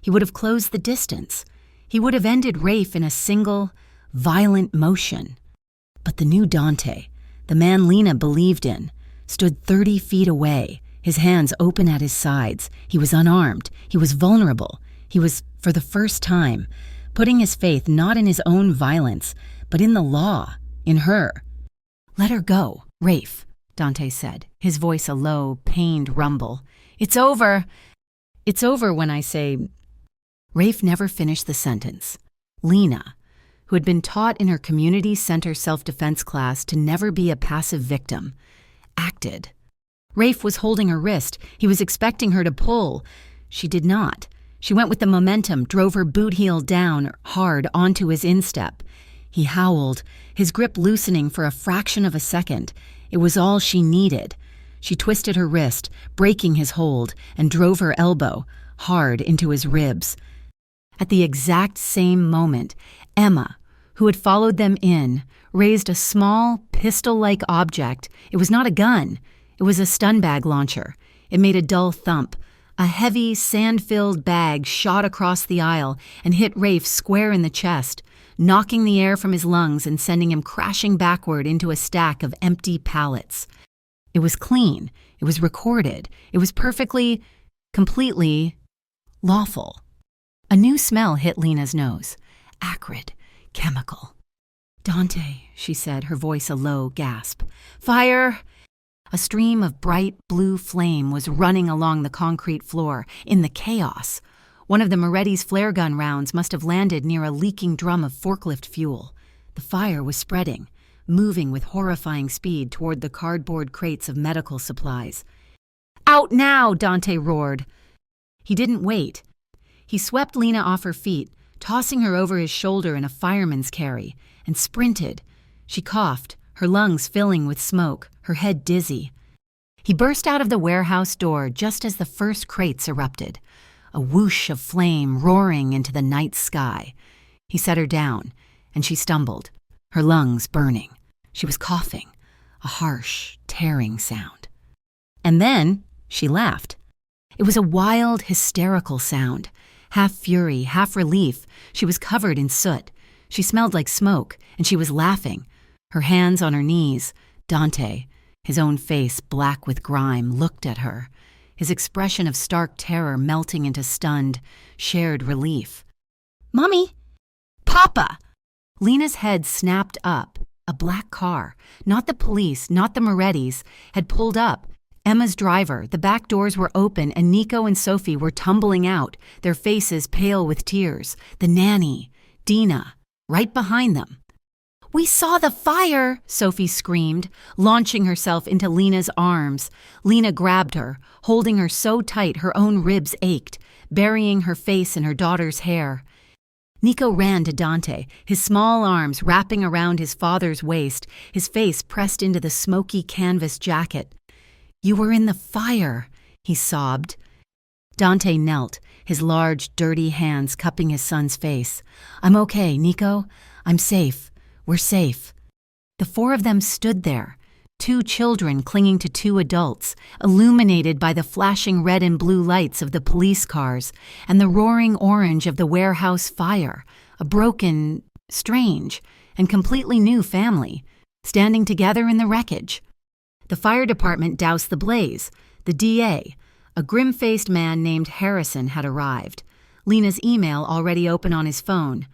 He would have closed the distance. He would have ended Rafe in a single, violent motion. But the new Dante, the man Lena believed in, stood 30 feet away, his hands open at his sides. He was unarmed. He was vulnerable. He was, for the first time, putting his faith not in his own violence, but in the law, in her. "Let her go, Rafe," Dante said, his voice a low, pained rumble. "It's over. It's over when I say—" Rafe never finished the sentence. Lena, who had been taught in her community center self-defense class to never be a passive victim, acted. Rafe was holding her wrist. He was expecting her to pull. She did not. She went with the momentum, drove her boot heel down hard onto his instep. He howled, his grip loosening for a fraction of a second. It was all she needed. She twisted her wrist, breaking his hold, and drove her elbow hard into his ribs. At the exact same moment, Emma, who had followed them in, raised a small, pistol-like object. It was not a gun. It was a stun bag launcher. It made a dull thump. A heavy, sand-filled bag shot across the aisle and hit Rafe square in the chest, knocking the air from his lungs and sending him crashing backward into a stack of empty pallets. It was clean. It was recorded. It was perfectly, completely lawful. A new smell hit Lena's nose. Acrid, chemical. "Dante," she said, her voice a low gasp. "Fire!" A stream of bright blue flame was running along the concrete floor in the chaos. One of the Moretti's flare gun rounds must have landed near a leaking drum of forklift fuel. The fire was spreading, moving with horrifying speed toward the cardboard crates of medical supplies. "Out now!" Dante roared. He didn't wait. He swept Lena off her feet, tossing her over his shoulder in a fireman's carry, and sprinted. She coughed, her lungs filling with smoke, her head dizzy. He burst out of the warehouse door just as the first crates erupted, a whoosh of flame roaring into the night sky. He set her down, and she stumbled, her lungs burning. She was coughing, a harsh, tearing sound. And then she laughed. It was a wild, hysterical sound, half fury, half relief. She was covered in soot. She smelled like smoke, and she was laughing, her hands on her knees. Dante, his own face black with grime, looked at her, his expression of stark terror melting into stunned, shared relief. "Mommy! Papa!" Lena's head snapped up. A black car, not the police, not the Morettis, had pulled up. Emma's driver, the back doors were open, and Nico and Sophie were tumbling out, their faces pale with tears. The nanny, Dina, right behind them. "We saw the fire!" Sophie screamed, launching herself into Lena's arms. Lena grabbed her, holding her so tight her own ribs ached, burying her face in her daughter's hair. Nico ran to Dante, his small arms wrapping around his father's waist, his face pressed into the smoky canvas jacket. "You were in the fire," he sobbed. Dante knelt, his large, dirty hands cupping his son's face. "I'm okay, Nico. I'm safe. We're safe." The four of them stood there, 2 children clinging to 2 adults, illuminated by the flashing red and blue lights of the police cars and the roaring orange of the warehouse fire, a broken, strange, and completely new family, standing together in the wreckage. The fire department doused the blaze. The DA, a grim-faced man named Harrison, had arrived. Lena's email already open on his phone.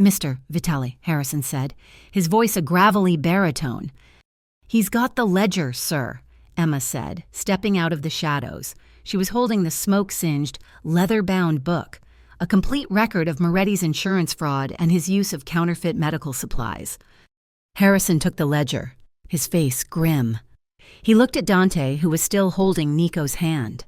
"Mr. Vitali," Harrison said, his voice a gravelly baritone. "He's got the ledger, sir," Emma said, stepping out of the shadows. She was holding the smoke-singed, leather-bound book, a complete record of Moretti's insurance fraud and his use of counterfeit medical supplies. Harrison took the ledger, his face grim. He looked at Dante, who was still holding Nico's hand.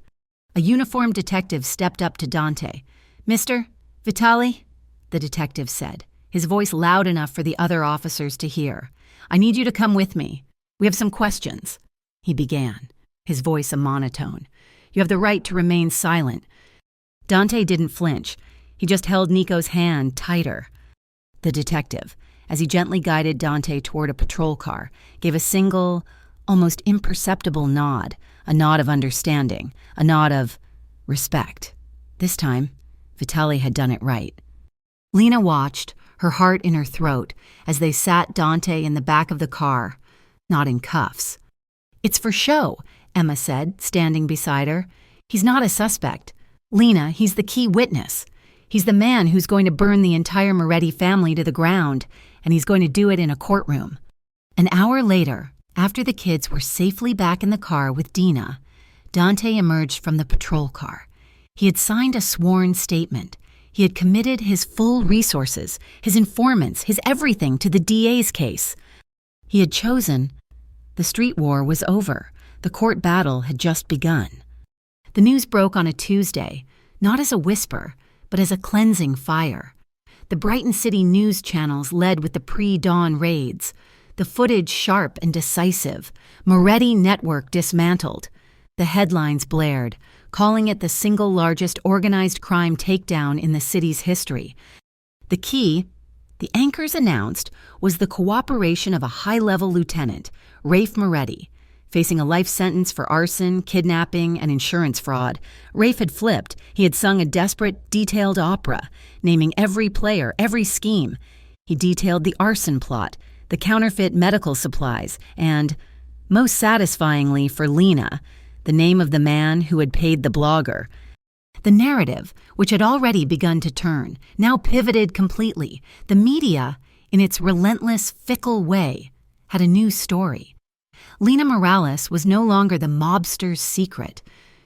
A uniformed detective stepped up to Dante. "Mr. Vitali," the detective said, his voice loud enough for the other officers to hear. "I need you to come with me. We have some questions." He began, his voice a monotone. "You have the right to remain silent." Dante didn't flinch. He just held Nico's hand tighter. The detective, as he gently guided Dante toward a patrol car, gave a single, almost imperceptible nod, a nod of understanding, a nod of respect. This time, Vitali had done it right. Lena watched, her heart in her throat, as they sat Dante in the back of the car, not in cuffs. "It's for show," Emma said, standing beside her. "He's not a suspect. Lena, he's the key witness. He's the man who's going to burn the entire Moretti family to the ground, and he's going to do it in a courtroom." An hour later, after the kids were safely back in the car with Dina, Dante emerged from the patrol car. He had signed a sworn statement. He had committed his full resources, his informants, his everything to the DA's case. He had chosen. The street war was over. The court battle had just begun. The news broke on a Tuesday, not as a whisper, but as a cleansing fire. The Brighton City news channels led with the pre-dawn raids, the footage sharp and decisive, Moretti network dismantled. The headlines blared, calling it the single largest organized crime takedown in the city's history. The key, the anchors announced, was the cooperation of a high-level lieutenant, Rafe Moretti. Facing a life sentence for arson, kidnapping, and insurance fraud, Rafe had flipped. He had sung a desperate, detailed opera, naming every player, every scheme. He detailed the arson plot, the counterfeit medical supplies, and, most satisfyingly for Lena, the name of the man who had paid the blogger. The narrative, which had already begun to turn, now pivoted completely. The media, in its relentless, fickle way, had a new story. Lena Morales was no longer the mobster's secret.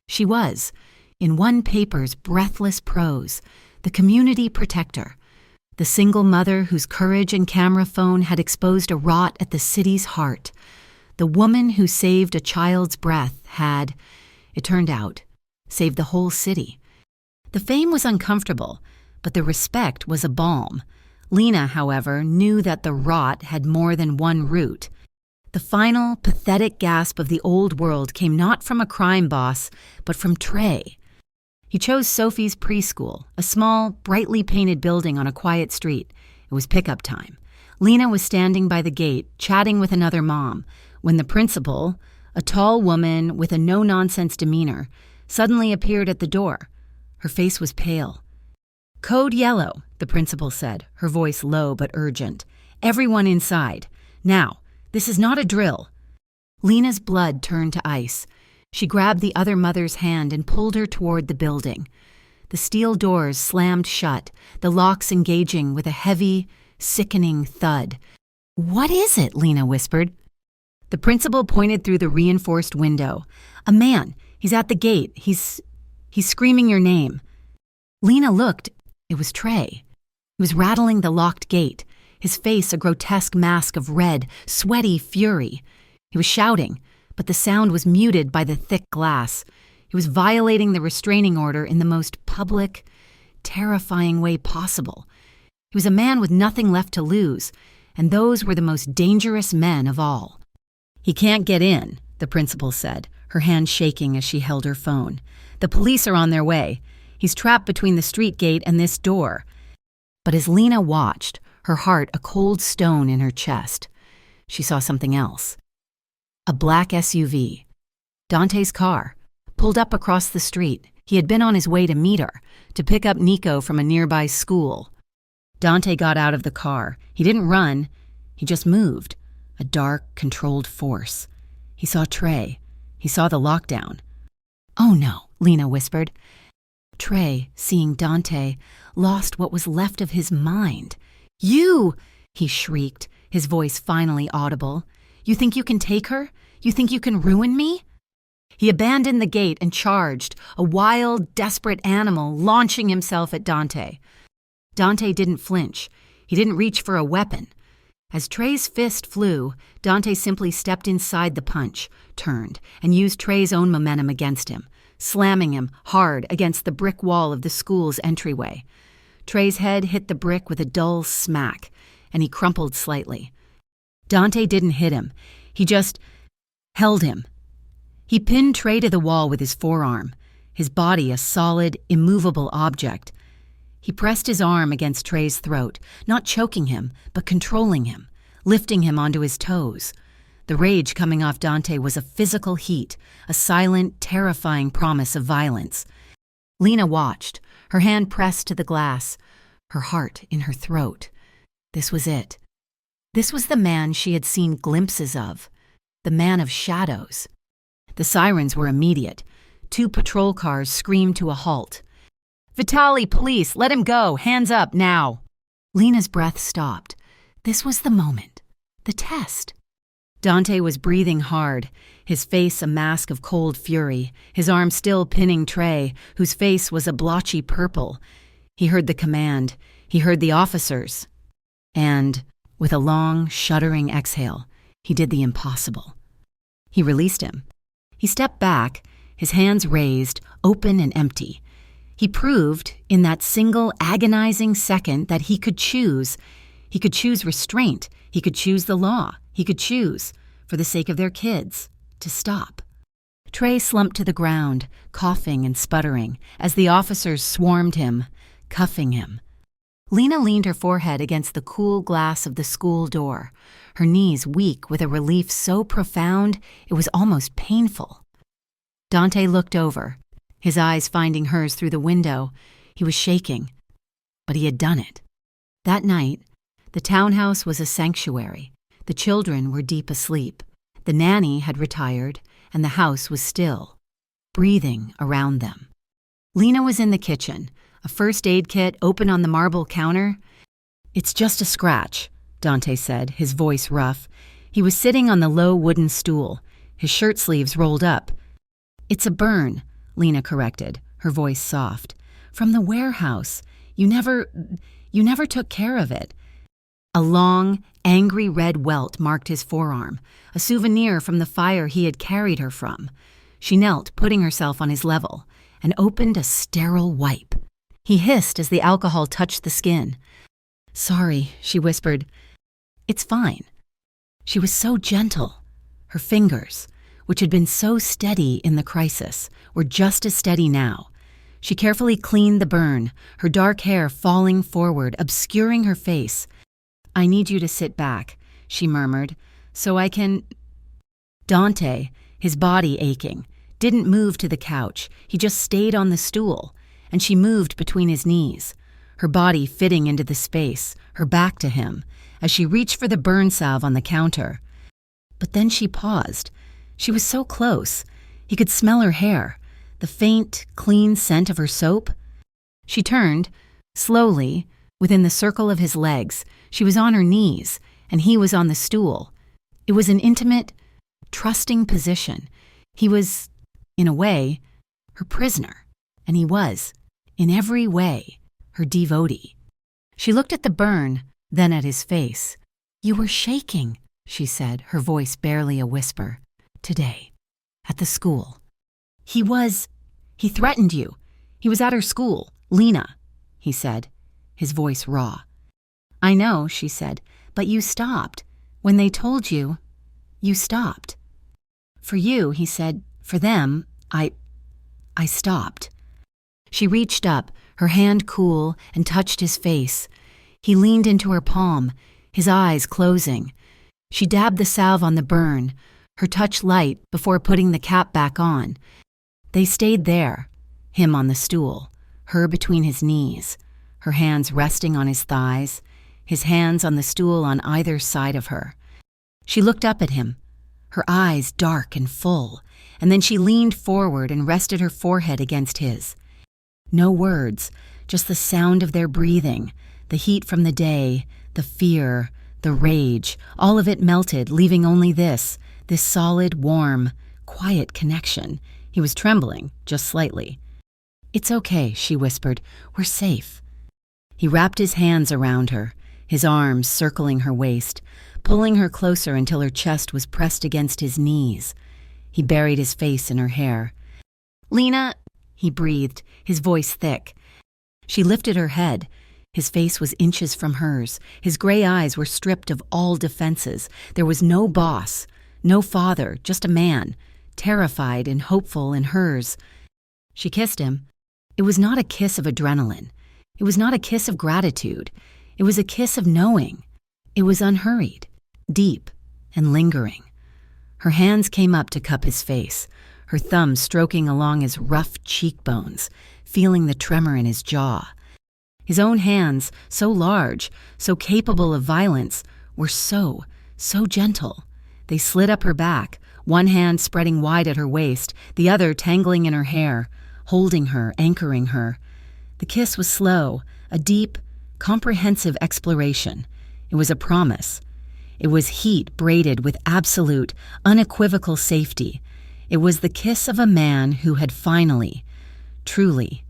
She was, in one paper's breathless prose, the community protector, the single mother whose courage and camera phone had exposed a rot at the city's heart. The woman who saved a child's breath had, it turned out, saved the whole city. The fame was uncomfortable, but the respect was a balm. Lena, however, knew that the rot had more than one root. The final, pathetic gasp of the old world came not from a crime boss, but from Trey. He chose Sophie's preschool, a small, brightly painted building on a quiet street. It was pickup time. Lena was standing by the gate, chatting with another mom, when the principal, a tall woman with a no-nonsense demeanor, suddenly appeared at the door. Her face was pale. "Code yellow," the principal said, her voice low but urgent. "Everyone inside. Now. This is not a drill." Lena's blood turned to ice. She grabbed the other mother's hand and pulled her toward the building. The steel doors slammed shut, the locks engaging with a heavy, sickening thud. "What is it?" Lena whispered. The principal pointed through the reinforced window. "A man. He's at the gate. He's screaming your name." Lena looked. It was Trey. He was rattling the locked gate, his face a grotesque mask of red, sweaty fury. He was shouting, but the sound was muted by the thick glass. He was violating the restraining order in the most public, terrifying way possible. He was a man with nothing left to lose, and those were the most dangerous men of all. "He can't get in," the principal said, her hand shaking as she held her phone. "The police are on their way. He's trapped between the street gate and this door." But as Lena watched, her heart a cold stone in her chest, she saw something else. A black SUV. Dante's car. Pulled up across the street. He had been on his way to meet her, to pick up Nico from a nearby school. Dante got out of the car. He didn't run. He just moved. A dark, controlled force. He saw Trey. He saw the lockdown. "Oh no," Lena whispered. Trey, seeing Dante, lost what was left of his mind. "You!" he shrieked, his voice finally audible. "You think you can take her? You think you can ruin me?" He abandoned the gate and charged, a wild, desperate animal launching himself at Dante. Dante didn't flinch. He didn't reach for a weapon. As Trey's fist flew, Dante simply stepped inside the punch, turned, and used Trey's own momentum against him, slamming him hard against the brick wall of the school's entryway. Trey's head hit the brick with a dull smack, and he crumpled slightly. Dante didn't hit him. He just held him. He pinned Trey to the wall with his forearm, his body a solid, immovable object. He pressed his arm against Trey's throat, not choking him, but controlling him, lifting him onto his toes. The rage coming off Dante was a physical heat, a silent, terrifying promise of violence. Lena watched, her hand pressed to the glass, her heart in her throat. This was it. This was the man she had seen glimpses of, the man of shadows. The sirens were immediate. 2 patrol cars screamed to a halt. "Vitali, police, let him go, hands up, now!" Lena's breath stopped. This was the moment, the test. Dante was breathing hard, his face a mask of cold fury, his arm still pinning Trey, whose face was a blotchy purple. He heard the command. He heard the officers. And, with a long, shuddering exhale, he did the impossible. He released him. He stepped back, his hands raised, open and empty. He proved, in that single agonizing second, that he could choose. He could choose restraint. He could choose the law. He could choose, for the sake of their kids, to stop. Trey slumped to the ground, coughing and sputtering, as the officers swarmed him, cuffing him. Lena leaned her forehead against the cool glass of the school door, her knees weak with a relief so profound it was almost painful. Dante looked over, his eyes finding hers through the window. He was shaking, but he had done it. That night, the townhouse was a sanctuary. The children were deep asleep. The nanny had retired, and the house was still, breathing around them. Lena was in the kitchen, a first aid kit open on the marble counter. "It's just a scratch," Dante said, his voice rough. He was sitting on the low wooden stool, his shirt sleeves rolled up. "It's a burn," Lena corrected, her voice soft. "From the warehouse. You never took care of it." A long, angry red welt marked his forearm, a souvenir from the fire he had carried her from. She knelt, putting herself on his level, and opened a sterile wipe. He hissed as the alcohol touched the skin. "Sorry," she whispered. "It's fine." She was so gentle. Her fingers, which had been so steady in the crisis, were just as steady now. She carefully cleaned the burn, her dark hair falling forward, obscuring her face. "I need you to sit back," she murmured, "so I can—" Dante, his body aching, didn't move to the couch. He just stayed on the stool, and she moved between his knees, her body fitting into the space, her back to him, as she reached for the burn salve on the counter. But then she paused. She was so close. He could smell her hair, the faint, clean scent of her soap. She turned, slowly, within the circle of his legs. She was on her knees, and he was on the stool. It was an intimate, trusting position. He was, in a way, her prisoner, and he was, in every way, her devotee. She looked at the burn, then at his face. "You were shaking," she said, her voice barely a whisper. "Today, at the school. He threatened you. He was at her school, Lena," he said, his voice raw. "I know," she said, "but you stopped. When they told you, you stopped." "For you," he said, "for them, I stopped." She reached up, her hand cool, and touched his face. He leaned into her palm, his eyes closing. She dabbed the salve on the burn, her touch light before putting the cap back on. They stayed there, him on the stool, her between his knees, her hands resting on his thighs, his hands on the stool on either side of her. She looked up at him, her eyes dark and full, and then she leaned forward and rested her forehead against his. No words, just the sound of their breathing, the heat from the day, the fear, the rage, all of it melted, leaving only this solid, warm, quiet connection. He was trembling, just slightly. "It's okay," she whispered. "We're safe." He wrapped his hands around her, his arms circling her waist, pulling her closer until her chest was pressed against his knees. He buried his face in her hair. "Lena," he breathed, his voice thick. She lifted her head. His face was inches from hers. His gray eyes were stripped of all defenses. There was no boss, no father, just a man, terrified and hopeful in hers. She kissed him. It was not a kiss of adrenaline. It was not a kiss of gratitude. It was a kiss of knowing. It was unhurried, deep, and lingering. Her hands came up to cup his face, her thumbs stroking along his rough cheekbones, feeling the tremor in his jaw. His own hands, so large, so capable of violence, were so gentle. They slid up her back, one hand spreading wide at her waist, the other tangling in her hair, holding her, anchoring her. The kiss was slow, a deep, comprehensive exploration. It was a promise. It was heat braided with absolute, unequivocal safety. It was the kiss of a man who had finally, truly,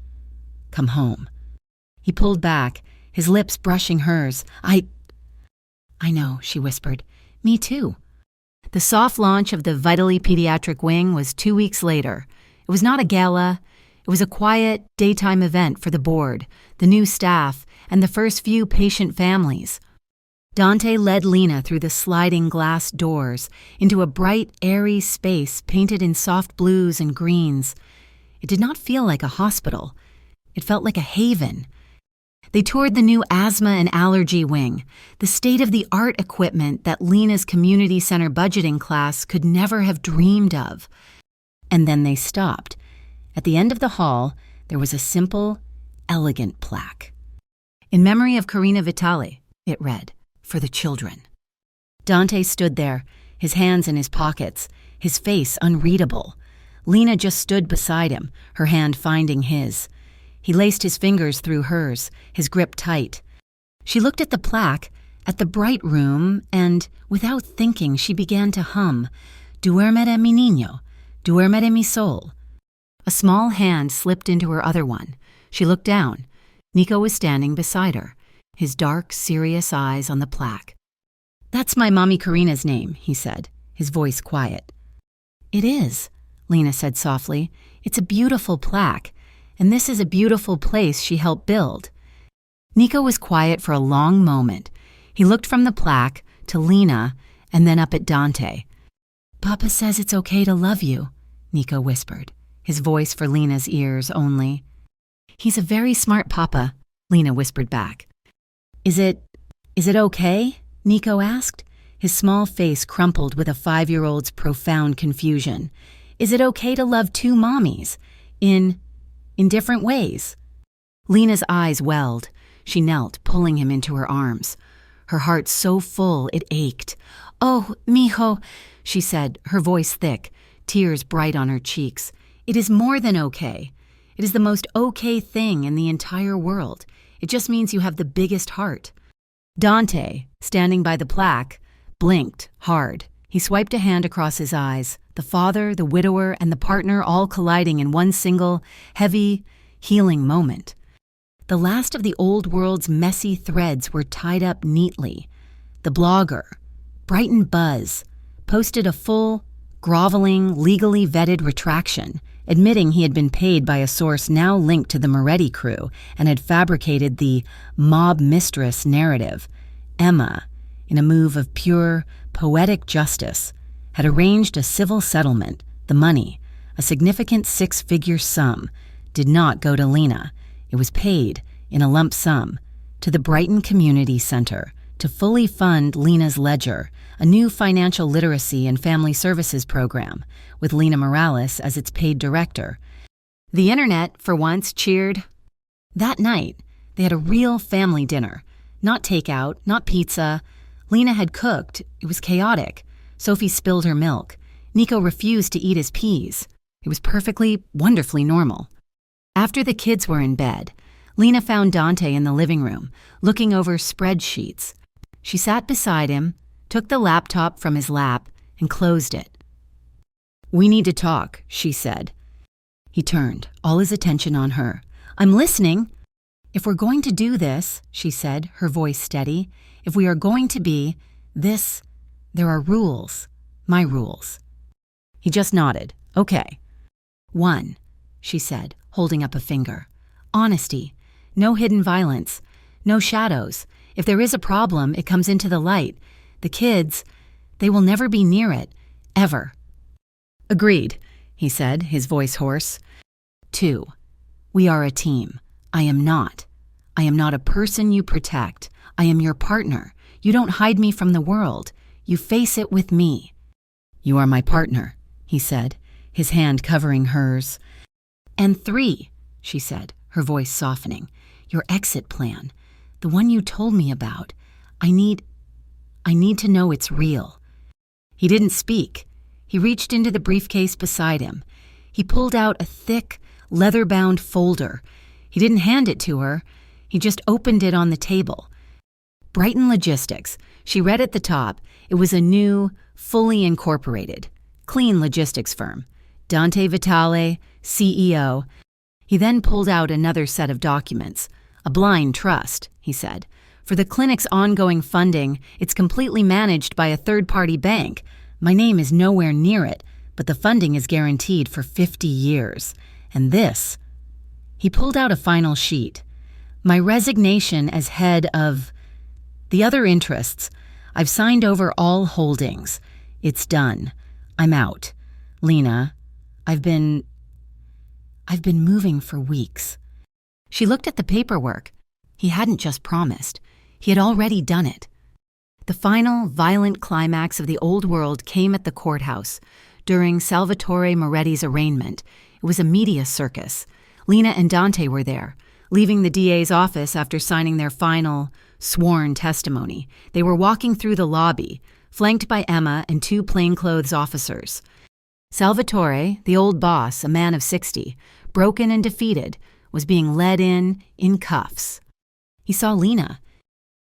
come home. He pulled back, his lips brushing hers. I know, she whispered. Me too. The soft launch of the vitally pediatric wing was 2 weeks later. It was not a gala. It was a quiet, daytime event for the board, the new staff, and the first few patient families. Dante led Lena through the sliding glass doors into a bright, airy space painted in soft blues and greens. It did not feel like a hospital. It felt like a haven. They toured the new asthma and allergy wing, the state-of-the-art equipment that Lena's community center budgeting class could never have dreamed of. And then they stopped. At the end of the hall, there was a simple, elegant plaque. "In memory of Karina Vitale," it read, "for the children." Dante stood there, his hands in his pockets, his face unreadable. Lena just stood beside him, her hand finding his. He laced his fingers through hers, his grip tight. She looked at the plaque, at the bright room, and, without thinking, she began to hum, "Duermere mi niño, duermere mi sol." A small hand slipped into her other one. She looked down. Nico was standing beside her, his dark, serious eyes on the plaque. "That's my mommy Karina's name," he said, his voice quiet. "It is," Lena said softly. "It's a beautiful plaque. And this is a beautiful place she helped build." Nico was quiet for a long moment. He looked from the plaque to Lena and then up at Dante. "Papa says it's okay to love you," Nico whispered, his voice for Lena's ears only. "He's a very smart papa," Lena whispered back. Is it okay?" Nico asked, his small face crumpled with a 5-year-old's profound confusion. "Is it okay to love two mommies? In different ways?" Lena's eyes welled. She knelt, pulling him into her arms. Her heart so full it ached. "Oh, mijo," she said, her voice thick, tears bright on her cheeks. "It is more than okay. It is the most okay thing in the entire world. It just means you have the biggest heart." Dante, standing by the plaque, blinked hard. He swiped a hand across his eyes, the father, the widower, and the partner all colliding in one single, heavy, healing moment. The last of the old world's messy threads were tied up neatly. The blogger, Brighton Buzz, posted a full, groveling, legally vetted retraction, admitting he had been paid by a source now linked to the Moretti crew and had fabricated the mob mistress narrative. Emma, in a move of pure, poetic justice, had arranged a civil settlement. The money, a significant 6-figure sum, did not go to Lena. It was paid, in a lump sum, to the Brighton Community Center to fully fund Lena's Ledger, a new financial literacy and family services program, with Lena Morales as its paid director. The internet, for once, cheered. That night, they had a real family dinner. Not takeout, not pizza. Lena had cooked. It was chaotic. Sophie spilled her milk. Nico refused to eat his peas. It was perfectly, wonderfully normal. After the kids were in bed, Lena found Dante in the living room, looking over spreadsheets. She sat beside him, took the laptop from his lap, and closed it. "We need to talk," she said. He turned, all his attention on her. "I'm listening." "If we're going to do this," she said, her voice steady, "if we are going to be this, there are rules. My rules." He just nodded. "Okay." "One," she said, holding up a finger. "Honesty. No hidden violence. No shadows. If there is a problem, it comes into the light. The kids, they will never be near it. Ever." "Agreed," he said, his voice hoarse. Two, we are a team. I am not. I am not a person you protect. I am your partner. You don't hide me from the world. You face it with me. "You are my partner," he said, his hand covering hers. "And three," she said, her voice softening, "your exit plan, the one you told me about. I need to know it's real." He didn't speak. He reached into the briefcase beside him. He pulled out a thick, leather-bound folder. He didn't hand it to her. He just opened it on the table. Brighton Logistics. She read at the top. It was a new, fully incorporated, clean logistics firm. Dante Vitale, CEO. He then pulled out another set of documents. "A blind trust," he said. "For the clinic's ongoing funding, it's completely managed by a third-party bank. My name is nowhere near it, but the funding is guaranteed for 50 years. And this..." He pulled out a final sheet. "My resignation as head of the other interests. I've signed over all holdings. It's done. I'm out. Lena, I've been moving for weeks." She looked at the paperwork. He hadn't just promised. He had already done it. The final, violent climax of the old world came at the courthouse. During Salvatore Moretti's arraignment, it was a media circus. Lena and Dante were there, leaving the DA's office after signing their final, sworn testimony. They were walking through the lobby, flanked by Emma and two plainclothes officers. Salvatore, the old boss, a man of 60, broken and defeated, was being led in cuffs. He saw Lena.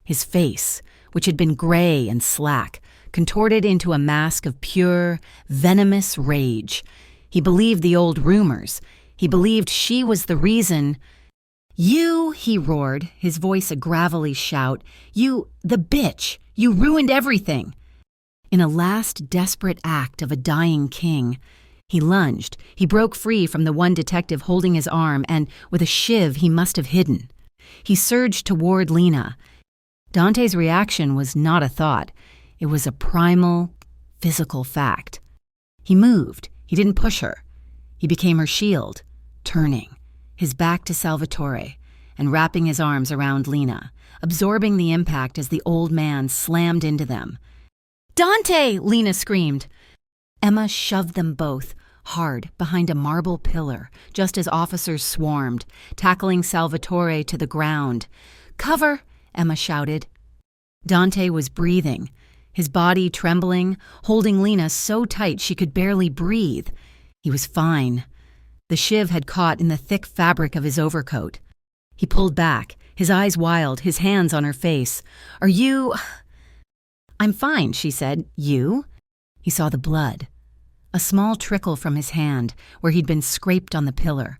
His face, which had been gray and slack, contorted into a mask of pure, venomous rage. He believed the old rumors. He believed she was the reason. "You," he roared, his voice a gravelly shout, "you, the bitch, you ruined everything." In a last desperate act of a dying king, he lunged. He broke free from the one detective holding his arm, and with a shiv he must have hidden. He surged toward Lena. Dante's reaction was not a thought. It was a primal, physical fact. He moved. He didn't push her. He became her shield, turning, his back to Salvatore, and wrapping his arms around Lena, absorbing the impact as the old man slammed into them. "Dante!" Lena screamed. Emma shoved them both, hard, behind a marble pillar, just as officers swarmed, tackling Salvatore to the ground. "Cover!" Emma shouted. Dante was breathing, his body trembling, holding Lena so tight she could barely breathe. He was fine. The shiv had caught in the thick fabric of his overcoat. He pulled back, his eyes wild, his hands on her face. "Are you—" "I'm fine," she said. "You?" He saw the blood. A small trickle from his hand, where he'd been scraped on the pillar.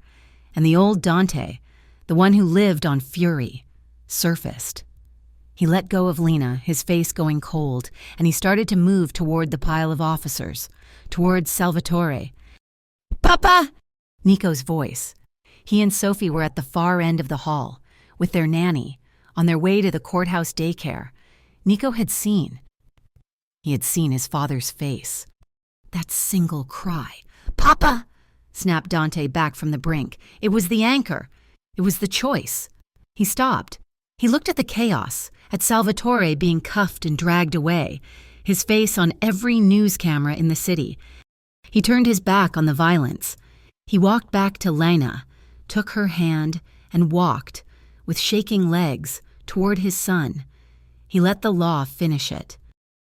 And the old Dante, the one who lived on fury, surfaced. He let go of Lena, his face going cold, and he started to move toward the pile of officers, toward Salvatore. "Papa!" Nico's voice. He and Sophie were at the far end of the hall, with their nanny, on their way to the courthouse daycare. Nico had seen. He had seen his father's face. That single cry. "Papa!" snapped Dante back from the brink. It was the anchor. It was the choice. He stopped. He looked at the chaos, at Salvatore being cuffed and dragged away, his face on every news camera in the city. He turned his back on the violence. He walked back to Lena, took her hand, and walked, with shaking legs, toward his son. He let the law finish it.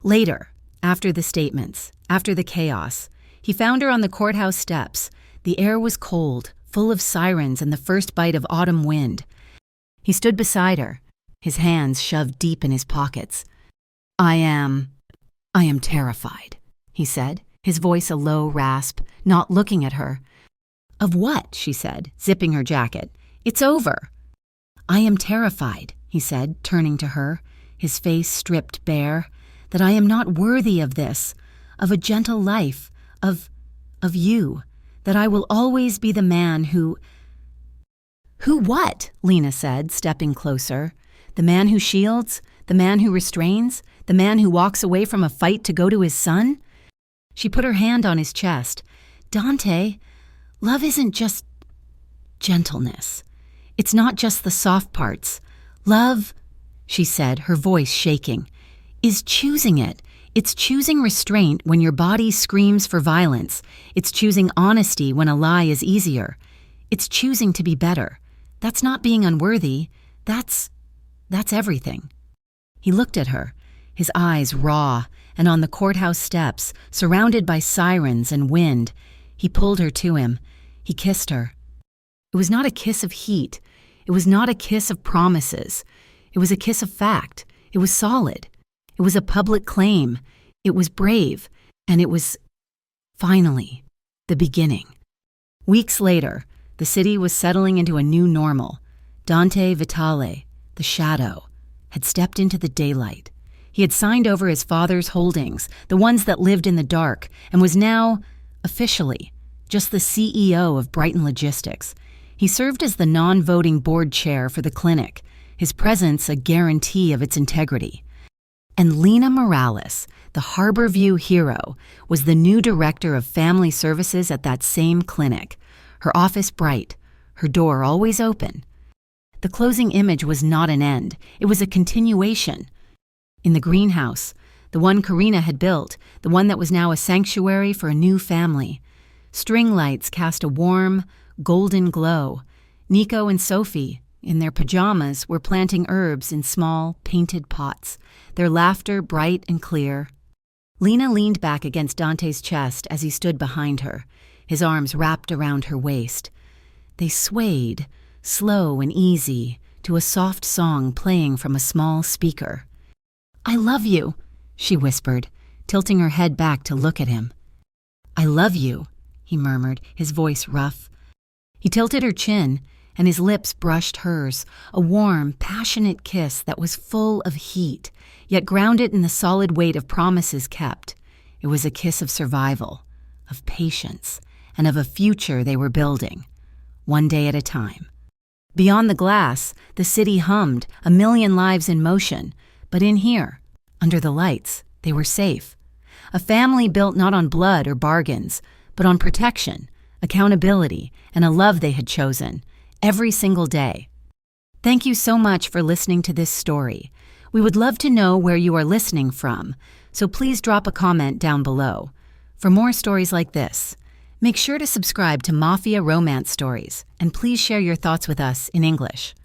Later, after the statements, after the chaos, he found her on the courthouse steps. The air was cold, full of sirens and the first bite of autumn wind. He stood beside her, his hands shoved deep in his pockets. I am terrified," he said, his voice a low rasp, not looking at her. "Of what?" she said, zipping her jacket. "It's over." "I am terrified," he said, turning to her, his face stripped bare, "that I am not worthy of this, of a gentle life, of you, that I will always be the man who—" "Who what?" Lena said, stepping closer. "The man who shields? The man who restrains? The man who walks away from a fight to go to his son?" She put her hand on his chest. "Dante, love isn't just gentleness. It's not just the soft parts. Love," she said, her voice shaking, "is choosing it. It's choosing restraint when your body screams for violence. It's choosing honesty when a lie is easier. It's choosing to be better. That's not being unworthy. That's everything." He looked at her, his eyes raw, and on the courthouse steps, surrounded by sirens and wind, he pulled her to him. He kissed her. It was not a kiss of heat. It was not a kiss of promises. It was a kiss of fact. It was solid. It was a public claim. It was brave. And it was, finally, the beginning. Weeks later, the city was settling into a new normal. Dante Vitale, the shadow, had stepped into the daylight. He had signed over his father's holdings, the ones that lived in the dark, and was now, officially, just the CEO of Brighton Logistics. He served as the non-voting board chair for the clinic, his presence a guarantee of its integrity. And Lena Morales, the Harborview hero, was the new director of family services at that same clinic, her office bright, her door always open. The closing image was not an end, it was a continuation. In the greenhouse, the one Karina had built, the one that was now a sanctuary for a new family, string lights cast a warm, golden glow. Nico and Sophie, in their pajamas, were planting herbs in small, painted pots, their laughter bright and clear. Lena leaned back against Dante's chest as he stood behind her, his arms wrapped around her waist. They swayed, slow and easy, to a soft song playing from a small speaker. "I love you," she whispered, tilting her head back to look at him. "I love you," he murmured, his voice rough. He tilted her chin, and his lips brushed hers, a warm, passionate kiss that was full of heat, yet grounded in the solid weight of promises kept. It was a kiss of survival, of patience, and of a future they were building, one day at a time. Beyond the glass, the city hummed, a million lives in motion, but in here, under the lights, they were safe. A family built not on blood or bargains, but on protection, accountability, and a love they had chosen, every single day. Thank you so much for listening to this story. We would love to know where you are listening from, so please drop a comment down below. For more stories like this, make sure to subscribe to Mafia Romance Stories, and please share your thoughts with us in English.